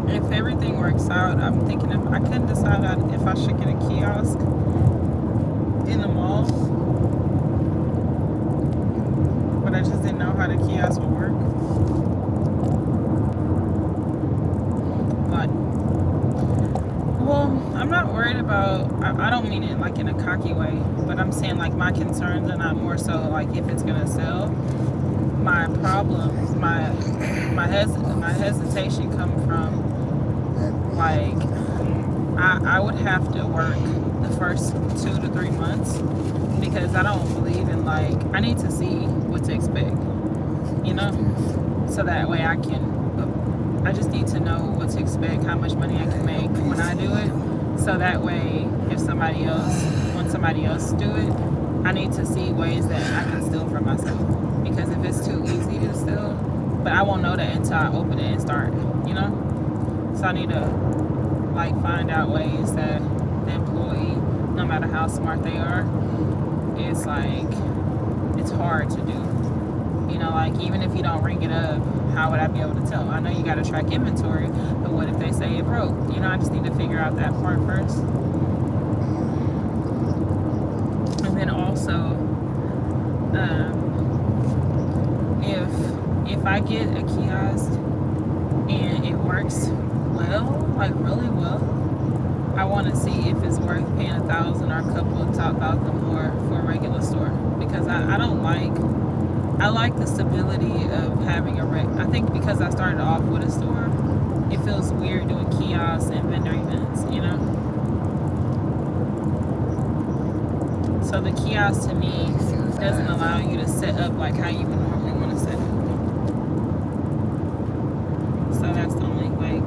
If everything works out, I'm thinking if I couldn't decide if I should get a kiosk in the mall, but I just didn't know how the kiosk would work. But, well, I'm not worried about, I don't mean it like in a cocky way, but I'm saying like my concerns are not more so like if it's gonna sell. My problems, my hesitation come from like I would have to work the first 2 to 3 months because I don't believe in like I need to see what to expect, you know, so that way I just need to know what to expect, how much money I can make when I do it, so that way when somebody else do it, I need to see ways that I can steal from myself, because if it's too easy to steal, but I won't know that until I open it and start, you know. So I need to like find out ways that the employee, no matter how smart they are, it's like it's hard to do. You know, like even if you don't ring it up, how would I be able to tell? I know you got to track inventory, but what if they say it broke? You know, I just need to figure out that part first. And then also, if I get a kiosk and it works well, like really well, I want to see if it's worth paying $1,000 or a couple of $1,000 more for a regular store, because I don't like. I like the stability of having I think because I started off with a store, it feels weird doing kiosks and vendor events, you know? So the kiosk to me doesn't allow you to set up like how you would normally want to set up. So that's the only, like,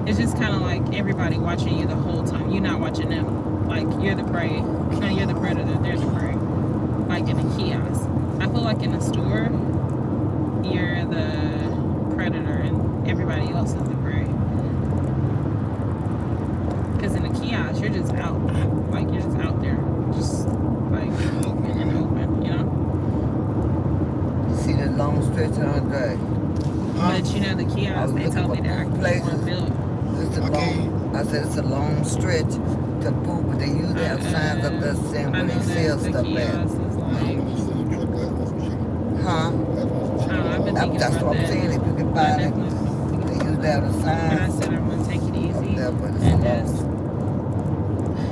it's just kind of like everybody watching you the whole time. You're not watching them. Like, you're the prey. No, you're the predator. They're the prey. Like in a kiosk. I feel like in a store, you're the predator and everybody else is the prey. Because in a kiosk, you're just out. Like, you're just out there. Just, like, open and open, you know? See the long stretch on the drag? But, you know, the kiosk, they told me that I can't build. It's a long, I said it's a long stretch to poop, but they usually have signs up there saying where they sell stuff at. Huh? That's what I'm saying. If you can find it, they usually have the But I signs said I'm going to take it easy there, but it's and long. just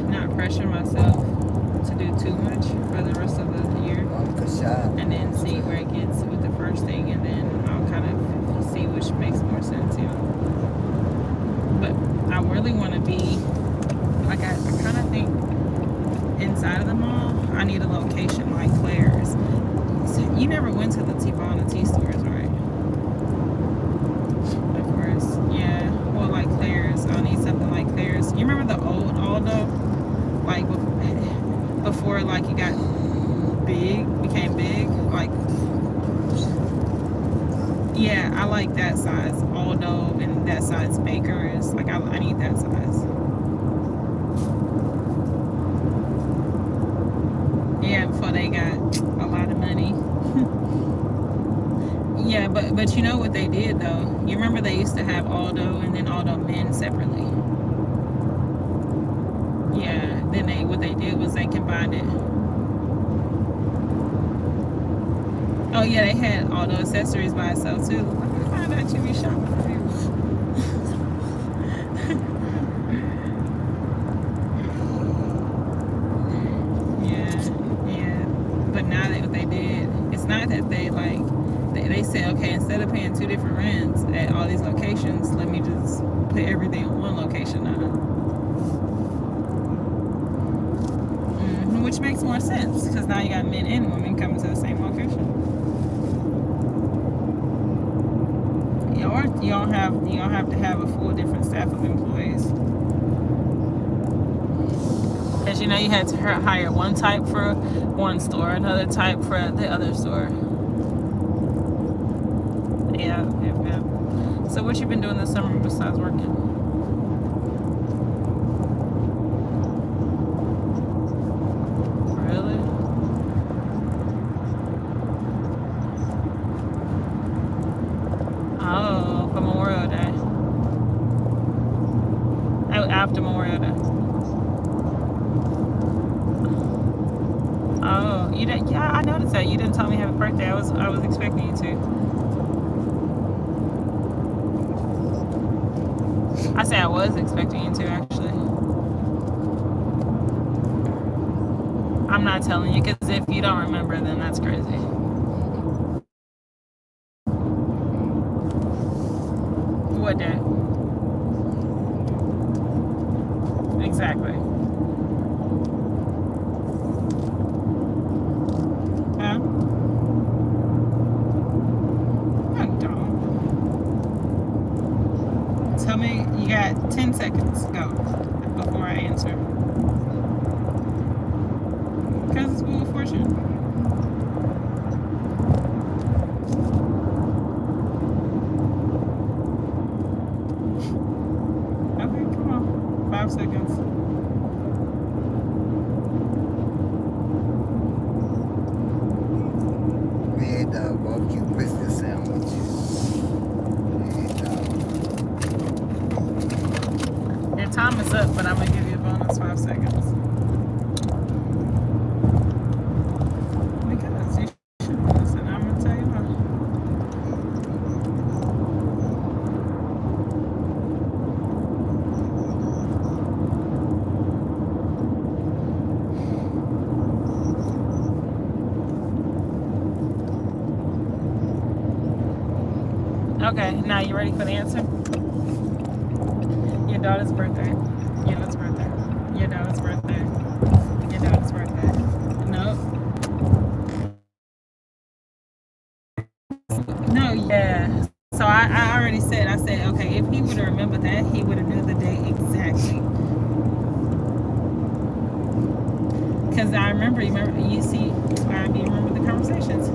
not pressure myself to do too much for the rest of the year. And then see where it gets with the first thing, and then I'll kind of see which makes more sense, you know. But I really want to be, like, I kind of think inside of the mall, I need a location like Claire's. So you never went to the T-Bone and T-stores, right? Of course, yeah. Well, like Claire's, I'll need something like Claire's. You remember the old Aldo? Like, before, like, it got became big, like, yeah, I like that size Aldo and that size Baker's. Like, I need that size. Yeah, before they got a lot of money. Yeah, but you know what they did though? You remember they used to have Aldo and then Aldo Men separately. Yeah, then what they did was they combined it. Oh yeah, they had Aldo accessories by itself too. Let me find out you be shopping for you. Yeah. But now what they did, it's not that they like, they said, okay, instead of paying 2 different rents at all these locations, let me just put everything in one location now. Which makes more sense, because now you got men and women coming to the same location. Or you don't have to have a full different staff of employees. Because you know you had to hire one type for one store, another type for the other store. Yeah. So So what you been doing this summer besides working? Really? Oh, for Memorial Day. Oh, after Memorial Day. Oh, you didn't? Yeah, I noticed that. You didn't tell me happy birthday. I was expecting you to. I say I was expecting you to, actually. I'm not telling you, because if you don't remember, then that's crazy. What day? Exactly. Huh? I'm dumb. Tell me, you got 10 seconds. Go. Before I answer. Because it's Wheel of Fortune. Okay, come on. 5 seconds. Red dog barbecue brisket sandwich. Red dog. Your time is up, but I'm going to give you a bonus 5 seconds. Because you should listen. I'm going to tell you why. Okay, now you ready for the answer? Your daughter's birthday. Your daughter's birthday. Your daughter's birthday. Your daughter's birthday. Nope. No, yeah. So I already said, okay, if he would have remembered that, he would have knew the date exactly. Because I remember, you see, I remember the conversations.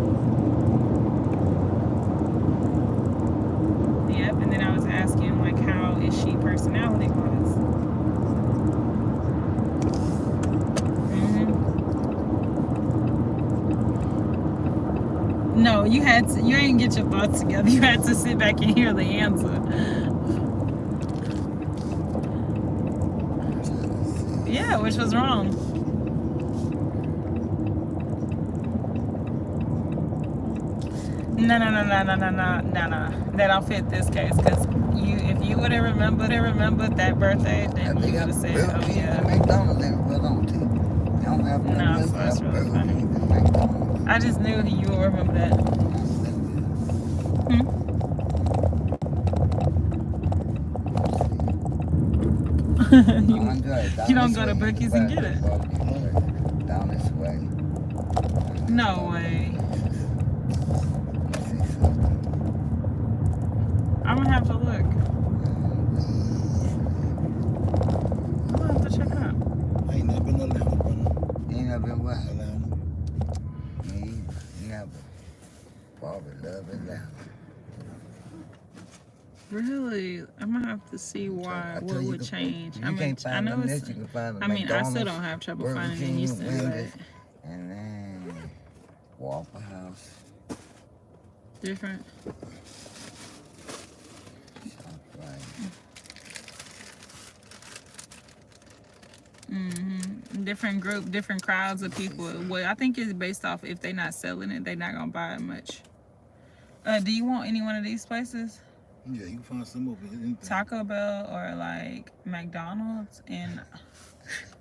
Yep, and then I was asking, like, how is she personality-wise? No, you ain't get your thoughts together. You had to sit back and hear the answer. Yeah, which was wrong. No. That don't fit this case, because if you would have remembered that birthday, then you would have said, oh yeah. McDonald's everywhere, don't they? They don't have No, so that's really funny. I just knew you would remember that. You don't go to Buc-ee's and get it. Down this way. No way. I'm gonna have to look. I'm gonna have to check it out. I ain't never been to Atlanta, brother. You ain't never been what? Atlanta. Me, never. Probably love Atlanta. Really? I'm gonna have to see why. What would change? You can't find them this, you can find them I mean, I still don't have trouble finding it in Houston, but and then Waffle House. different. Different group, different crowds of people. Well, I think it's based off if they're not selling it, they're not gonna buy it much. Do you want any one of these places? Yeah, you can find some over here. Taco Bell or like McDonald's, and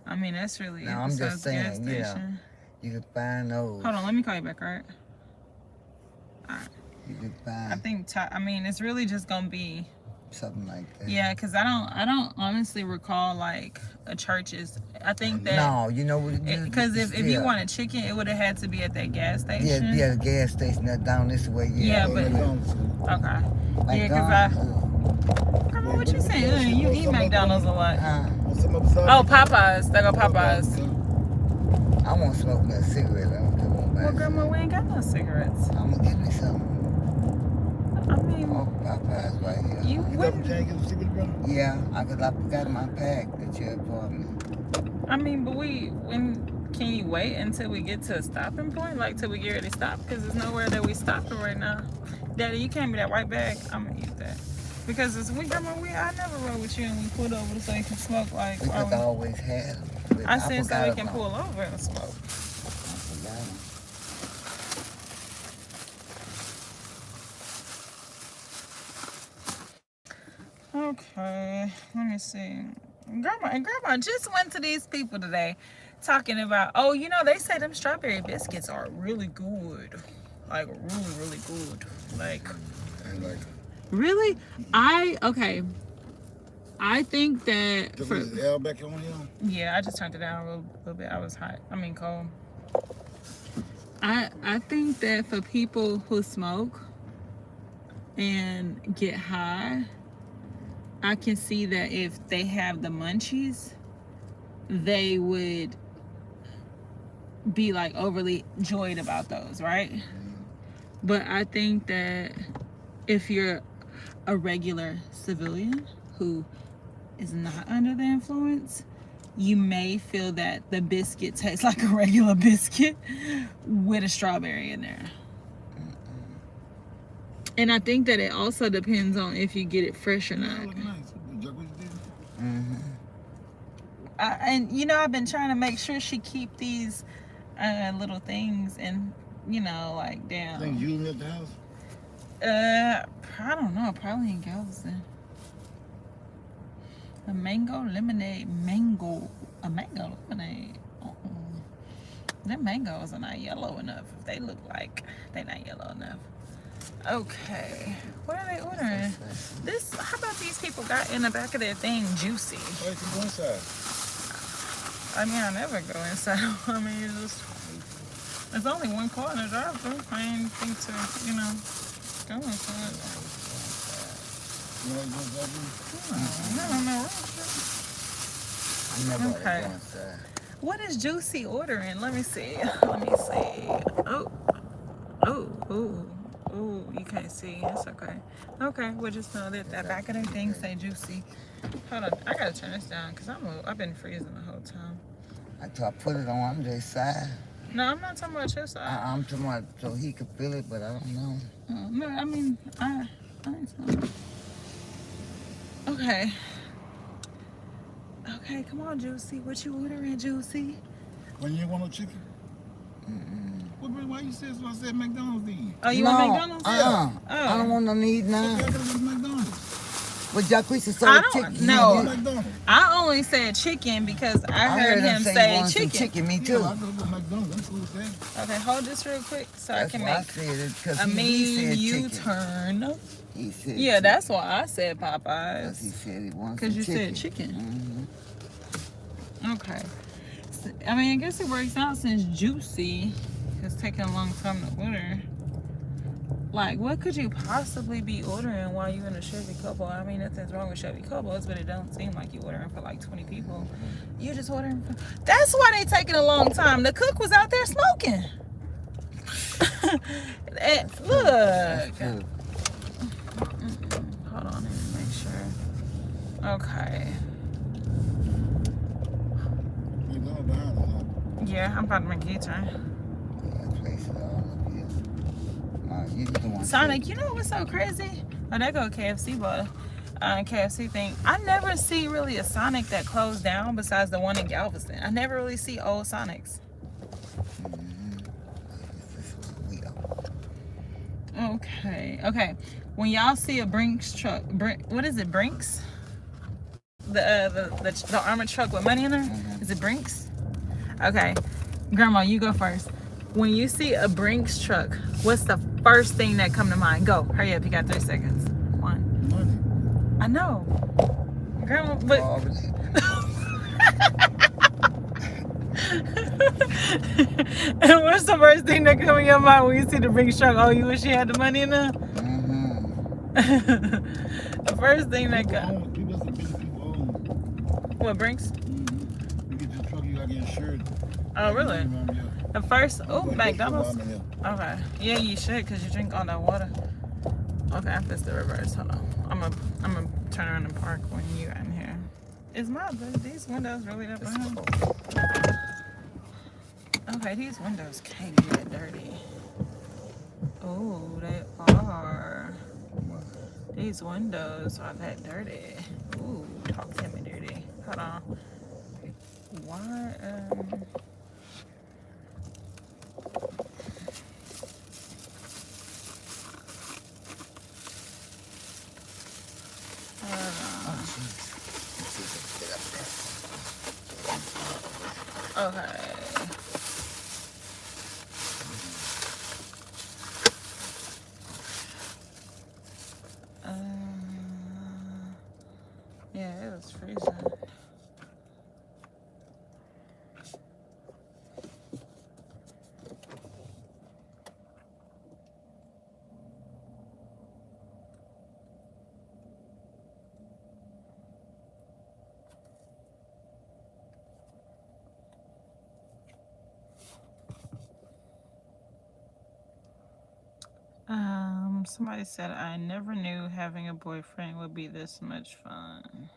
I mean that's really. No, I'm just saying, yeah. You can find those. Hold on, let me call you back, alright? Alright. You can find. I think I mean it's really just gonna be something like that. Yeah, because I don't honestly recall like a church's. I think that no, you know what? Because if you wanted chicken, it would have had to be at that gas station. Yeah, the gas station that down this way. Yeah, but okay. Yeah, because Grandma, what you saying? You eat McDonald's a lot. Oh, Popeyes. They go Popeyes. I won't smoke me a cigarette. I don't care what. Well, Grandma, we ain't got no cigarettes. I'm gonna give me some. I mean, Oh, Popeye's right here. you You got some wouldn't. change in the secret, brother? Yeah, I forgot my pack that you had for me. I mean, but can you wait until we get to a stopping point? Like, till we get ready to stop? Because there's nowhere that we stopping right now. Daddy, you can't be that white bag. I'm going to use that. Because I never rode with you and we pulled over so you can smoke. Like, Because I always had them. But I said so forgot we can about pull over and smoke. I forgot 'em. Okay, let me see. Grandma just went to these people today talking about, oh, you know, they say them strawberry biscuits are really good. Like, really, really good. Like, And like, really? I think that took for, his L back on him. yeah, I just turned it down a little bit. I was hot. I mean, cold. I think that for people who smoke and get high, I can see that if they have the munchies, they would be like overly joyed about those, right? But I think that if you're a regular civilian who is not under the influence, you may feel that the biscuit tastes like a regular biscuit with a strawberry in there. And I think that it also depends on if you get it fresh or Yeah, not. look nice. Jack, what you did? Mm-hmm. And you know, I've been trying to make sure she keep these little things and, you know, like down. Think you at the house? I don't know, probably in Galveston. A mango lemonade, a mango lemonade. Them mangoes are not yellow enough. If they look like they're not yellow enough. Okay, what are they ordering? This, how about these people got in the back of their thing juicy? Why you go inside? I mean, I never go inside. I mean, there's only one car in the drive-thru. I didn't think to, you know, go inside. You know, you go inside? No. I never Okay. go inside. What is Juicy ordering? Let me see. Oh, you can't see. It's okay. Okay, we'll just know that back of their thing say Juicy. Hold on, I gotta turn this down because I've been freezing the whole time. I put it on Andre's side. No, I'm not talking about your side. I'm talking about so he could feel it, but I don't know. No, I mean, I ain't talking. Okay. Okay, come on, Juicy. What you ordering, Juicy? When you want no chicken? Well, bro, why you said so? I said McDonald's then. Oh, you no, want McDonald's? I don't want no need Okay, I now. gotta go to McDonald's. But Jacquees is I so don't chicken. know. McDonald's. I only said chicken because I heard him he say wanted some chicken. chicken. Me Yeah, too. I gotta go to McDonald's. I'm cool with that. Okay, hold this real quick so I That's can why I make said it because a he mean said U-turn. chicken. He said Yeah, chicken. that's why I said Because he Popeyes. said he wanted Because some you chicken. said chicken. Mhm. Okay. So, I mean, I guess it works out since Juicy is taking a long time to order. Like, what could you possibly be ordering while you in a Chevy Couple? I mean, nothing's wrong with Chevy Couples, but it don't seem like you ordering for like 20 people. You just ordering for... That's why they taking a long time. The cook was out there smoking. Look. Good. Hold on, let me make sure. Okay. McDonald's behind us, huh? Yeah, I'm about to make a U-turn. That place is all up here. You the one Sonic, you know what's so crazy? Oh, there go KFC, but KFC thing. I never see really a Sonic that closed down besides the one in Galveston. I never really see old Sonics. Okay. When y'all see a Brinks truck, what is it, Brinks? The armored truck with money in there? Is it Brinks? Okay, Grandma, you go first. When you see a Brinks truck, what's the first thing that come to mind? Go, hurry up, you got 3 seconds. 1. Money. I know. Grandma, but... And what's the first thing that come in your mind when you see the Brinks truck? Oh, you wish you had the money in there? The first thing that comes... People that's the business people own. What, Brinks? You get your truck, you gotta get insured. Oh, really? Yeah. The first... Oh, Like, McDonald's? yeah. Okay. Yeah, you should because you drink all that water. Okay, I fixed the reverse. Hold on. I'm gonna turn around and park when you got in here. Is these windows really that bad? Okay, these windows can't be that dirty. Oh, they are. These windows are that dirty. Ooh, talk to me dirty. Hold on. Why, okay. Yeah, it was freezing. Somebody said, I never knew having a boyfriend would be this much fun.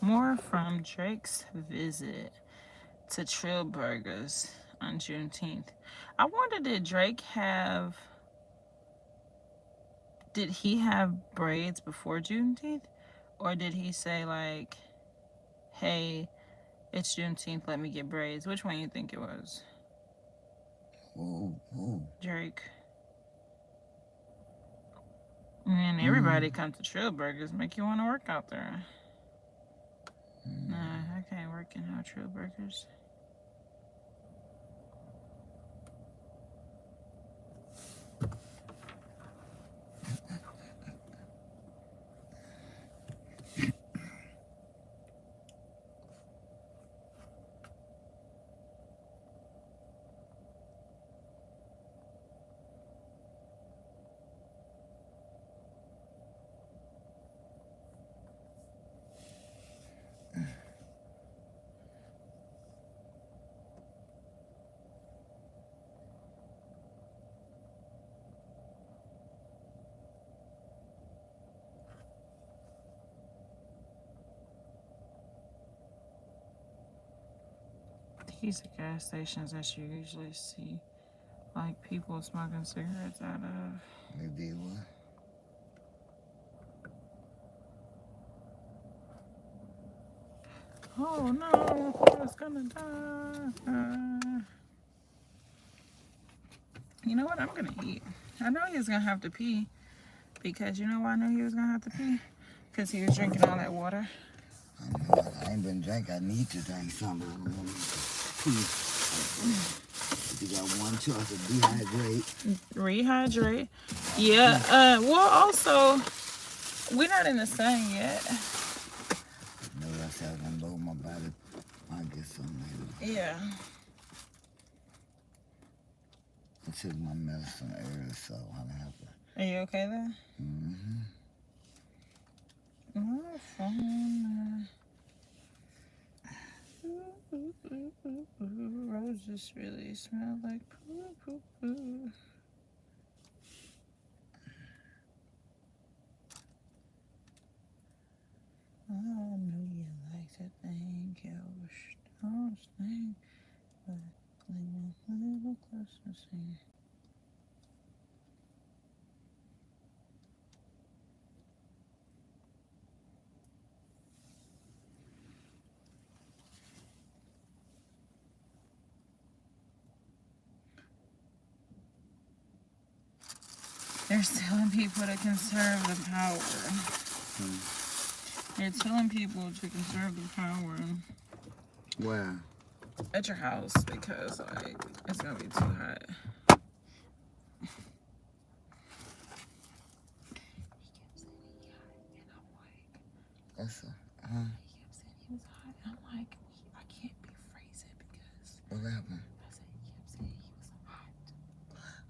More from Drake's visit to Trill Burgers on Juneteenth. I wonder, did he have braids before Juneteenth? Or did he say like, hey, it's Juneteenth, let me get braids? Which one you think it was? Drake. And everybody come to Trill Burgers, make you want to work out there. Nah, I can't work in no Trill Burgers. These are gas stations that you usually see, like, people smoking cigarettes out of. Maybe what? Oh no, I was gonna die. You know what? I'm gonna eat. I know he was gonna have to pee. Because you know why I knew he was gonna have to pee? Because he was drinking all that water. I know. I ain't been drinking. I need to drink something. I'm gonna pee. You got one choice to dehydrate. Rehydrate. Yeah. Well, also, we're not in the sun yet. Maybe I said I was gonna load my body. I'll get something later. Yeah. I took my medicine early, so I don't have to. Are you okay then? Mm-hmm. Oh, fun. Roses really smell like poo. I know you like to think your stones thing, but lean a little closer, see. They're telling people to conserve the power. They're telling people to conserve the power. Where? at your house because like it's gonna be too hot. That's a, huh? He kept saying he was hot. I'm like, I can't be freezing because What happened? I said he kept saying he was hot.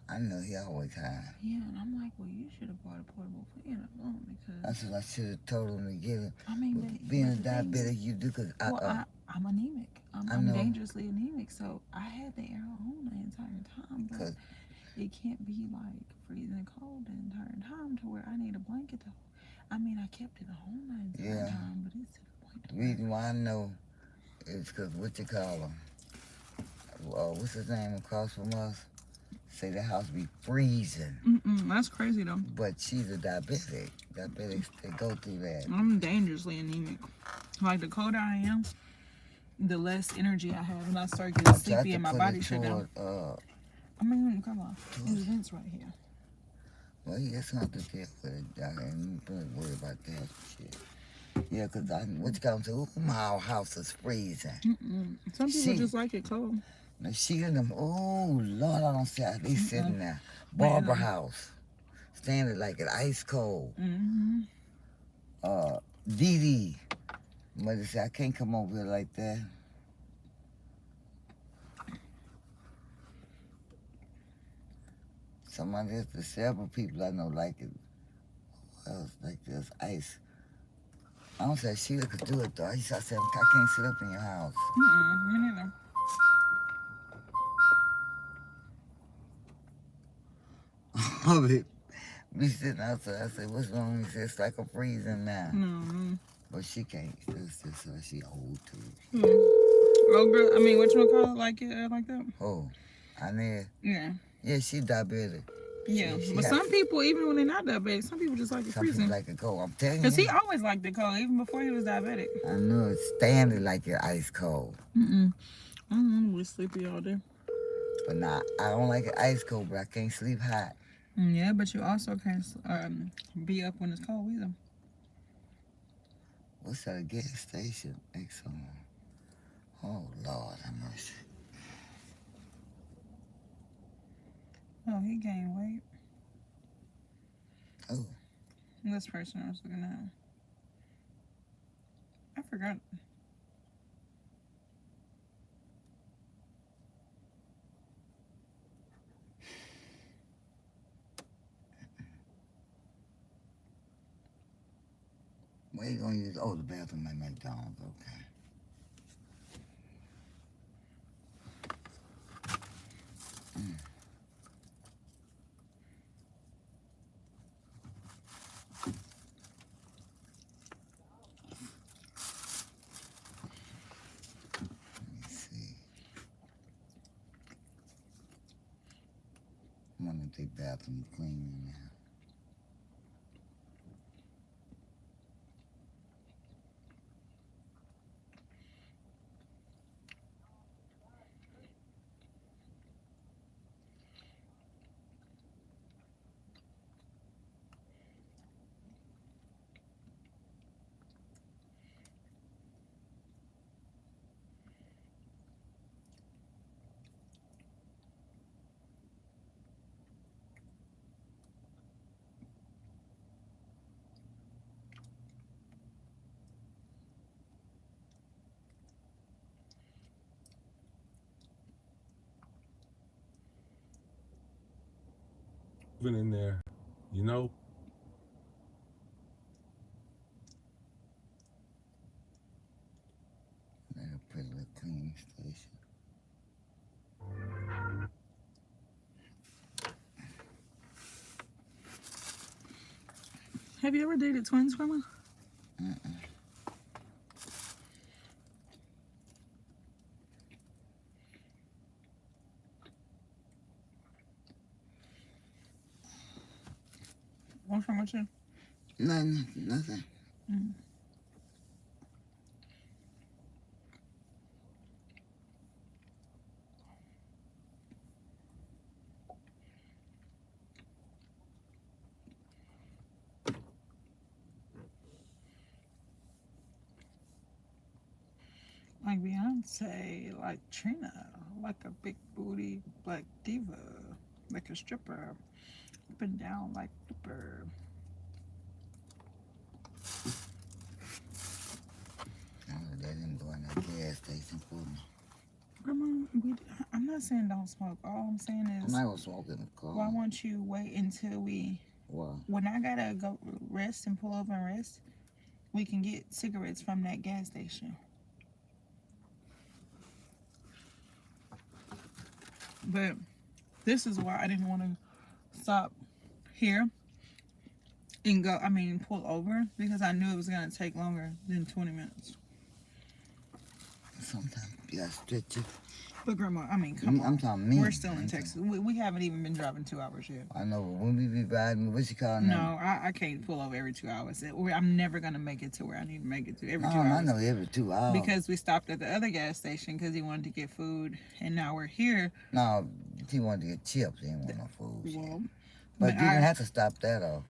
I know he always high. Yeah, and I'm like, well, you should have bought a portable fan alone because That's what I should have told him to get it. I mean, but Being a the thing is, diabetic, you do, because I'm anemic. I I'm know. dangerously anemic, so I had the air on the entire time, but 'Cause- it can't be like freezing cold the entire time to where I need a blanket to. I mean, I kept it on the entire Yeah. time, but it's to the point. The reason why I know is because what you call him? What's his name across from us? Say the house be freezing. That's crazy though. But she's a diabetic. Diabetics, they go through that. I'm dangerously anemic. Like the colder I am, the less energy I have, and I start getting I tried sleepy to and my put body it shut down. toward, I mean, come on, there's vents right here. well, he has something to deal with it. I ain't really worry about that shit. Yeah, because what you call him, say, oh, my house is freezing. Some people See. just like it cold. Now she and them, oh, Lord, I don't see how they sitting there. Wait, Barbara huh? house, standing like it ice cold. Mm-hmm. Dee Dee, mother said, I can't come over here like that. Somebody else, there's several people I know like it. Who else like this ice? I don't say Sheila could do it though. I said, I can't sit up in your house. Me neither. We sitting outside. I said, what's wrong? He said, it's like a freezing now. No. But she can't. It's just she old too. Oh, girl. I mean, what you call it? Like it like that? Oh, I know. Yeah. Yeah, she diabetic. Yeah. She But has- some people, even when they're not diabetic, some people just like it Some people freezing. like it cold. I'm telling Because you. he always liked it cold, even before he was diabetic. I know it's standing like it ice cold. I don't know. We're sleepy all day. But nah, I don't like it ice cold, but I can't sleep hot. Yeah, but you also can't be up when it's cold either. What's that, a gas station? Exxon. Oh, Lord have mercy. Oh, he gained weight. Oh, This person I was looking at. I forgot. where you gonna use? Oh, the bathroom at McDonald's. Okay. Let me see. I wonder if they bathroom clean in there. Moving in there, you know. Like a pretty little cleaning station. Have you ever dated twins, Grandma? What's wrong with you? Nothing. like Beyonce, like Trina, like a big booty black diva, like a stripper, up and down like flipper. Oh, they didn't go in that gas station for me. Grandma, I'm not saying don't smoke. All I'm saying I'm is, not gonna smoke in the car. why won't you wait until Why? when I gotta go rest and pull over and rest, we can get cigarettes from that gas station. But this is why I didn't want to stop here and pull over, because I knew it was gonna take longer than 20 minutes. Sometimes you gotta stretch it. But Grandma, come on. I'm talking me. We're still in Texas. We haven't even been driving 2 hours yet. I know, but when we be riding, what you call No, I can't pull over every 2 hours. I'm never going to make it to where I need to make it to every 2 I hours. know every 2 hours. Because we stopped at the other gas station because he wanted to get food, and now we're here. No, he wanted to get chips. He didn't want no food. Well, But you I- didn't have to stop that though.